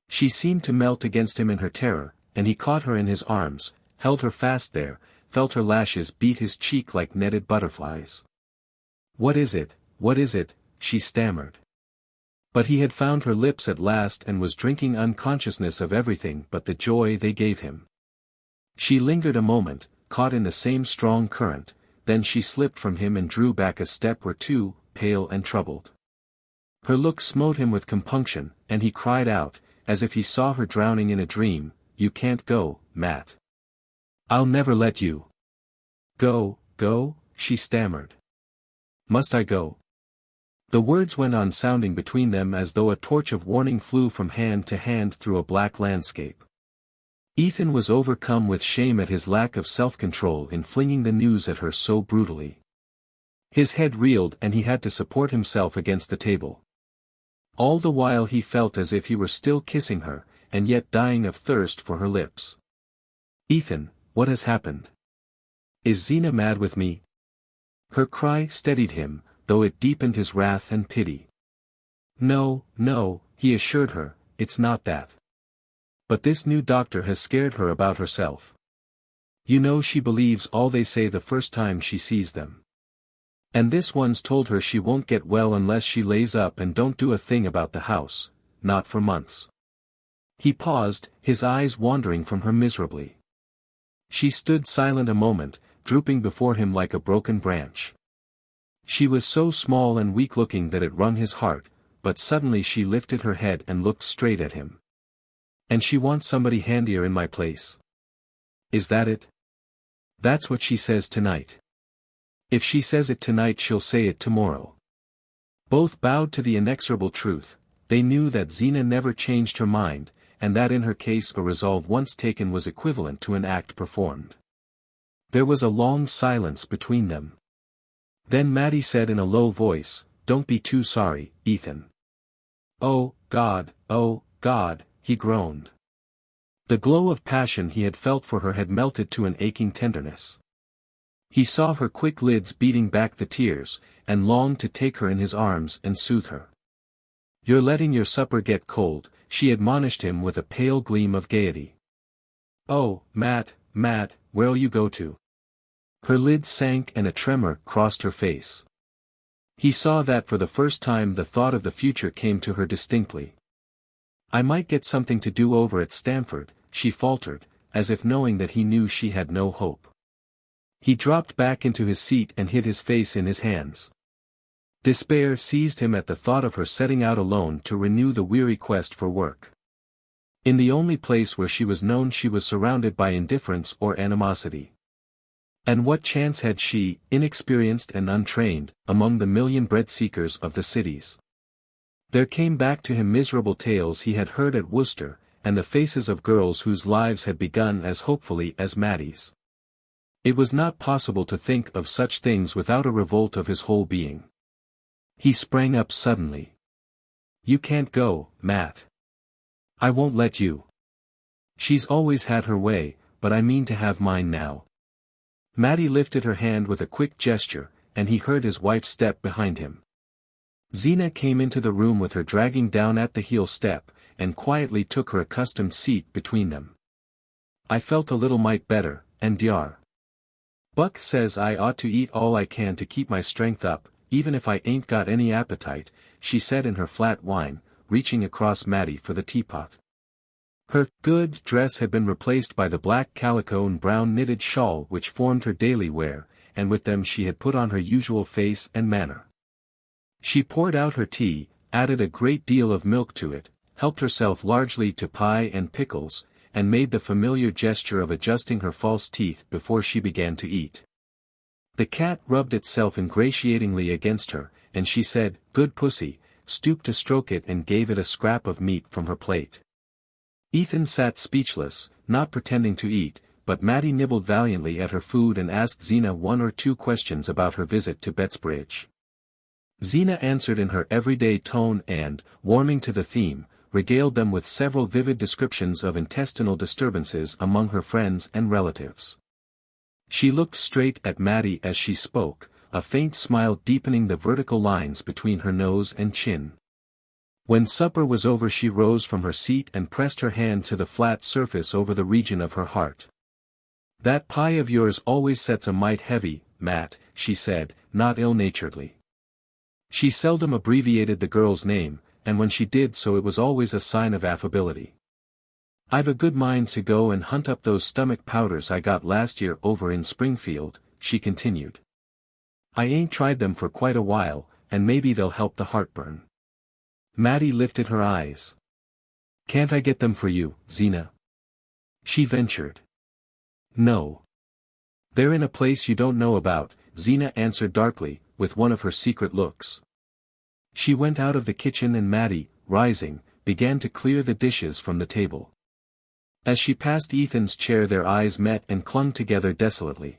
She seemed to melt against him in her terror, and he caught her in his arms, held her fast there, felt her lashes beat his cheek like netted butterflies. What is it, she stammered. But he had found her lips at last and was drinking unconsciousness of everything but the joy they gave him. She lingered a moment, caught in the same strong current, then she slipped from him and drew back a step or two, pale and troubled. Her look smote him with compunction, and he cried out, as if he saw her drowning in a dream, "You can't go, Matt. I'll never let you." Go, she stammered. "Must I go?" The words went on sounding between them as though a torch of warning flew from hand to hand through a black landscape. Ethan was overcome with shame at his lack of self-control in flinging the news at her so brutally. His head reeled and he had to support himself against the table. All the while he felt as if he were still kissing her, and yet dying of thirst for her lips. "Ethan, what has happened? Is Zeena mad with me?" Her cry steadied him, though it deepened his wrath and pity. No, he assured her, "it's not that. But this new doctor has scared her about herself. You know she believes all they say the first time she sees them. And this one's told her she won't get well unless she lays up and don't do a thing about the house, not for months." He paused, his eyes wandering from her miserably. She stood silent a moment, drooping before him like a broken branch. She was so small and weak-looking that it wrung his heart, but suddenly she lifted her head and looked straight at him. "And she wants somebody handier in my place. Is that it?" "That's what she says tonight. If she says it tonight she'll say it tomorrow." Both bowed to the inexorable truth. They knew that Zeena never changed her mind, and that in her case a resolve once taken was equivalent to an act performed. There was a long silence between them. Then Maddie said in a low voice, don't be too sorry, Ethan. Oh, God, he groaned. The glow of passion he had felt for her had melted to an aching tenderness. He saw her quick lids beating back the tears, and longed to take her in his arms and soothe her. You're letting your supper get cold, she admonished him with a pale gleam of gaiety. Oh, Matt, where'll you go to? Her lids sank and a tremor crossed her face. He saw that for the first time the thought of the future came to her distinctly. I might get something to do over at Stanford, she faltered, as if knowing that he knew she had no hope. He dropped back into his seat and hid his face in his hands. Despair seized him at the thought of her setting out alone to renew the weary quest for work. In the only place where she was known she was surrounded by indifference or animosity. And what chance had she, inexperienced and untrained, among the million bread-seekers of the cities? There came back to him miserable tales he had heard at Worcester, and the faces of girls whose lives had begun as hopefully as Mattie's. It was not possible to think of such things without a revolt of his whole being. He sprang up suddenly. You can't go, Matt. I won't let you. She's always had her way, but I mean to have mine now. Mattie lifted her hand with a quick gesture, and he heard his wife's step behind him. Zeena came into the room with her dragging down at the heel step, and quietly took her accustomed seat between them. I felt a little mite better, and Dr. Buck says I ought to eat all I can to keep my strength up, even if I ain't got any appetite, she said in her flat whine, reaching across Mattie for the teapot. Her good dress had been replaced by the black calico and brown knitted shawl which formed her daily wear, and with them she had put on her usual face and manner. She poured out her tea, added a great deal of milk to it, helped herself largely to pie and pickles, and made the familiar gesture of adjusting her false teeth before she began to eat. The cat rubbed itself ingratiatingly against her, and she said, "Good pussy," stooped to stroke it and gave it a scrap of meat from her plate. Ethan sat speechless, not pretending to eat, but Mattie nibbled valiantly at her food and asked Zeena one or two questions about her visit to Bettsbridge. Zeena answered in her everyday tone and, warming to the theme, regaled them with several vivid descriptions of intestinal disturbances among her friends and relatives. She looked straight at Mattie as she spoke, a faint smile deepening the vertical lines between her nose and chin. When supper was over she rose from her seat and pressed her hand to the flat surface over the region of her heart. "That pie of yours always sets a mite heavy, Matt," she said, not ill-naturedly. She seldom abbreviated the girl's name, and when she did so it was always a sign of affability. "I've a good mind to go and hunt up those stomach powders I got last year over in Springfield," she continued. "I ain't tried them for quite a while, and maybe they'll help the heartburn." Mattie lifted her eyes. "Can't I get them for you, Zeena?" she ventured. "No. They're in a place you don't know about," Zeena answered darkly, with one of her secret looks. She went out of the kitchen and Mattie, rising, began to clear the dishes from the table. As she passed Ethan's chair their eyes met and clung together desolately.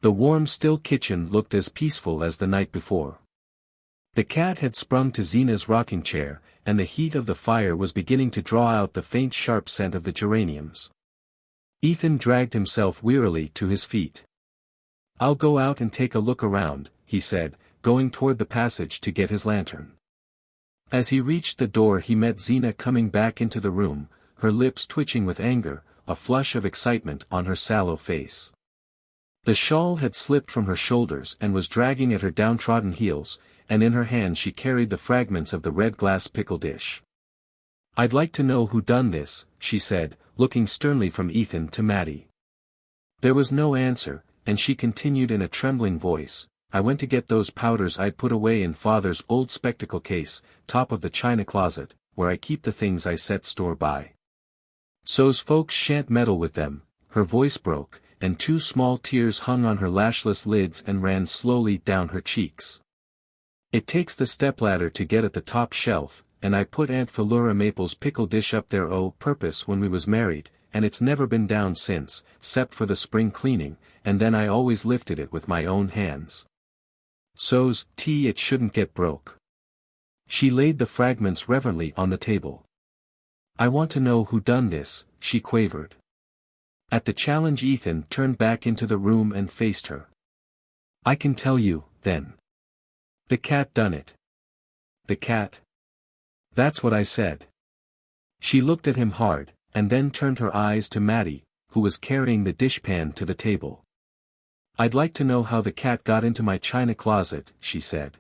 The warm still kitchen looked as peaceful as the night before. The cat had sprung to Zeena's rocking chair, and the heat of the fire was beginning to draw out the faint sharp scent of the geraniums. Ethan dragged himself wearily to his feet. "I'll go out and take a look around," he said, going toward the passage to get his lantern. As he reached the door he met Zeena coming back into the room, her lips twitching with anger, a flush of excitement on her sallow face. The shawl had slipped from her shoulders and was dragging at her downtrodden heels, and in her hand she carried the fragments of the red glass pickle dish. "I'd like to know who done this," she said, looking sternly from Ethan to Mattie. There was no answer, and she continued in a trembling voice, "I went to get those powders I'd put away in Father's old spectacle case, top of the china closet, where I keep the things I set store by. So's folks shan't meddle with them." Her voice broke, and two small tears hung on her lashless lids and ran slowly down her cheeks. "It takes the stepladder to get at the top shelf, and I put Aunt Philura Maple's pickle dish up there o' purpose when we was married, and it's never been down since, 'cept for the spring cleaning, and then I always lifted it with my own hands. so's tea it shouldn't get broke. She laid the fragments reverently on the table. I want to know who done this, she quavered. At the challenge Ethan turned back into the room and faced her. I can tell you, then. The cat done it. The cat? That's what I said. She looked at him hard, and then turned her eyes to Maddie, who was carrying the dishpan to the table. I'd like to know how the cat got into my china closet, she said.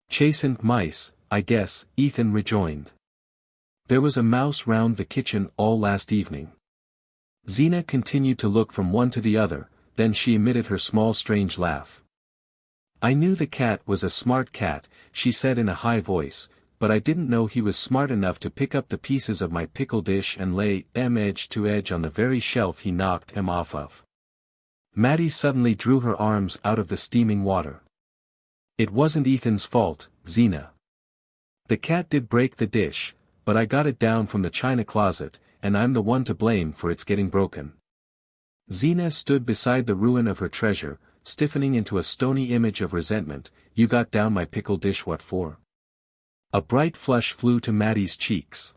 Chasing mice, I guess, Ethan rejoined. There was a mouse round the kitchen all last evening. Zeena continued to look from one to the other, then she emitted her small strange laugh. I knew the cat was a smart cat, she said in a high voice, but I didn't know he was smart enough to pick up the pieces of my pickle dish and lay them edge to edge on the very shelf he knocked them off of. Maddie suddenly drew her arms out of the steaming water. It wasn't Ethan's fault, Zeena. The cat did break the dish, but I got it down from the china closet, and I'm the one to blame for its getting broken. Zeena stood beside the ruin of her treasure, stiffening into a stony image of resentment. You got down my pickle dish what for? A bright flush flew to Maddie's cheeks.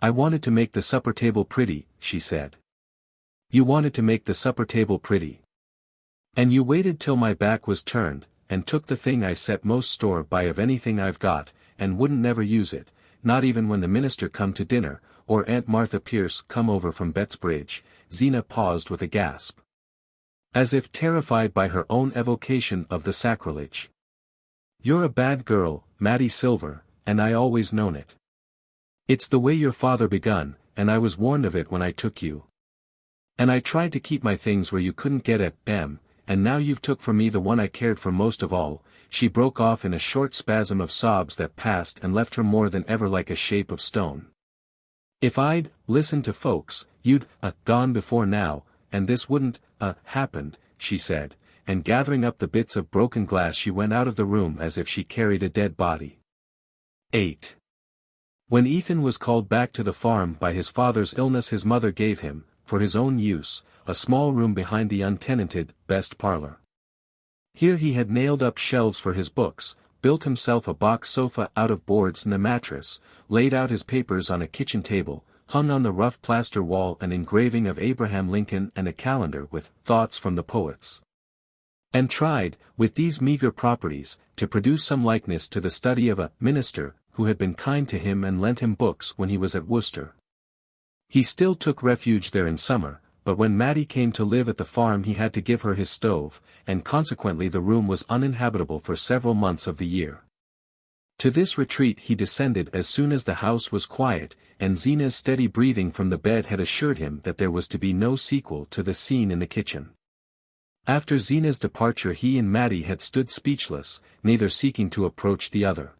I wanted to make the supper table pretty, she said. You wanted to make the supper table pretty. And you waited till my back was turned, and took the thing I set most store by of anything I've got, and wouldn't never use it, not even when the minister come to dinner, or Aunt Martha Pierce come over from Bettsbridge. Zeena paused with a gasp. As if terrified by her own evocation of the sacrilege. You're a bad girl, Maddie Silver, and I always known it. It's the way your father begun, and I was warned of it when I took you. And I tried to keep my things where you couldn't get at them, and now you've took from me the one I cared for most of all. She broke off in a short spasm of sobs that passed and left her more than ever like a shape of stone. If I'd listened to folks, you'd gone before now, and this wouldn't happened, she said, and gathering up the bits of broken glass she went out of the room as if she carried a dead body. 8. When Ethan was called back to the farm by his father's illness, his mother gave him, for his own use, a small room behind the untenanted, best parlor. Here he had nailed up shelves for his books, built himself a box sofa out of boards and a mattress, laid out his papers on a kitchen table, hung on the rough plaster wall an engraving of Abraham Lincoln and a calendar with thoughts from the poets. And tried, with these meager properties, to produce some likeness to the study of a minister, who had been kind to him and lent him books when he was at Worcester. He still took refuge there in summer, but when Maddie came to live at the farm he had to give her his stove, and consequently the room was uninhabitable for several months of the year. To this retreat he descended as soon as the house was quiet, and Zeena's steady breathing from the bed had assured him that there was to be no sequel to the scene in the kitchen. After Zeena's departure he and Maddie had stood speechless, neither seeking to approach the other.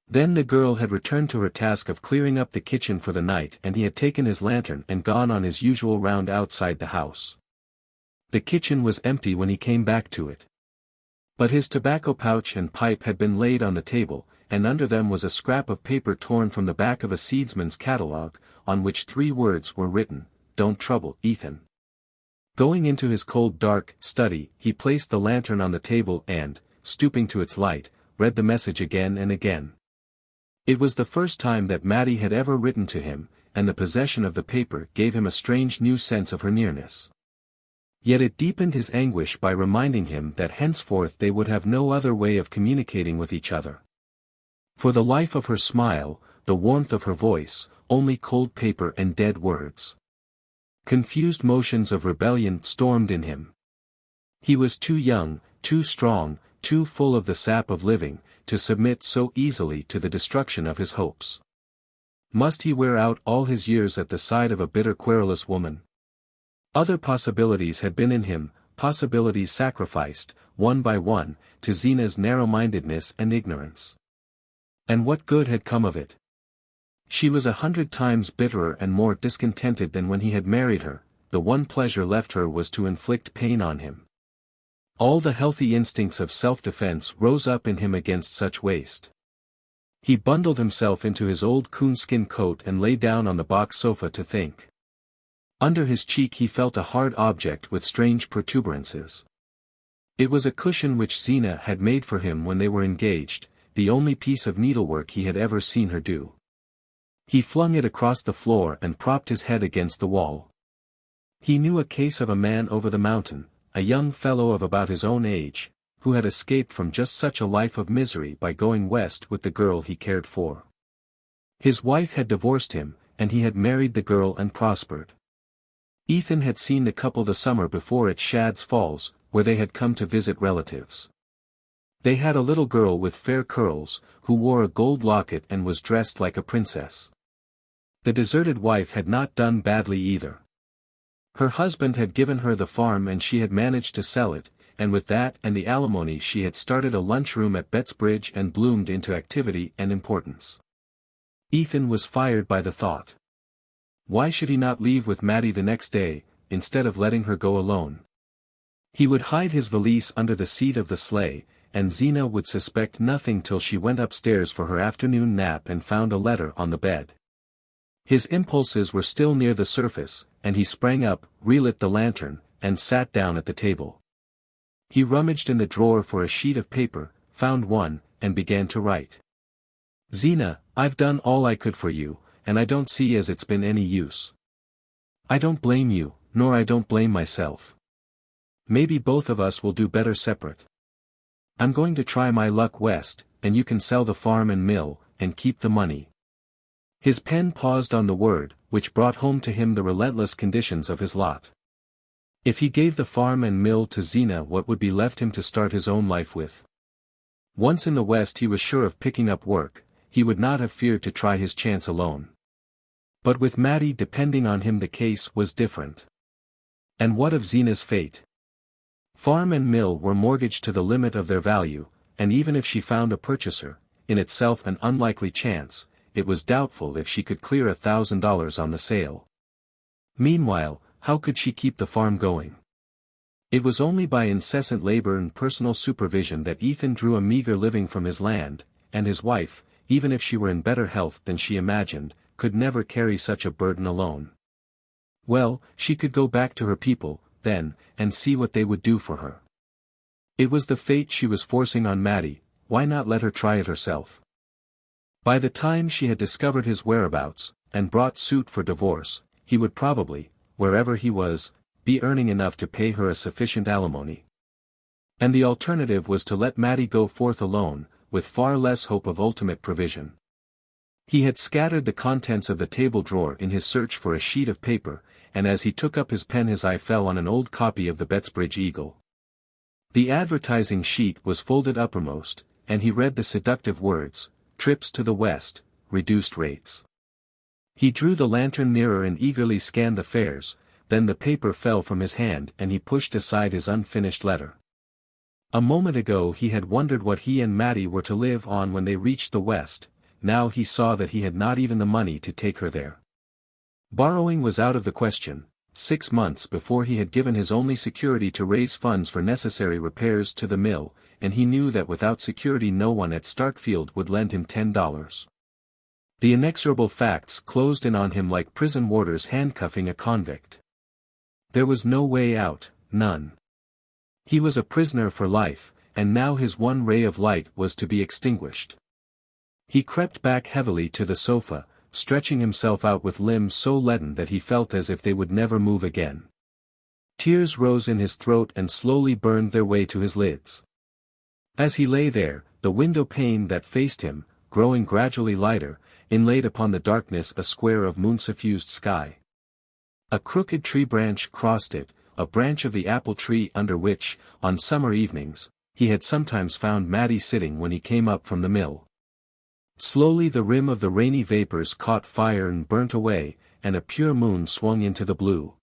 Then the girl had returned to her task of clearing up the kitchen for the night, and he had taken his lantern and gone on his usual round outside the house. The kitchen was empty when he came back to it. But his tobacco pouch and pipe had been laid on the table, and under them was a scrap of paper torn from the back of a seedsman's catalogue, on which 3 words were written, "Don't trouble, Ethan." Going into his cold dark study, he placed the lantern on the table and, stooping to its light, read the message again and again. It was the first time that Maddie had ever written to him, and the possession of the paper gave him a strange new sense of her nearness. Yet it deepened his anguish by reminding him that henceforth they would have no other way of communicating with each other. For the life of her smile, the warmth of her voice, only cold paper and dead words. Confused motions of rebellion stormed in him. He was too young, too strong, too full of the sap of living, to submit so easily to the destruction of his hopes. Must he wear out all his years at the side of a bitter querulous woman? Other possibilities had been in him, possibilities sacrificed, one by one, to Zeena's narrow-mindedness and ignorance. And what good had come of it? She was 100 times bitterer and more discontented than when he had married her. The one pleasure left her was to inflict pain on him. All the healthy instincts of self-defense rose up in him against such waste. He bundled himself into his old coonskin coat and lay down on the box sofa to think. Under his cheek he felt a hard object with strange protuberances. It was a cushion which Zeena had made for him when they were engaged, the only piece of needlework he had ever seen her do. He flung it across the floor and propped his head against the wall. He knew a case of a man over the mountain, a young fellow of about his own age, who had escaped from just such a life of misery by going west with the girl he cared for. His wife had divorced him, and he had married the girl and prospered. Ethan had seen the couple the summer before at Shadd's Falls, where they had come to visit relatives. They had a little girl with fair curls, who wore a gold locket and was dressed like a princess. The deserted wife had not done badly either. Her husband had given her the farm and she had managed to sell it, and with that and the alimony she had started a lunchroom at Bettsbridge and bloomed into activity and importance. Ethan was fired by the thought. Why should he not leave with Mattie the next day, instead of letting her go alone? He would hide his valise under the seat of the sleigh, and Zeena would suspect nothing till she went upstairs for her afternoon nap and found a letter on the bed. His impulses were still near the surface, and he sprang up, relit the lantern, and sat down at the table. He rummaged in the drawer for a sheet of paper, found one, and began to write. Zeena, I've done all I could for you, and I don't see as it's been any use. I don't blame you, nor I don't blame myself. Maybe both of us will do better separate. I'm going to try my luck west, and you can sell the farm and mill, and keep the money. His pen paused on the word, which brought home to him the relentless conditions of his lot. If he gave the farm and mill to Zeena, what would be left him to start his own life with? Once in the West he was sure of picking up work, he would not have feared to try his chance alone. But with Mattie depending on him the case was different. And what of Zeena's fate? Farm and mill were mortgaged to the limit of their value, and even if she found a purchaser, in itself an unlikely chance, it was doubtful if she could clear $1,000 on the sale. Meanwhile, how could she keep the farm going? It was only by incessant labor and personal supervision that Ethan drew a meager living from his land, and his wife, even if she were in better health than she imagined, could never carry such a burden alone. Well, she could go back to her people, then, and see what they would do for her. It was the fate she was forcing on Mattie, why not let her try it herself? By the time she had discovered his whereabouts, and brought suit for divorce, he would probably, wherever he was, be earning enough to pay her a sufficient alimony. And the alternative was to let Mattie go forth alone, with far less hope of ultimate provision. He had scattered the contents of the table drawer in his search for a sheet of paper, and as he took up his pen his eye fell on an old copy of the Bettsbridge Eagle. The advertising sheet was folded uppermost, and he read the seductive words, "Trips to the West, reduced rates." He drew the lantern nearer and eagerly scanned the fares, then the paper fell from his hand and he pushed aside his unfinished letter. A moment ago he had wondered what he and Mattie were to live on when they reached the West, now he saw that he had not even the money to take her there. Borrowing was out of the question. 6 months before he had given his only security to raise funds for necessary repairs to the mill, and he knew that without security no one at Starkfield would lend him $10. The inexorable facts closed in on him like prison warders handcuffing a convict. There was no way out, none. He was a prisoner for life, and now his one ray of light was to be extinguished. He crept back heavily to the sofa, stretching himself out with limbs so leaden that he felt as if they would never move again. Tears rose in his throat and slowly burned their way to his lids. As he lay there, the window pane that faced him, growing gradually lighter, inlaid upon the darkness a square of moon-suffused sky. A crooked tree branch crossed it, a branch of the apple tree under which, on summer evenings, he had sometimes found Mattie sitting when he came up from the mill. Slowly the rim of the rainy vapors caught fire and burnt away, and a pure moon swung into the blue.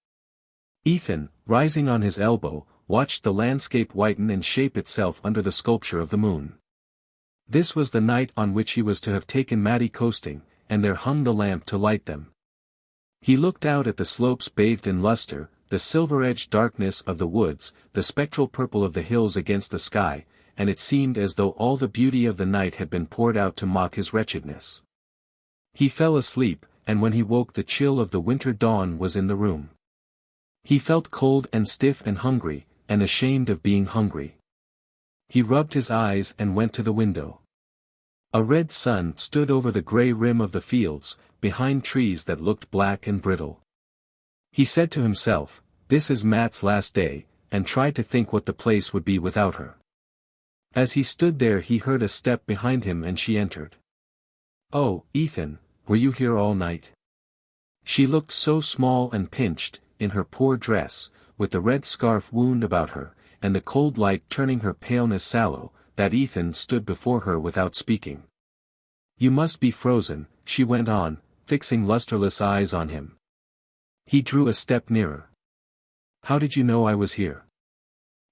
Ethan, rising on his elbow, watched the landscape whiten and shape itself under the sculpture of the moon. This was the night on which he was to have taken Mattie coasting, and there hung the lamp to light them. He looked out at the slopes bathed in luster, the silver-edged darkness of the woods, the spectral purple of the hills against the sky, and it seemed as though all the beauty of the night had been poured out to mock his wretchedness. He fell asleep, and when he woke the chill of the winter dawn was in the room. He felt cold and stiff and hungry, and ashamed of being hungry. He rubbed his eyes and went to the window. A red sun stood over the grey rim of the fields, behind trees that looked black and brittle. He said to himself, "This is Matt's last day," and tried to think what the place would be without her. As he stood there he heard a step behind him and she entered. "Oh, Ethan, were you here all night?" She looked so small and pinched, in her poor dress, with the red scarf wound about her, and the cold light turning her paleness sallow, that Ethan stood before her without speaking. "You must be frozen," she went on, fixing lusterless eyes on him. He drew a step nearer. "How did you know I was here?"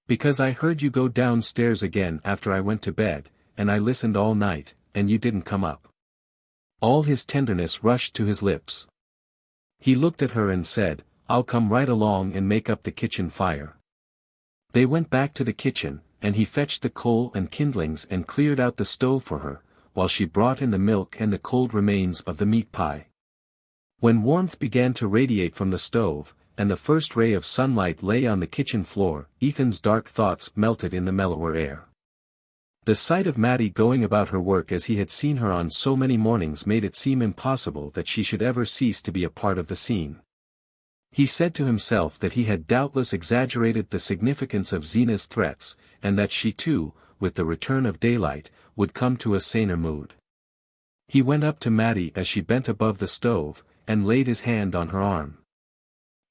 "Because I heard you go downstairs again after I went to bed, and I listened all night, and you didn't come up." All his tenderness rushed to his lips. He looked at her and said, "I'll come right along and make up the kitchen fire." They went back to the kitchen, and he fetched the coal and kindlings and cleared out the stove for her, while she brought in the milk and the cold remains of the meat pie. When warmth began to radiate from the stove, and the first ray of sunlight lay on the kitchen floor, Ethan's dark thoughts melted in the mellower air. The sight of Mattie going about her work as he had seen her on so many mornings made it seem impossible that she should ever cease to be a part of the scene. He said to himself that he had doubtless exaggerated the significance of Zeena's threats, and that she too, with the return of daylight, would come to a saner mood. He went up to Mattie as she bent above the stove, and laid his hand on her arm.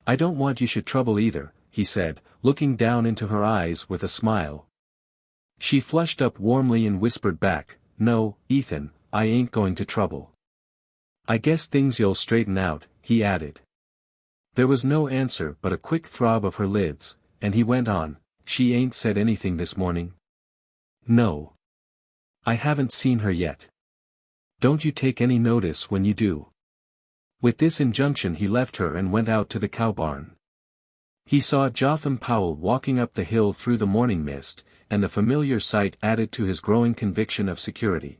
"I don't want you should trouble either," he said, looking down into her eyes with a smile. She flushed up warmly and whispered back, "No, Ethan, I ain't going to trouble. I guess things you'll straighten out," he added. There was no answer but a quick throb of her lids, and he went on, "She ain't said anything this morning?" "No. I haven't seen her yet. Don't you take any notice when you do." With this injunction he left her and went out to the cow barn. He saw Jotham Powell walking up the hill through the morning mist, and the familiar sight added to his growing conviction of security.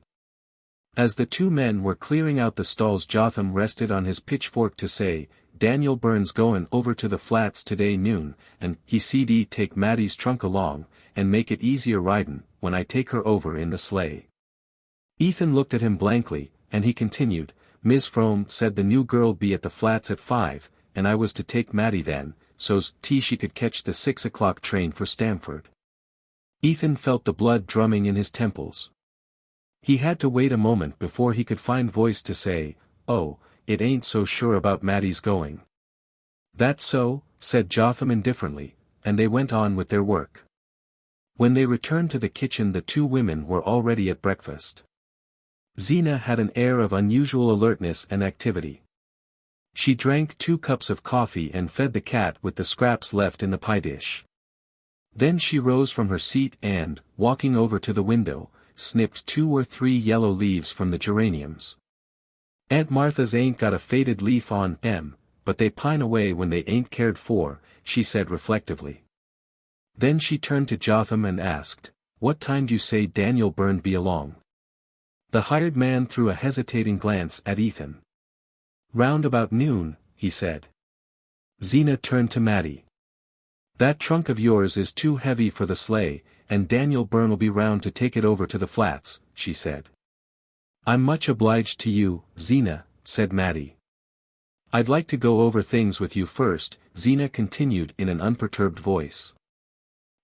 As the two men were clearing out the stalls, Jotham rested on his pitchfork to say, "Daniel Burns goin' over to the flats today noon, and he CD'd take Mattie's trunk along, and make it easier ridin', when I take her over in the sleigh." Ethan looked at him blankly, and he continued, "Miss Frome said the new girl'd be at the flats at 5, and I was to take Mattie then, so's she could catch the 6 o'clock train for Stamford." Ethan felt the blood drumming in his temples. He had to wait a moment before he could find voice to say, "Oh, it ain't so sure about Mattie's going." "That's so," said Jotham indifferently, and they went on with their work. When they returned to the kitchen the two women were already at breakfast. Zeena had an air of unusual alertness and activity. She drank 2 cups of coffee and fed the cat with the scraps left in the pie dish. Then she rose from her seat and, walking over to the window, snipped 2 or 3 yellow leaves from the geraniums. "Aunt Martha's ain't got a faded leaf on 'em, but they pine away when they ain't cared for," she said reflectively. Then she turned to Jotham and asked, "What time'd you say Daniel Byrne be along?" The hired man threw a hesitating glance at Ethan. "Round about noon," he said. Zeena turned to Mattie. "That trunk of yours is too heavy for the sleigh, and Daniel Byrne'll be round to take it over to the flats," she said. "I'm much obliged to you, Zeena," said Mattie. "I'd like to go over things with you first," Zeena continued in an unperturbed voice.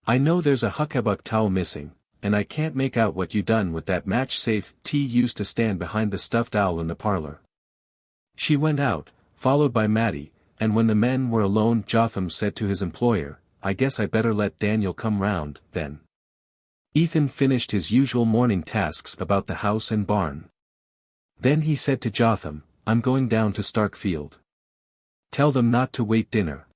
"I know there's a huckabuck towel missing, and I can't make out what you done with that match safe used to stand behind the stuffed owl in the parlor." She went out, followed by Mattie, and when the men were alone Jotham said to his employer, "I guess I better let Daniel come round, then." Ethan finished his usual morning tasks about the house and barn. Then he said to Jotham, "I'm going down to Starkfield. Tell them not to wait dinner."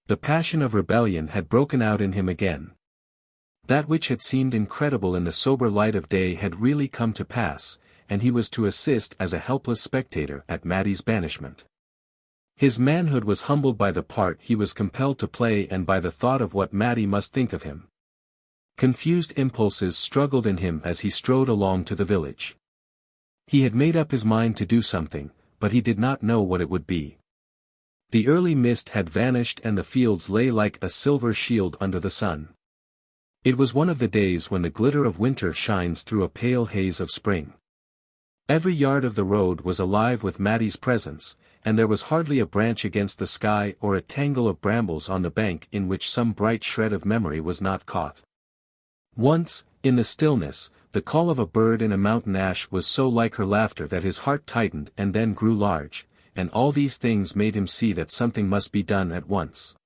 The passion of rebellion had broken out in him again. That which had seemed incredible in the sober light of day had really come to pass, and he was to assist as a helpless spectator at Mattie's banishment. His manhood was humbled by the part he was compelled to play and by the thought of what Mattie must think of him. Confused impulses struggled in him as he strode along to the village. He had made up his mind to do something, but he did not know what it would be. The early mist had vanished and the fields lay like a silver shield under the sun. It was one of the days when the glitter of winter shines through a pale haze of spring. Every yard of the road was alive with Mattie's presence, and there was hardly a branch against the sky or a tangle of brambles on the bank in which some bright shred of memory was not caught. Once, in the stillness, the call of a bird in a mountain ash was so like her laughter that his heart tightened and then grew large, and all these things made him see that something must be done at once.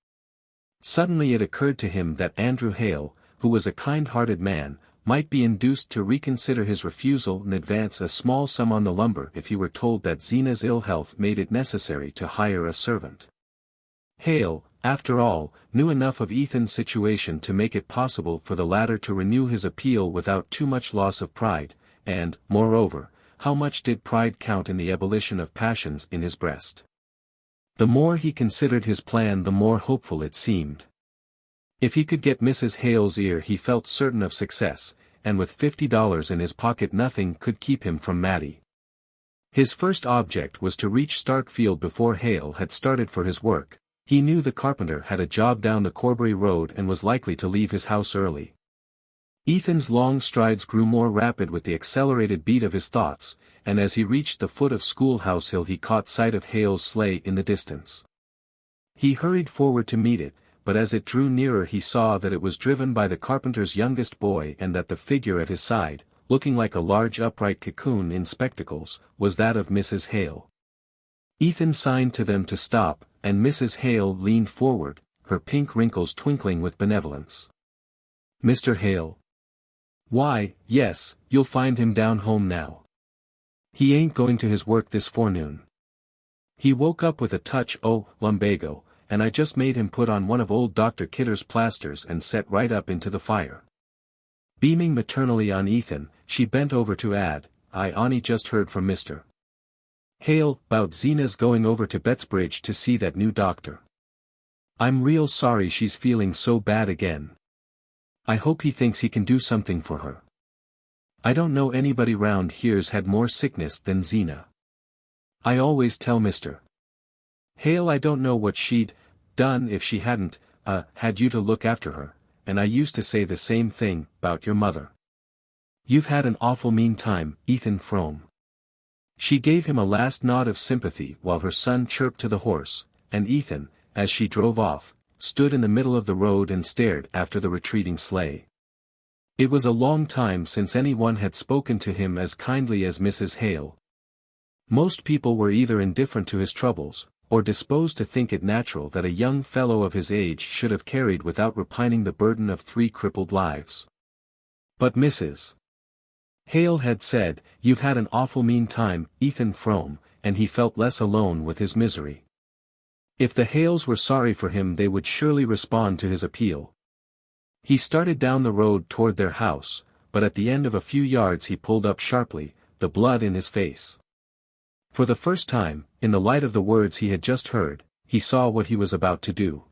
Suddenly it occurred to him that Andrew Hale, who was a kind-hearted man, might be induced to reconsider his refusal and advance a small sum on the lumber if he were told that Zeena's ill health made it necessary to hire a servant. Hale, after all, knew enough of Ethan's situation to make it possible for the latter to renew his appeal without too much loss of pride, and, moreover, how much did pride count in the ebullition of passions in his breast? The more he considered his plan the more hopeful it seemed. If he could get Mrs. Hale's ear he felt certain of success, and with $50 in his pocket nothing could keep him from Mattie. His first object was to reach Starkfield before Hale had started for his work. He knew the carpenter had a job down the Corbury Road and was likely to leave his house early. Ethan's long strides grew more rapid with the accelerated beat of his thoughts, and as he reached the foot of Schoolhouse Hill he caught sight of Hale's sleigh in the distance. He hurried forward to meet it, but as it drew nearer he saw that it was driven by the carpenter's youngest boy and that the figure at his side, looking like a large upright cocoon in spectacles, was that of Mrs. Hale. Ethan signed to them to stop, and Mrs. Hale leaned forward, her pink wrinkles twinkling with benevolence. "Mr. Hale?" "Why, yes, you'll find him down home now. He ain't going to his work this forenoon. He woke up with a touch o' lumbago, and I just made him put on one of old Dr. Kidder's plasters and set right up into the fire." Beaming maternally on Ethan, she bent over to add, "I on'y just heard from Mr. Hale 'bout Zeena's going over to Bettsbridge to see that new doctor. I'm real sorry she's feeling so bad again. I hope he thinks he can do something for her. I don't know anybody round here's had more sickness than Zeena. I always tell Mr. Hale I don't know what she'd done if she hadn't, had you to look after her, and I used to say the same thing 'bout your mother. You've had an awful mean time, Ethan Frome." She gave him a last nod of sympathy while her son chirped to the horse, and Ethan, as she drove off, stood in the middle of the road and stared after the retreating sleigh. It was a long time since anyone had spoken to him as kindly as Mrs. Hale. Most people were either indifferent to his troubles, or disposed to think it natural that a young fellow of his age should have carried without repining the burden of 3 crippled lives. But Mrs. Hale had said, "You've had an awful mean time, Ethan Frome," and he felt less alone with his misery. If the Hales were sorry for him they would surely respond to his appeal. He started down the road toward their house, but at the end of a few yards he pulled up sharply, the blood in his face. For the first time, in the light of the words he had just heard, he saw what he was about to do.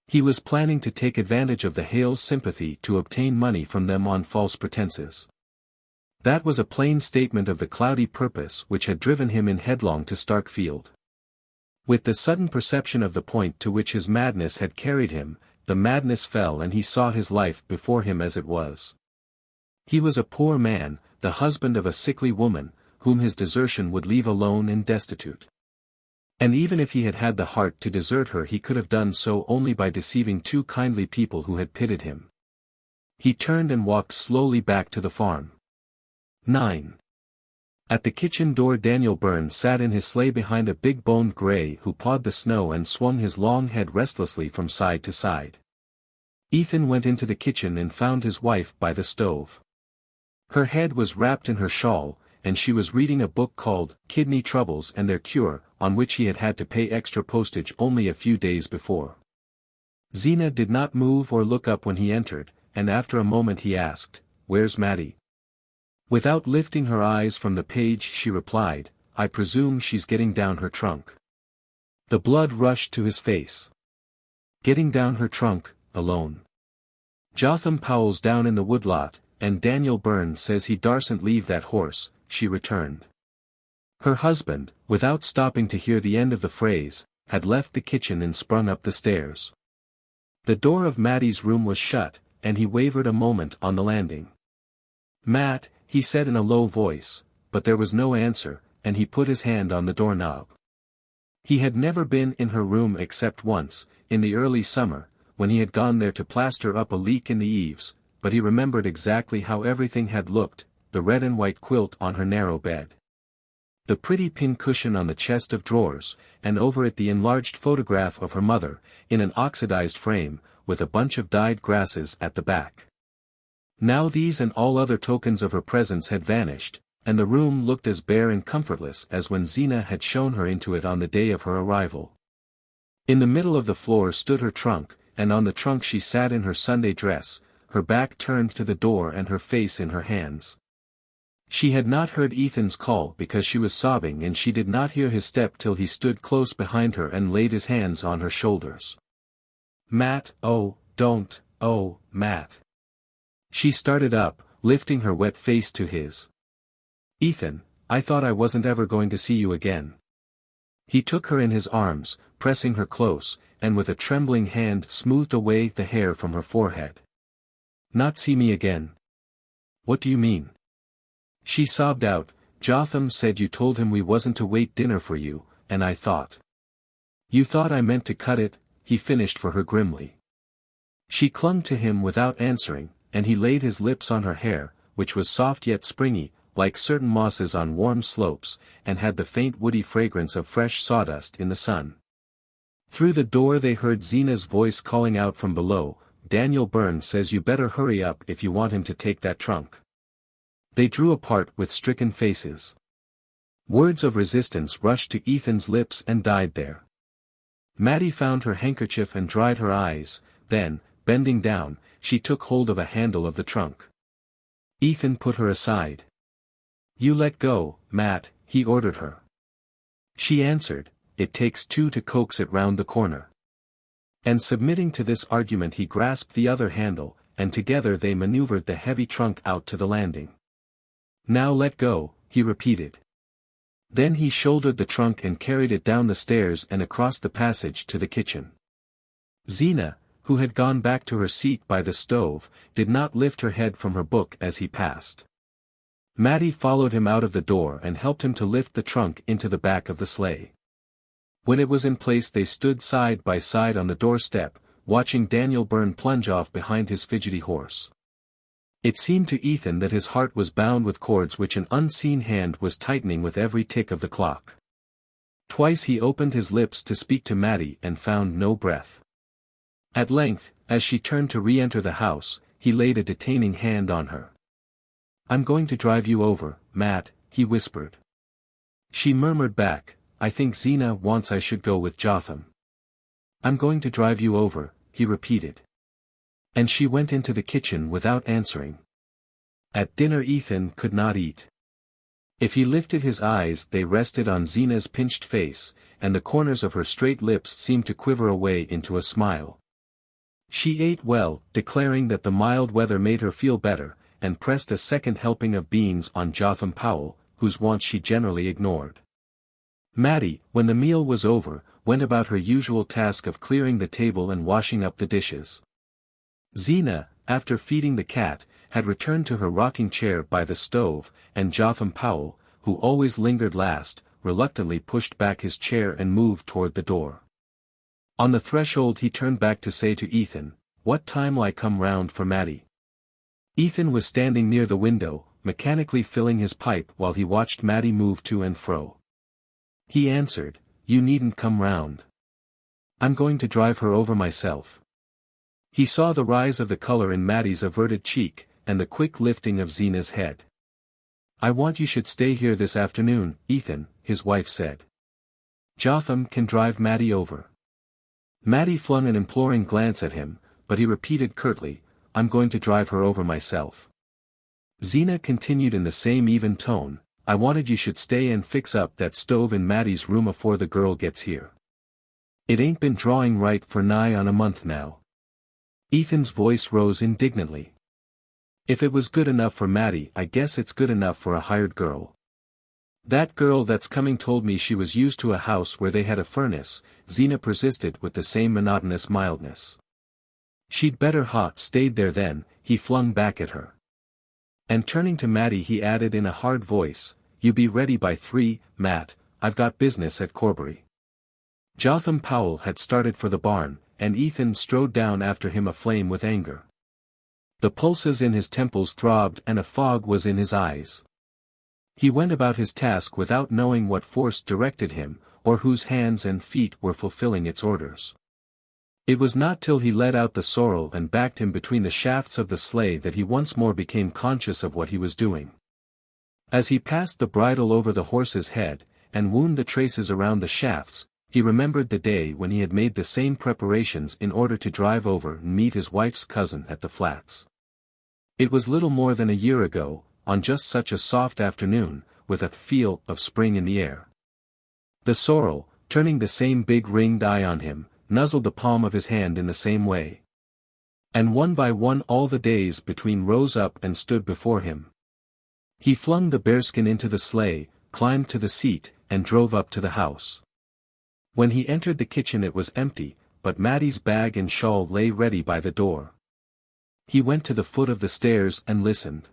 He was planning to take advantage of the Hales' sympathy to obtain money from them on false pretenses. That was a plain statement of the cloudy purpose which had driven him in headlong to Starkfield. With the sudden perception of the point to which his madness had carried him, the madness fell and he saw his life before him as it was. He was a poor man, the husband of a sickly woman, whom his desertion would leave alone and destitute. And even if he had had the heart to desert her he could have done so only by deceiving 2 kindly people who had pitied him. He turned and walked slowly back to the farm. 9. At the kitchen door Daniel Byrne sat in his sleigh behind a big-boned gray who pawed the snow and swung his long head restlessly from side to side. Ethan went into the kitchen and found his wife by the stove. Her head was wrapped in her shawl, and she was reading a book called Kidney Troubles and Their Cure, on which he had to pay extra postage only a few days before. Zeena did not move or look up when he entered, and after a moment he asked, "Where's Mattie?" Without lifting her eyes from the page she replied, "I presume she's getting down her trunk." The blood rushed to his face. Getting down her trunk, alone. Jotham Powell's down in the woodlot, and Daniel Byrne says he darsn't leave that horse, she returned. Her husband, without stopping to hear the end of the phrase, had left the kitchen and sprung up the stairs. The door of Mattie's room was shut, and he wavered a moment on the landing. "Matt," he said in a low voice, but there was no answer, and he put his hand on the doorknob. He had never been in her room except once, in the early summer, when he had gone there to plaster up a leak in the eaves, but he remembered exactly how everything had looked, the red and white quilt on her narrow bed, the pretty pincushion on the chest of drawers, and over it the enlarged photograph of her mother, in an oxidized frame, with a bunch of dyed grasses at the back. Now these and all other tokens of her presence had vanished, and the room looked as bare and comfortless as when Zeena had shown her into it on the day of her arrival. In the middle of the floor stood her trunk, and on the trunk she sat in her Sunday dress, her back turned to the door and her face in her hands. She had not heard Ethan's call because she was sobbing, and she did not hear his step till he stood close behind her and laid his hands on her shoulders. "Matt, oh, don't, oh, Matt." She started up, lifting her wet face to his. "Ethan, I thought I wasn't ever going to see you again." He took her in his arms, pressing her close, and with a trembling hand smoothed away the hair from her forehead. "Not see me again? What do you mean?" She sobbed out, "Jotham said you told him we wasn't to wait dinner for you, and I thought." "You thought I meant to cut it," he finished for her grimly. She clung to him without answering, and he laid his lips on her hair, which was soft yet springy, like certain mosses on warm slopes, and had the faint woody fragrance of fresh sawdust in the sun. Through the door they heard Zeena's voice calling out from below, "Daniel Byrne says you better hurry up if you want him to take that trunk." They drew apart with stricken faces. Words of resistance rushed to Ethan's lips and died there. Maddie found her handkerchief and dried her eyes, then, bending down, she took hold of a handle of the trunk. Ethan put her aside. "You let go, Matt," he ordered her. She answered, "It takes two to coax it round the corner." And submitting to this argument he grasped the other handle, and together they maneuvered the heavy trunk out to the landing. "Now let go," he repeated. Then he shouldered the trunk and carried it down the stairs and across the passage to the kitchen. Zeena, who had gone back to her seat by the stove, did not lift her head from her book as he passed. Maddie followed him out of the door and helped him to lift the trunk into the back of the sleigh. When it was in place they stood side by side on the doorstep, watching Daniel Byrne plunge off behind his fidgety horse. It seemed to Ethan that his heart was bound with cords which an unseen hand was tightening with every tick of the clock. Twice he opened his lips to speak to Maddie and found no breath. At length, as she turned to re-enter the house, he laid a detaining hand on her. "I'm going to drive you over, Matt," he whispered. She murmured back, "I think Zeena wants I should go with Jotham." "I'm going to drive you over," he repeated. And she went into the kitchen without answering. At dinner Ethan could not eat. If he lifted his eyes they rested on Zeena's pinched face, and the corners of her straight lips seemed to quiver away into a smile. She ate well, declaring that the mild weather made her feel better, and pressed a second helping of beans on Jotham Powell, whose wants she generally ignored. Maddie, when the meal was over, went about her usual task of clearing the table and washing up the dishes. Zeena, after feeding the cat, had returned to her rocking chair by the stove, and Jotham Powell, who always lingered last, reluctantly pushed back his chair and moved toward the door. On the threshold he turned back to say to Ethan, "What time'll I come round for Maddie?" Ethan was standing near the window, mechanically filling his pipe while he watched Maddie move to and fro. He answered, "You needn't come round. I'm going to drive her over myself." He saw the rise of the color in Maddie's averted cheek, and the quick lifting of Zeena's head. "I want you should stay here this afternoon, Ethan," his wife said. "Jotham can drive Maddie over." Maddie flung an imploring glance at him, but he repeated curtly, "I'm going to drive her over myself." Zeena continued in the same even tone, "I wanted you should stay and fix up that stove in Maddie's room afore the girl gets here. It ain't been drawing right for nigh on a month now." Ethan's voice rose indignantly. "If it was good enough for Maddie I guess it's good enough for a hired girl. That girl that's coming told me she was used to a house where they had a furnace," Zeena persisted with the same monotonous mildness. She'd better stayed there then, he flung back at her. And turning to Matty he added in a hard voice, "You be ready by 3, Matt, I've got business at Corbury." Jotham Powell had started for the barn, and Ethan strode down after him aflame with anger. The pulses in his temples throbbed and a fog was in his eyes. He went about his task without knowing what force directed him, or whose hands and feet were fulfilling its orders. It was not till he let out the sorrel and backed him between the shafts of the sleigh that he once more became conscious of what he was doing. As he passed the bridle over the horse's head, and wound the traces around the shafts, he remembered the day when he had made the same preparations in order to drive over and meet his wife's cousin at the flats. It was little more than a year ago, on just such a soft afternoon, with a feel of spring in the air. The sorrel, turning the same big ringed eye on him, nuzzled the palm of his hand in the same way. And one by one all the days between rose up and stood before him. He flung the bearskin into the sleigh, climbed to the seat, and drove up to the house. When he entered the kitchen it was empty, but Matty's bag and shawl lay ready by the door. He went to the foot of the stairs and listened.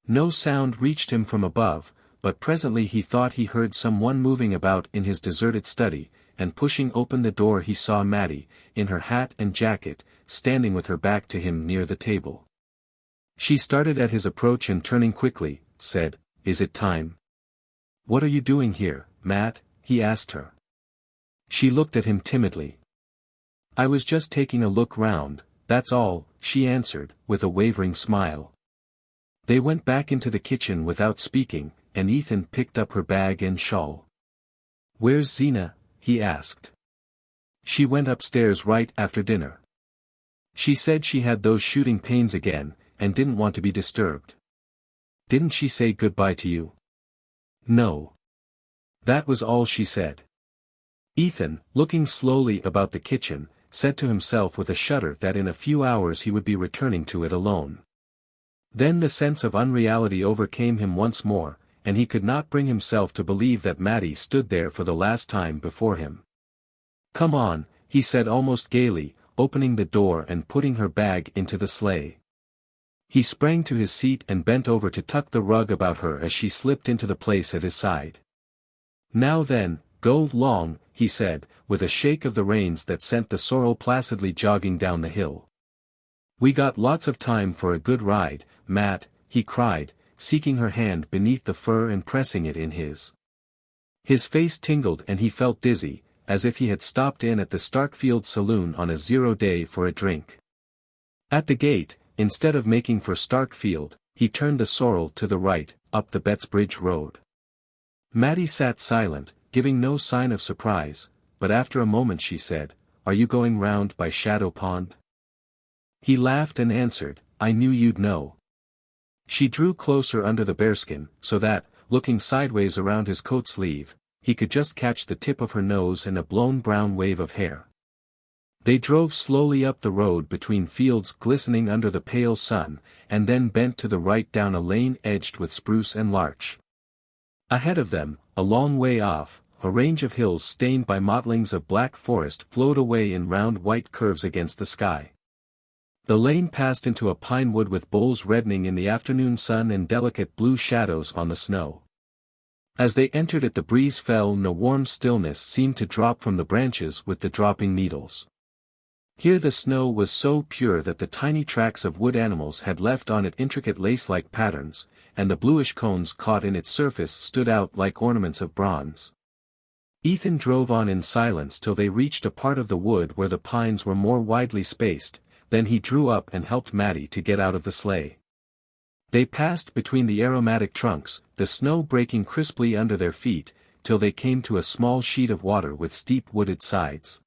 No sound reached him from above, but presently he thought he heard someone moving about in his deserted study, and pushing open the door he saw Matty, in her hat and jacket, standing with her back to him near the table. She started at his approach and turning quickly, said, "Is it time?" "What are you doing here, Matt?" he asked her. She looked at him timidly. "I was just taking a look round, that's all," she answered, with a wavering smile. They went back into the kitchen without speaking, and Ethan picked up her bag and shawl. "Where's Zeena?" he asked. "She went upstairs right after dinner. She said she had those shooting pains again, and didn't want to be disturbed." "Didn't she say goodbye to you?" "No. That was all she said." Ethan, looking slowly about the kitchen, said to himself with a shudder that in a few hours he would be returning to it alone. Then the sense of unreality overcame him once more, and he could not bring himself to believe that Matty stood there for the last time before him. "Come on," he said almost gaily, opening the door and putting her bag into the sleigh. He sprang to his seat and bent over to tuck the rug about her as she slipped into the place at his side. "Now then, go long," he said, with a shake of the reins that sent the sorrel placidly jogging down the hill. "We got lots of time for a good ride, Matt," he cried, seeking her hand beneath the fur and pressing it in his. His face tingled and he felt dizzy, as if he had stopped in at the Starkfield saloon on a 0 day for a drink. At the gate, instead of making for Starkfield, he turned the sorrel to the right, up the Bettsbridge road. Matty sat silent, giving no sign of surprise, but after a moment she said, "Are you going round by Shadow Pond?" He laughed and answered, "I knew you'd know." She drew closer under the bearskin, so that, looking sideways around his coat sleeve, he could just catch the tip of her nose and a blown brown wave of hair. They drove slowly up the road between fields glistening under the pale sun, and then bent to the right down a lane edged with spruce and larch. Ahead of them, a long way off, a range of hills stained by mottlings of black forest flowed away in round white curves against the sky. The lane passed into a pine wood with boles reddening in the afternoon sun and delicate blue shadows on the snow. As they entered it the breeze fell and a warm stillness seemed to drop from the branches with the dropping needles. Here the snow was so pure that the tiny tracks of wood animals had left on it intricate lace-like patterns, and the bluish cones caught in its surface stood out like ornaments of bronze. Ethan drove on in silence till they reached a part of the wood where the pines were more widely spaced. Then he drew up and helped Matty to get out of the sleigh. They passed between the aromatic trunks, the snow breaking crisply under their feet, till they came to a small sheet of water with steep wooded sides.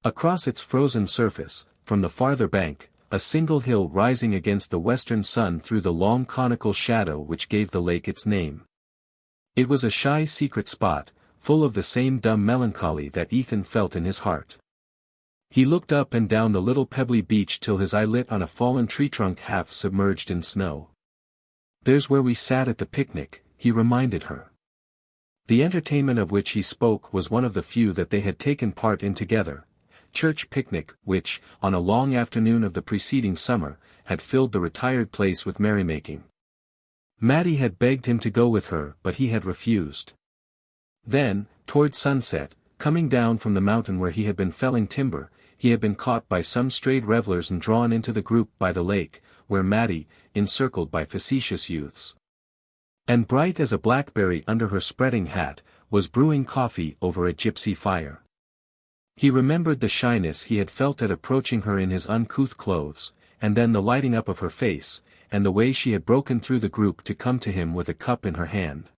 Across its frozen surface, from the farther bank, a single hill rising against the western sun threw the long conical shadow which gave the lake its name. It was a shy secret spot, full of the same dumb melancholy that Ethan felt in his heart. He looked up and down the little pebbly beach till his eye lit on a fallen tree trunk half submerged in snow. "There's where we sat at the picnic," he reminded her. The entertainment of which he spoke was one of the few that they had taken part in together, church picnic which, on a long afternoon of the preceding summer, had filled the retired place with merrymaking. Mattie had begged him to go with her but he had refused. Then, toward sunset, coming down from the mountain where he had been felling timber, he had been caught by some strayed revelers and drawn into the group by the lake, where Mattie, encircled by facetious youths, and bright as a blackberry under her spreading hat, was brewing coffee over a gypsy fire. He remembered the shyness he had felt at approaching her in his uncouth clothes, and then the lighting up of her face, and the way she had broken through the group to come to him with a cup in her hand.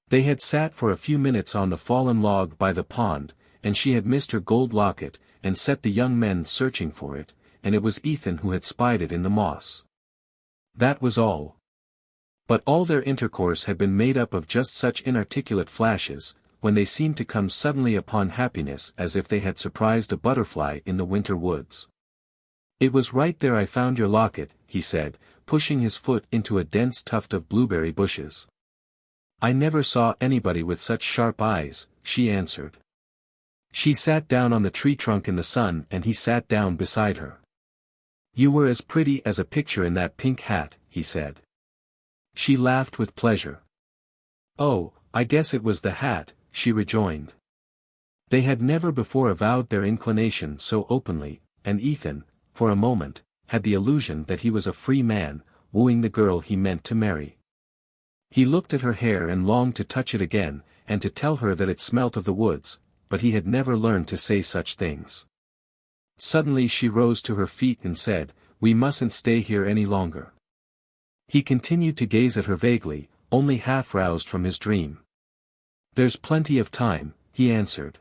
They had sat for a few minutes on the fallen log by the pond, and she had missed her gold locket, and set the young men searching for it, and it was Ethan who had spied it in the moss. That was all. But all their intercourse had been made up of just such inarticulate flashes, when they seemed to come suddenly upon happiness as if they had surprised a butterfly in the winter woods. "It was right there I found your locket," he said, pushing his foot into a dense tuft of blueberry bushes. "I never saw anybody with such sharp eyes," she answered. She sat down on the tree trunk in the sun and he sat down beside her. "You were as pretty as a picture in that pink hat," he said. She laughed with pleasure. "Oh, I guess it was the hat," she rejoined. They had never before avowed their inclination so openly, and Ethan, for a moment, had the illusion that he was a free man, wooing the girl he meant to marry. He looked at her hair and longed to touch it again, and to tell her that it smelt of the woods, but he had never learned to say such things. Suddenly she rose to her feet and said, "We mustn't stay here any longer." He continued to gaze at her vaguely, only half roused from his dream. "There's plenty of time," he answered.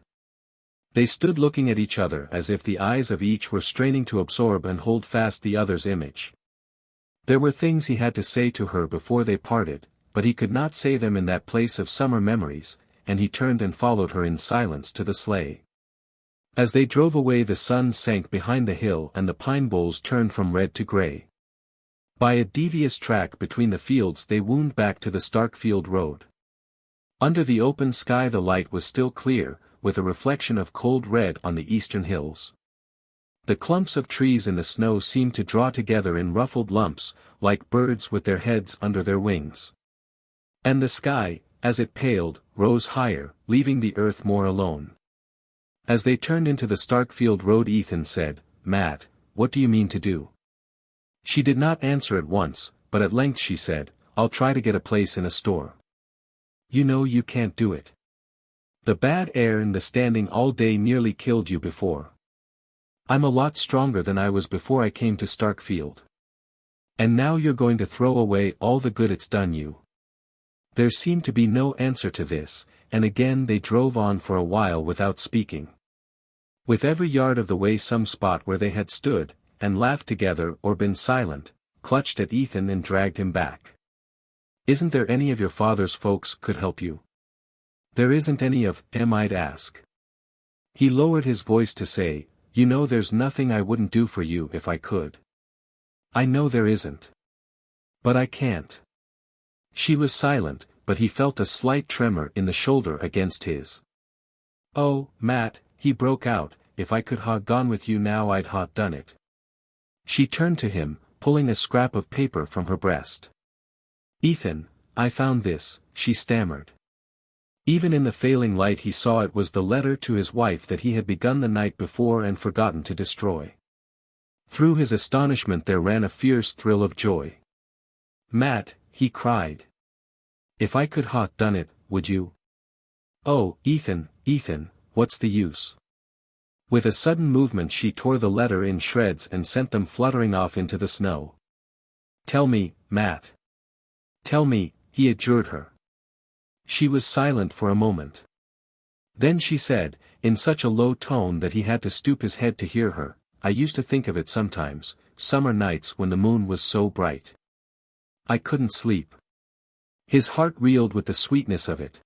They stood looking at each other as if the eyes of each were straining to absorb and hold fast the other's image. There were things he had to say to her before they parted, but he could not say them in that place of summer memories, and he turned and followed her in silence to the sleigh. As they drove away the sun sank behind the hill and the pine boles turned from red to gray. By a devious track between the fields they wound back to the Starkfield road. Under the open sky the light was still clear, with a reflection of cold red on the eastern hills. The clumps of trees in the snow seemed to draw together in ruffled lumps, like birds with their heads under their wings. And the sky, as it paled, rose higher, leaving the earth more alone. As they turned into the Starkfield road Ethan said, "Matt, what do you mean to do?" She did not answer at once, but at length she said, "I'll try to get a place in a store." "You know you can't do it. The bad air and the standing all day nearly killed you before. I'm a lot stronger than I was before I came to Starkfield. And now you're going to throw away all the good it's done you." There seemed to be no answer to this, and again they drove on for a while without speaking. With every yard of the way some spot where they had stood, and laughed together or been silent, clutched at Ethan and dragged him back. "Isn't there any of your father's folks could help you?" "There isn't any of them I'd ask." He lowered his voice to say, "You know there's nothing I wouldn't do for you if I could." "I know there isn't. But I can't." She was silent, but he felt a slight tremor in the shoulder against his. "Oh, Matt," he broke out, "if I could ha' gone with you now I'd ha' done it." She turned to him, pulling a scrap of paper from her breast. "Ethan, I found this," she stammered. Even in the failing light he saw it was the letter to his wife that he had begun the night before and forgotten to destroy. Through his astonishment there ran a fierce thrill of joy. "Matt," he cried. "If I could ha' done it, would you?" "Oh, Ethan, Ethan, what's the use?" With a sudden movement she tore the letter in shreds and sent them fluttering off into the snow. "Tell me, Matt. Tell me," he adjured her. She was silent for a moment. Then she said, in such a low tone that he had to stoop his head to hear her, "I used to think of it sometimes, summer nights when the moon was so bright. I couldn't sleep." His heart reeled with the sweetness of it.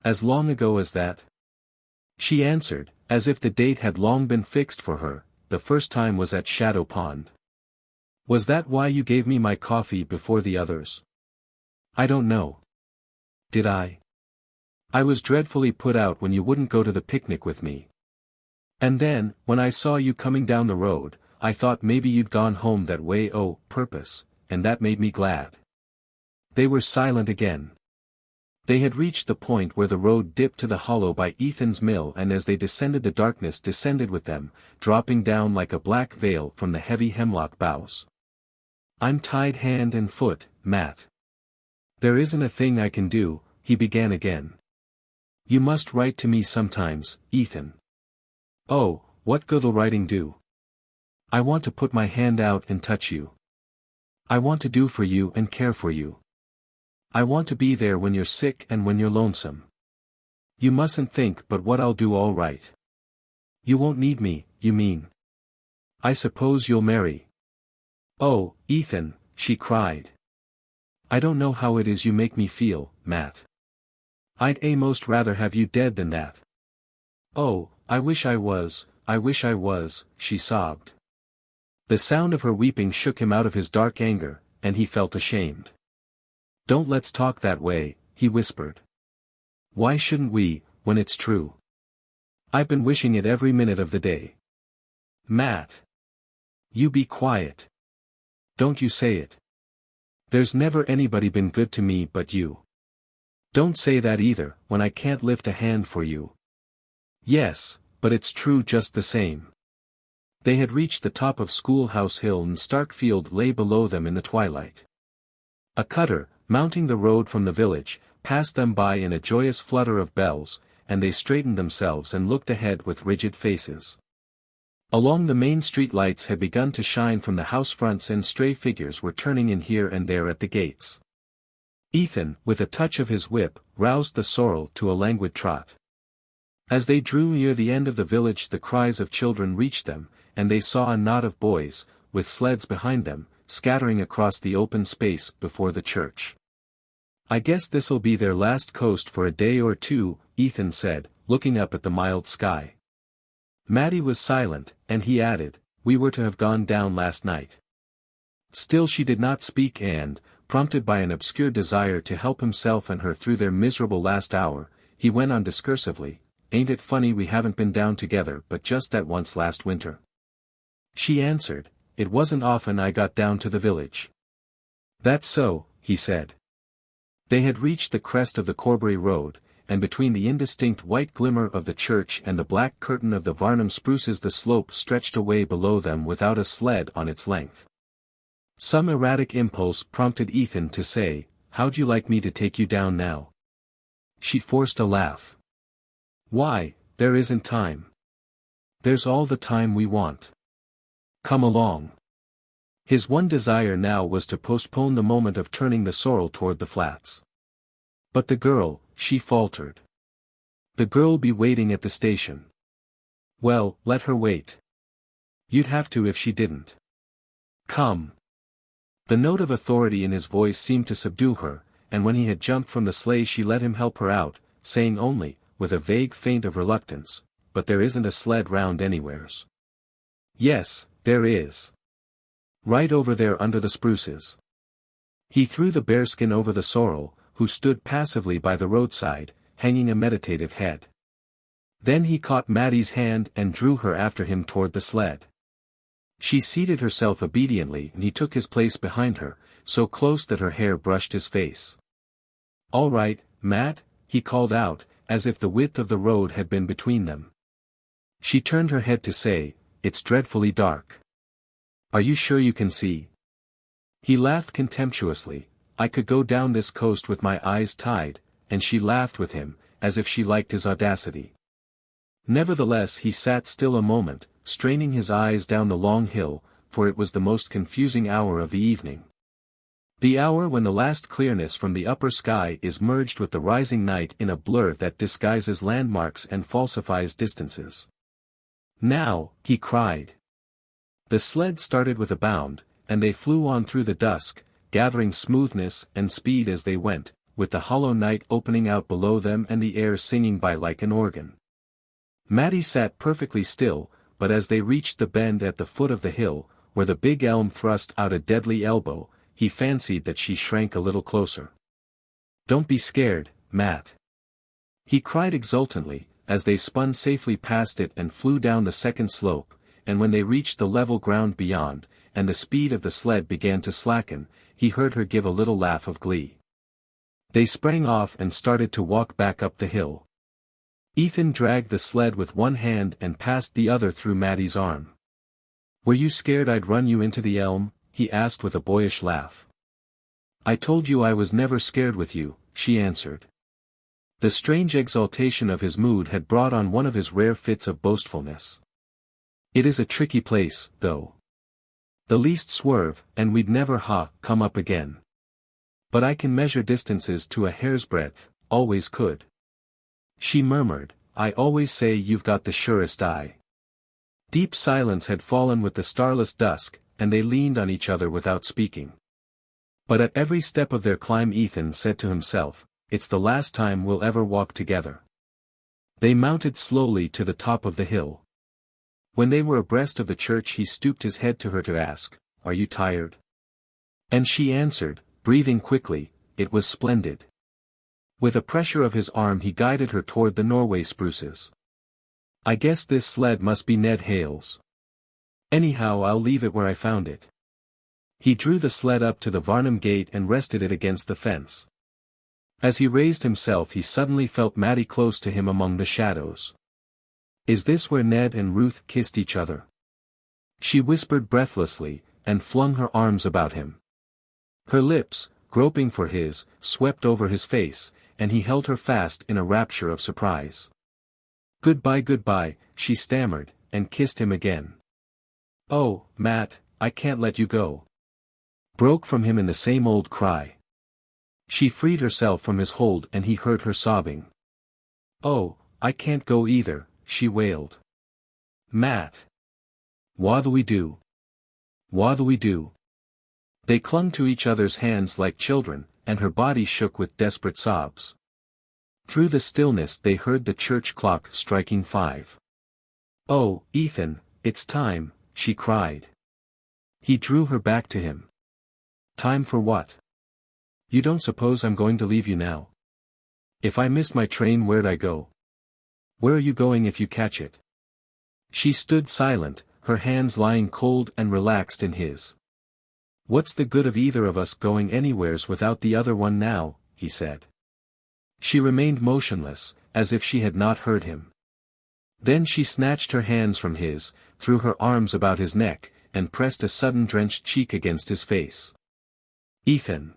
"As long ago as that?" She answered, as if the date had long been fixed for her, "The first time was at Shadow Pond." "Was that why you gave me my coffee before the others?" "I don't know. Did I? I was dreadfully put out when you wouldn't go to the picnic with me. And then, when I saw you coming down the road, I thought maybe you'd gone home that way. Oh, purpose, and that made me glad." They were silent again. They had reached the point where the road dipped to the hollow by Ethan's mill, and as they descended the darkness descended with them, dropping down like a black veil from the heavy hemlock boughs. "I'm tied hand and foot, Matt. There isn't a thing I can do," he began again. "You must write to me sometimes, Ethan." "Oh, what good'll writing do? I want to put my hand out and touch you. I want to do for you and care for you. I want to be there when you're sick and when you're lonesome. You mustn't think but what I'll do all right." "You won't need me, you mean? I suppose you'll marry." "Oh, Ethan," she cried. "I don't know how it is you make me feel, Matt. I'd most rather have you dead than that." "Oh, I wish I was, she sobbed. The sound of her weeping shook him out of his dark anger, and he felt ashamed. "Don't let's talk that way," he whispered. "Why shouldn't we, when it's true? I've been wishing it every minute of the day." "Matt. You be quiet. Don't you say it. There's never anybody been good to me but you. Don't say that either, when I can't lift a hand for you." "Yes, but it's true just the same." They had reached the top of Schoolhouse Hill and Starkfield lay below them in the twilight. A cutter, mounting the road from the village, passed them by in a joyous flutter of bells, and they straightened themselves and looked ahead with rigid faces. Along the main street lights had begun to shine from the house fronts, and stray figures were turning in here and there at the gates. Ethan, with a touch of his whip, roused the sorrel to a languid trot. As they drew near the end of the village, the cries of children reached them, and they saw a knot of boys, with sleds behind them, scattering across the open space before the church. "I guess this'll be their last coast for a day or two," Ethan said, looking up at the mild sky. Matty was silent, and he added, "We were to have gone down last night." Still she did not speak, and, prompted by an obscure desire to help himself and her through their miserable last hour, he went on discursively, "Ain't it funny we haven't been down together but just that once last winter?" She answered, "It wasn't often I got down to the village." "That's so," he said. They had reached the crest of the Corbury Road, and between the indistinct white glimmer of the church and the black curtain of the Varnum spruces the slope stretched away below them without a sled on its length. Some erratic impulse prompted Ethan to say, "How'd you like me to take you down now?" She forced a laugh. "Why, there isn't time. There's all the time we want. Come along." His one desire now was to postpone the moment of turning the sorrel toward the flats. "But the girl," she faltered. "The girl'll be waiting at the station." "Well, let her wait. You'd have to if she didn't. Come." The note of authority in his voice seemed to subdue her, and when he had jumped from the sleigh she let him help her out, saying only, with a vague feint of reluctance, "But there isn't a sled round anywheres." "Yes, there is. Right over there under the spruces." He threw the bearskin over the sorrel, who stood passively by the roadside, hanging a meditative head. Then he caught Matty's hand and drew her after him toward the sled. She seated herself obediently, and he took his place behind her, so close that her hair brushed his face. "All right, Matt," he called out, as if the width of the road had been between them. She turned her head to say, "It's dreadfully dark. Are you sure you can see?" He laughed contemptuously. "I could go down this coast with my eyes tied," and she laughed with him, as if she liked his audacity. Nevertheless he sat still a moment, straining his eyes down the long hill, for it was the most confusing hour of the evening. The hour when the last clearness from the upper sky is merged with the rising night in a blur that disguises landmarks and falsifies distances. "Now," he cried. The sled started with a bound, and they flew on through the dusk, gathering smoothness and speed as they went, with the hollow night opening out below them and the air singing by like an organ. Matty sat perfectly still, but as they reached the bend at the foot of the hill, where the big elm thrust out a deadly elbow, he fancied that she shrank a little closer. "Don't be scared, Matt," he cried exultantly, as they spun safely past it and flew down the second slope, and when they reached the level ground beyond, and the speed of the sled began to slacken, he heard her give a little laugh of glee. They sprang off and started to walk back up the hill. Ethan dragged the sled with one hand and passed the other through Maddie's arm. "Were you scared I'd run you into the elm?" he asked with a boyish laugh. "I told you I was never scared with you," she answered. The strange exaltation of his mood had brought on one of his rare fits of boastfulness. "It is a tricky place, though. The least swerve, and we'd never come up again. But I can measure distances to a hair's breadth, always could." She murmured, "I always say you've got the surest eye." Deep silence had fallen with the starless dusk, and they leaned on each other without speaking. But at every step of their climb Ethan said to himself, "It's the last time we'll ever walk together." They mounted slowly to the top of the hill. When they were abreast of the church he stooped his head to her to ask, "Are you tired?" And she answered, breathing quickly, "It was splendid." With a pressure of his arm he guided her toward the Norway spruces. "I guess this sled must be Ned Hale's. Anyhow I'll leave it where I found it." He drew the sled up to the Varnum gate and rested it against the fence. As he raised himself he suddenly felt Maddie close to him among the shadows. "Is this where Ned and Ruth kissed each other?" She whispered breathlessly, and flung her arms about him. Her lips, groping for his, swept over his face, and he held her fast in a rapture of surprise. "Goodbye, goodbye," she stammered, and kissed him again. "Oh, Matt, I can't let you go," broke from him in the same old cry. She freed herself from his hold and he heard her sobbing. "Oh, I can't go either," she wailed. "Matt. What'll we do? What'll we do?" They clung to each other's hands like children, and her body shook with desperate sobs. Through the stillness they heard the church clock striking 5. "Oh, Ethan, it's time," she cried. He drew her back to him. "Time for what? You don't suppose I'm going to leave you now? If I miss my train where'd I go? Where are you going if you catch it?" She stood silent, her hands lying cold and relaxed in his. "What's the good of either of us going anywheres without the other one now?" he said. She remained motionless, as if she had not heard him. Then she snatched her hands from his, threw her arms about his neck, and pressed a sudden drenched cheek against his face. "Ethan.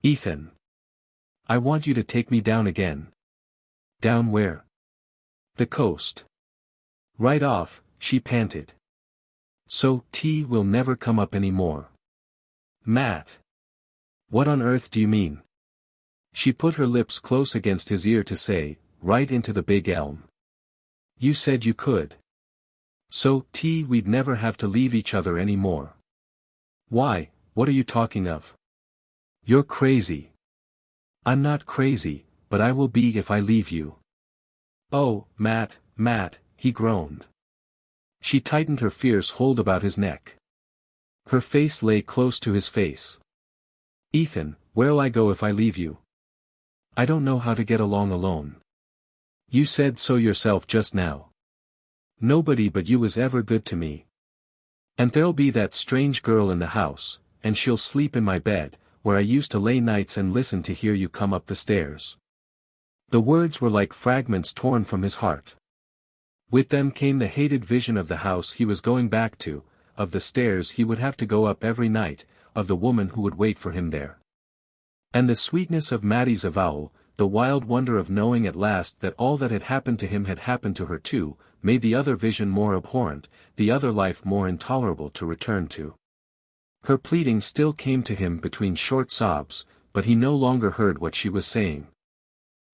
Ethan. I want you to take me down again." "Down where?" "The coast." "Right off," she panted. "So, we'll never come up any more." "Matt. What on earth do you mean?" She put her lips close against his ear to say, "Right into the big elm." "You said you could. So, we'd never have to leave each other any more." "Why, what are you talking of?" "You're crazy." "I'm not crazy, but I will be if I leave you." "Oh, Matt, Matt," he groaned. She tightened her fierce hold about his neck. Her face lay close to his face. "Ethan, where'll I go if I leave you? I don't know how to get along alone. You said so yourself just now. Nobody but you was ever good to me. And there'll be that strange girl in the house, and she'll sleep in my bed, where I used to lay nights and listen to hear you come up the stairs." The words were like fragments torn from his heart. With them came the hated vision of the house he was going back to, of the stairs he would have to go up every night, of the woman who would wait for him there. And the sweetness of Maddie's avowal, the wild wonder of knowing at last that all that had happened to him had happened to her too, made the other vision more abhorrent, the other life more intolerable to return to. Her pleading still came to him between short sobs, but he no longer heard what she was saying.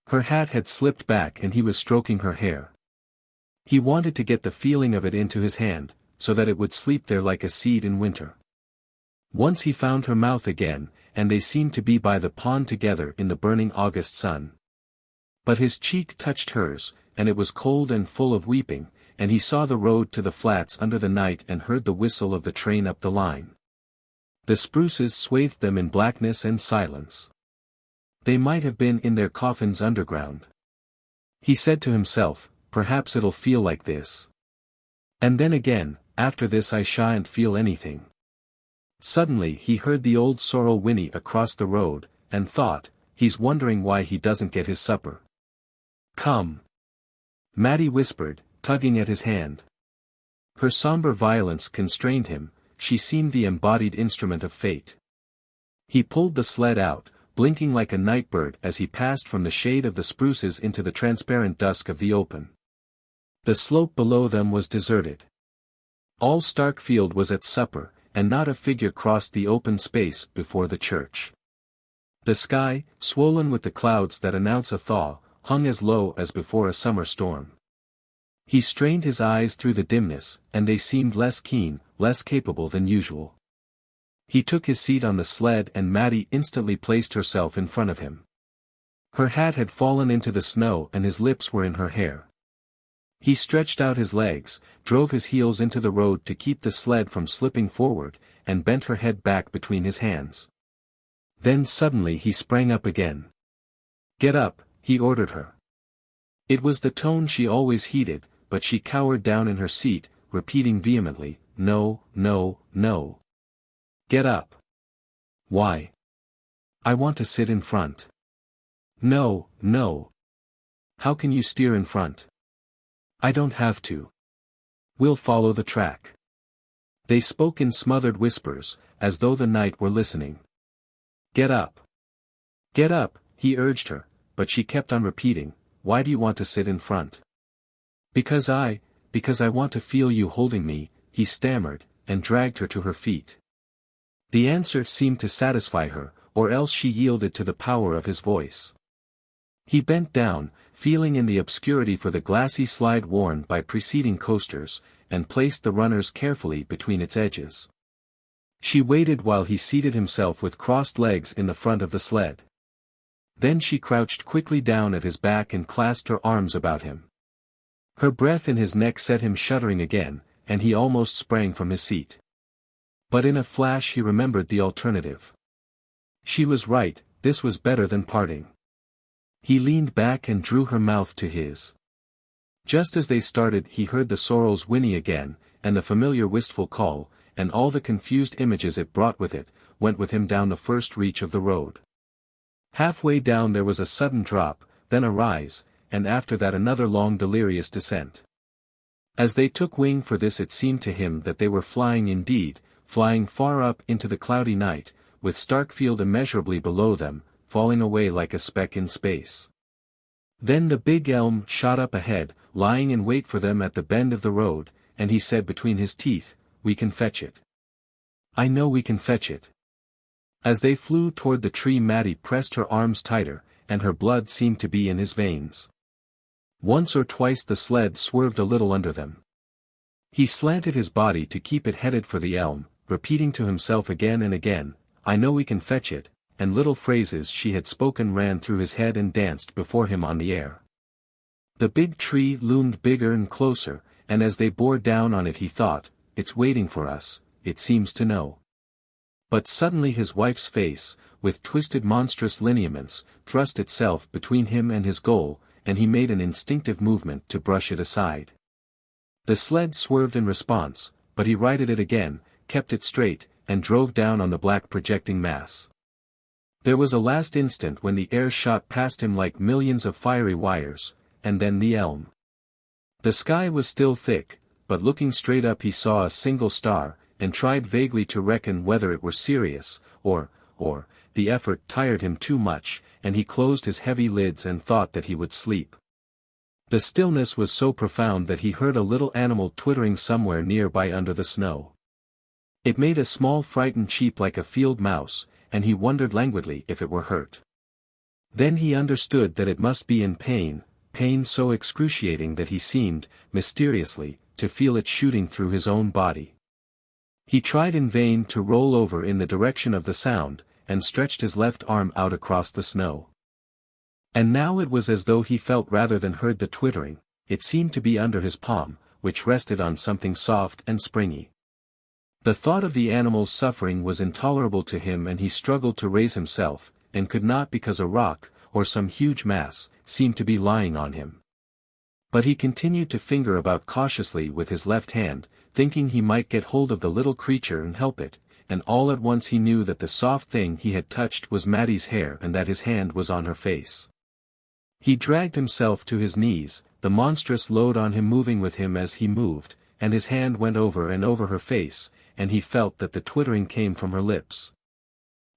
Her hat had slipped back and he was stroking her hair. He wanted to get the feeling of it into his hand, so that it would sleep there like a seed in winter. Once he found her mouth again, and they seemed to be by the pond together in the burning August sun. But his cheek touched hers, and it was cold and full of weeping, and he saw the road to the flats under the night and heard the whistle of the train up the line. The spruces swathed them in blackness and silence. They might have been in their coffins underground. He said to himself, perhaps it'll feel like this. And then again, after this I shan't feel anything. Suddenly he heard the old sorrel whinny across the road, and thought, he's wondering why he doesn't get his supper. Come. Matty whispered, tugging at his hand. Her somber violence constrained him, she seemed the embodied instrument of fate. He pulled the sled out, blinking like a night bird as he passed from the shade of the spruces into the transparent dusk of the open. The slope below them was deserted. All Starkfield was at supper, and not a figure crossed the open space before the church. The sky, swollen with the clouds that announce a thaw, hung as low as before a summer storm. He strained his eyes through the dimness, and they seemed less keen, less capable than usual. He took his seat on the sled and Matty instantly placed herself in front of him. Her hat had fallen into the snow and his lips were in her hair. He stretched out his legs, drove his heels into the road to keep the sled from slipping forward, and bent her head back between his hands. Then suddenly he sprang up again. "Get up," he ordered her. It was the tone she always heeded, but she cowered down in her seat, repeating vehemently, "No, no, no. Get up." "Why?" "I want to sit in front." "No, no. How can you steer in front?" "I don't have to. We'll follow the track." They spoke in smothered whispers, as though the night were listening. "Get up. Get up," he urged her, but she kept on repeating, "Why do you want to sit in front?" Because I want to feel you holding me," he stammered, and dragged her to her feet. The answer seemed to satisfy her, or else she yielded to the power of his voice. He bent down, feeling in the obscurity for the glassy slide worn by preceding coasters, and placed the runners carefully between its edges. She waited while he seated himself with crossed legs in the front of the sled. Then she crouched quickly down at his back and clasped her arms about him. Her breath in his neck set him shuddering again, and he almost sprang from his seat. But in a flash he remembered the alternative. She was right, this was better than parting. He leaned back and drew her mouth to his. Just as they started he heard the sorrel's whinny again, and the familiar wistful call, and all the confused images it brought with it, went with him down the first reach of the road. Halfway down there was a sudden drop, then a rise, and after that another long delirious descent. As they took wing for this it seemed to him that they were flying indeed, flying far up into the cloudy night, with Starkfield immeasurably below them, falling away like a speck in space. Then the big elm shot up ahead, lying in wait for them at the bend of the road, and he said between his teeth, "We can fetch it. I know we can fetch it." As they flew toward the tree Matty pressed her arms tighter, and her blood seemed to be in his veins. Once or twice the sled swerved a little under them. He slanted his body to keep it headed for the elm, repeating to himself again and again, "I know we can fetch it," and little phrases she had spoken ran through his head and danced before him on the air. The big tree loomed bigger and closer, and as they bore down on it he thought, "It's waiting for us, it seems to know." But suddenly his wife's face, with twisted monstrous lineaments, thrust itself between him and his goal, and he made an instinctive movement to brush it aside. The sled swerved in response, but he righted it again, kept it straight, and drove down on the black projecting mass. There was a last instant when the air shot past him like millions of fiery wires, and then the elm. The sky was still thick, but looking straight up he saw a single star, and tried vaguely to reckon whether it were Sirius, or, the effort tired him too much, and he closed his heavy lids and thought that he would sleep. The stillness was so profound that he heard a little animal twittering somewhere nearby under the snow. It made a small frightened cheep like a field mouse, and he wondered languidly if it were hurt. Then he understood that it must be in pain, pain so excruciating that he seemed, mysteriously, to feel it shooting through his own body. He tried in vain to roll over in the direction of the sound, and stretched his left arm out across the snow. And now it was as though he felt rather than heard the twittering, it seemed to be under his palm, which rested on something soft and springy. The thought of the animal's suffering was intolerable to him and he struggled to raise himself, and could not because a rock, or some huge mass, seemed to be lying on him. But he continued to finger about cautiously with his left hand, thinking he might get hold of the little creature and help it, and all at once he knew that the soft thing he had touched was Maddie's hair and that his hand was on her face. He dragged himself to his knees, the monstrous load on him moving with him as he moved, and his hand went over and over her face, and he felt that the twittering came from her lips.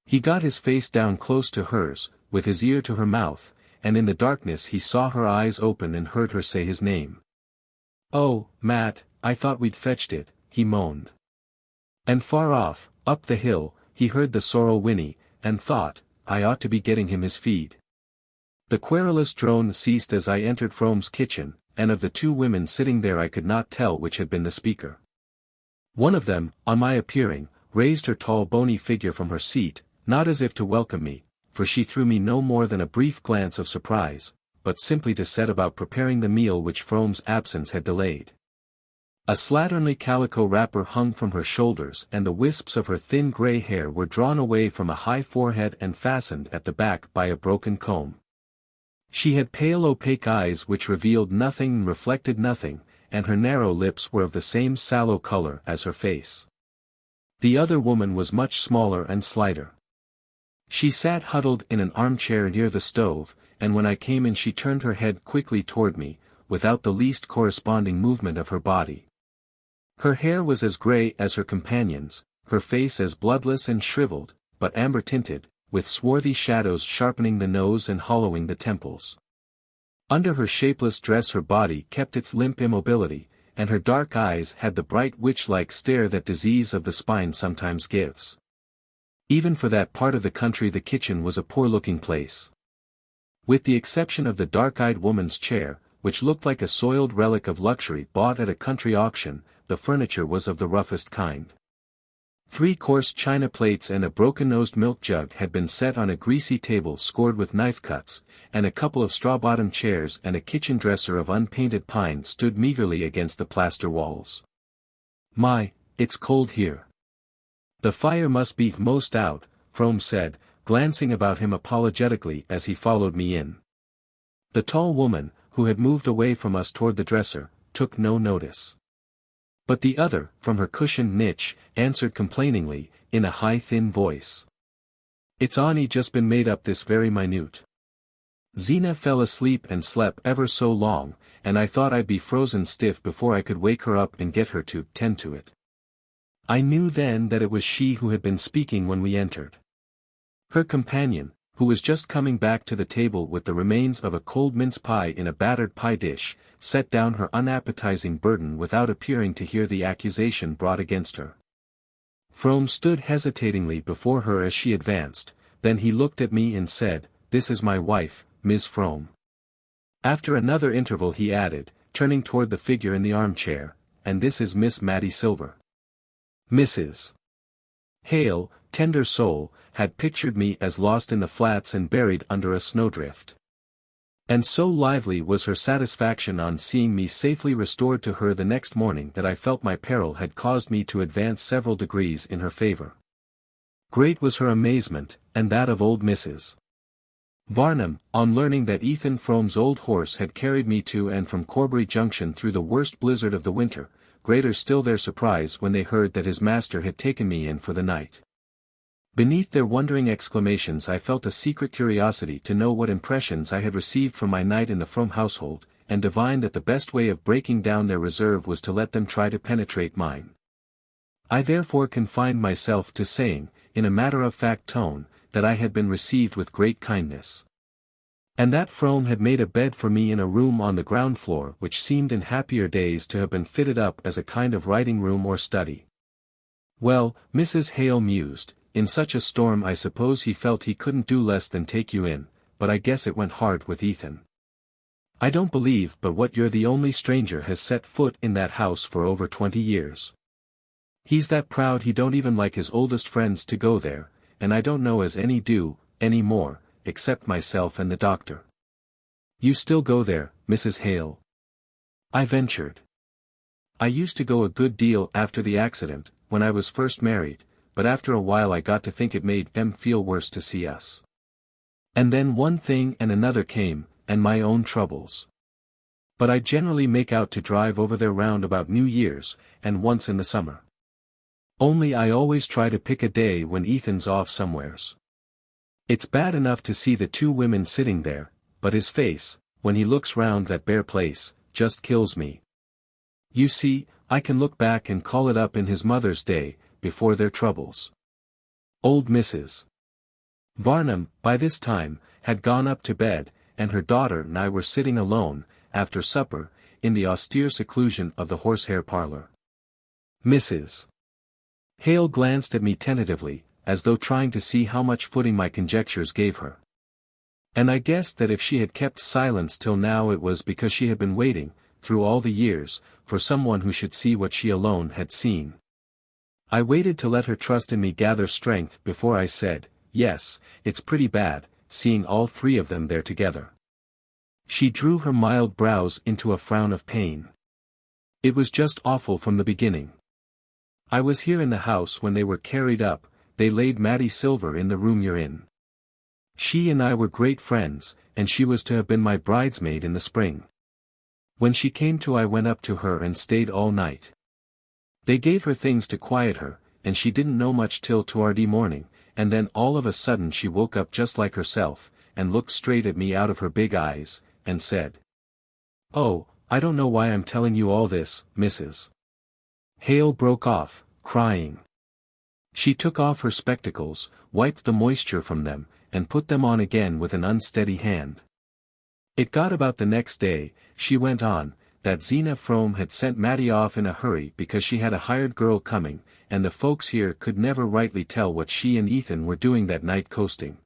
He got his face down close to hers, with his ear to her mouth, and in the darkness he saw her eyes open and heard her say his name. "Oh, Matt, I thought we'd fetched it," he moaned. And far off, up the hill, he heard the sorrel whinny, and thought, I ought to be getting him his feed. The querulous drone ceased as I entered Frome's kitchen, and of the two women sitting there I could not tell which had been the speaker. One of them, on my appearing, raised her tall bony figure from her seat, not as if to welcome me, for she threw me no more than a brief glance of surprise, but simply to set about preparing the meal which Frome's absence had delayed. A slatternly calico wrapper hung from her shoulders and the wisps of her thin grey hair were drawn away from a high forehead and fastened at the back by a broken comb. She had pale opaque eyes which revealed nothing and reflected nothing, and her narrow lips were of the same sallow color as her face. The other woman was much smaller and slighter. She sat huddled in an armchair near the stove, and when I came in she turned her head quickly toward me, without the least corresponding movement of her body. Her hair was as grey as her companion's, her face as bloodless and shriveled, but amber-tinted, with swarthy shadows sharpening the nose and hollowing the temples. Under her shapeless dress her body kept its limp immobility, and her dark eyes had the bright witch-like stare that disease of the spine sometimes gives. Even for that part of the country the kitchen was a poor-looking place. With the exception of the dark-eyed woman's chair, which looked like a soiled relic of luxury bought at a country auction, the furniture was of the roughest kind. 3 coarse china plates and a broken-nosed milk jug had been set on a greasy table scored with knife cuts, and a couple of straw-bottomed chairs and a kitchen dresser of unpainted pine stood meagerly against the plaster walls. "My, it's cold here. The fire must be most out," Frome said, glancing about him apologetically as he followed me in. The tall woman, who had moved away from us toward the dresser, took no notice. But the other, from her cushioned niche, answered complainingly, in a high thin voice. "It's only just been made up this very minute. Zeena fell asleep and slept ever so long, and I thought I'd be frozen stiff before I could wake her up and get her to tend to it." I knew then that it was she who had been speaking when we entered. Her companion, who was just coming back to the table with the remains of a cold mince pie in a battered pie dish, set down her unappetizing burden without appearing to hear the accusation brought against her. Frome stood hesitatingly before her as she advanced, then he looked at me and said, "This is my wife, Miss Frome." After another interval he added, turning toward the figure in the armchair, "And this is Miss Maddie Silver." Mrs. Hale, tender soul, had pictured me as lost in the flats and buried under a snowdrift. And so lively was her satisfaction on seeing me safely restored to her the next morning that I felt my peril had caused me to advance several degrees in her favor. Great was her amazement, and that of old Mrs. Barnum, on learning that Ethan Frome's old horse had carried me to and from Corbury Junction through the worst blizzard of the winter, greater still their surprise when they heard that his master had taken me in for the night. Beneath their wondering exclamations I felt a secret curiosity to know what impressions I had received from my night in the Frome household, and divined that the best way of breaking down their reserve was to let them try to penetrate mine. I therefore confined myself to saying, in a matter-of-fact tone, that I had been received with great kindness. And that Frome had made a bed for me in a room on the ground floor which seemed in happier days to have been fitted up as a kind of writing room or study. "Well," Mrs. Hale mused, "in such a storm I suppose he felt he couldn't do less than take you in, but I guess it went hard with Ethan. I don't believe but what you're the only stranger has set foot in that house for over 20 years. He's that proud he don't even like his oldest friends to go there, and I don't know as any do, any more, except myself and the doctor." "You still go there, Mrs. Hale?" I ventured. "I used to go a good deal after the accident, when I was first married, but after a while I got to think it made them feel worse to see us. And then one thing and another came, and my own troubles. But I generally make out to drive over there round about New Year's, and once in the summer. Only I always try to pick a day when Ethan's off somewheres. It's bad enough to see the two women sitting there, but his face, when he looks round that bare place, just kills me. You see, I can look back and call it up in his Mother's Day, before their troubles. Old Mrs. Varnum, by this time, had gone up to bed, and her daughter and I were sitting alone, after supper, in the austere seclusion of the horsehair parlor. Mrs. Hale glanced at me tentatively, as though trying to see how much footing my conjectures gave her. And I guessed that if she had kept silence till now it was because she had been waiting, through all the years, for someone who should see what she alone had seen. I waited to let her trust in me gather strength before I said, "Yes, it's pretty bad, seeing all three of them there together." She drew her mild brows into a frown of pain. "It was just awful from the beginning. I was here in the house when they were carried up. They laid Mattie Silver in the room you're in. She and I were great friends, and she was to have been my bridesmaid in the spring. When she came to I went up to her and stayed all night. They gave her things to quiet her, and she didn't know much till towardy morning, and then all of a sudden she woke up just like herself, and looked straight at me out of her big eyes, and said, 'Oh, I don't know why I'm telling you all this, Mrs. Hale broke off, crying. She took off her spectacles, wiped the moisture from them, and put them on again with an unsteady hand. It got about the next day, she went on, that Zeena Frome had sent Mattie off in a hurry because she had a hired girl coming, and the folks here could never rightly tell what she and Ethan were doing that night coasting,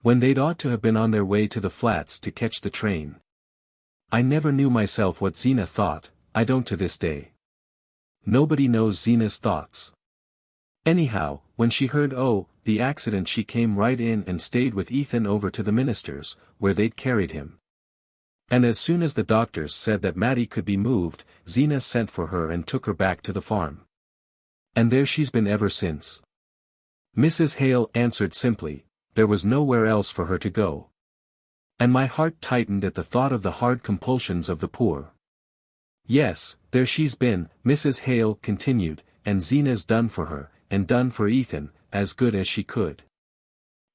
when they'd ought to have been on their way to the flats to catch the train. I never knew myself what Zeena thought, I don't to this day. Nobody knows Zeena's thoughts. Anyhow, when she heard the accident she came right in and stayed with Ethan over to the minister's, where they'd carried him. And as soon as the doctors said that Mattie could be moved, Zeena sent for her and took her back to the farm. And there she's been ever since." Mrs. Hale answered simply, "There was nowhere else for her to go." And my heart tightened at the thought of the hard compulsions of the poor. "Yes, there she's been," Mrs. Hale continued, "and Zeena's done for her, and done for Ethan, as good as she could.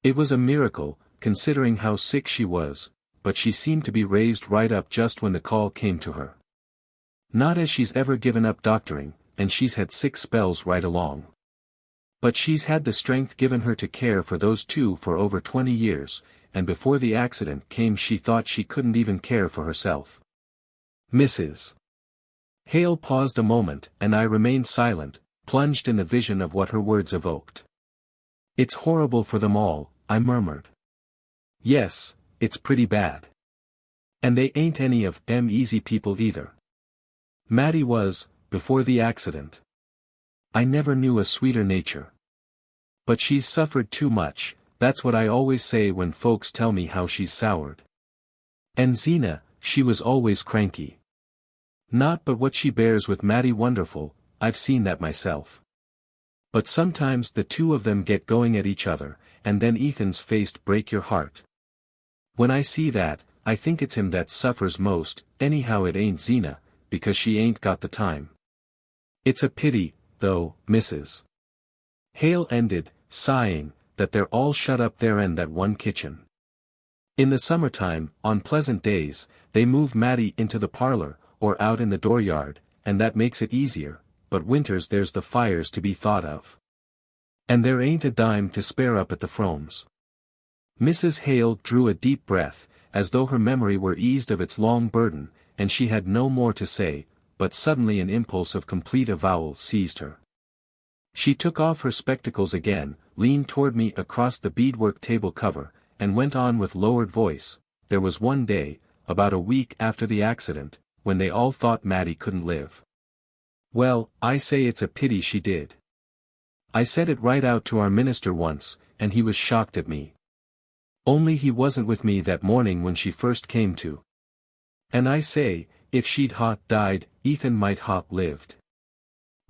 It was a miracle, considering how sick she was, but she seemed to be raised right up just when the call came to her. Not as she's ever given up doctoring, and she's had 6 spells right along. But she's had the strength given her to care for those two for over 20 years, and before the accident came she thought she couldn't even care for herself." Mrs. Hale paused a moment, and I remained silent, plunged in the vision of what her words evoked. "It's horrible for them all," I murmured. "Yes, it's pretty bad. And they ain't any of 'em easy people either. Mattie was, before the accident. I never knew a sweeter nature. But she's suffered too much, that's what I always say when folks tell me how she's soured. And Zeena, she was always cranky. Not but what she bears with Mattie wonderful, I've seen that myself. But sometimes the two of them get going at each other, and then Ethan's face break your heart. When I see that, I think it's him that suffers most, anyhow it ain't Zeena, because she ain't got the time. It's a pity, though, Mrs. Hale ended, sighing, that they're all shut up there in that one kitchen. In the summertime, on pleasant days, they move Mattie into the parlor, or out in the dooryard, and that makes it easier, but winters there's the fires to be thought of. And there ain't a dime to spare up at the Fromes." Mrs. Hale drew a deep breath, as though her memory were eased of its long burden, and she had no more to say, but suddenly an impulse of complete avowal seized her. She took off her spectacles again, leaned toward me across the beadwork table cover, and went on with lowered voice, "There was one day, about a week after the accident, when they all thought Mattie couldn't live. Well, I say it's a pity she did. I said it right out to our minister once, and he was shocked at me. Only he wasn't with me that morning when she first came to. And I say, if she'd died, Ethan might lived.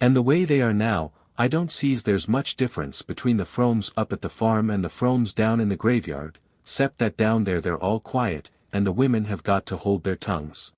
And the way they are now, I don't see's there's much difference between the Fromes up at the farm and the Fromes down in the graveyard, 'cept that down there they're all quiet, and the women have got to hold their tongues.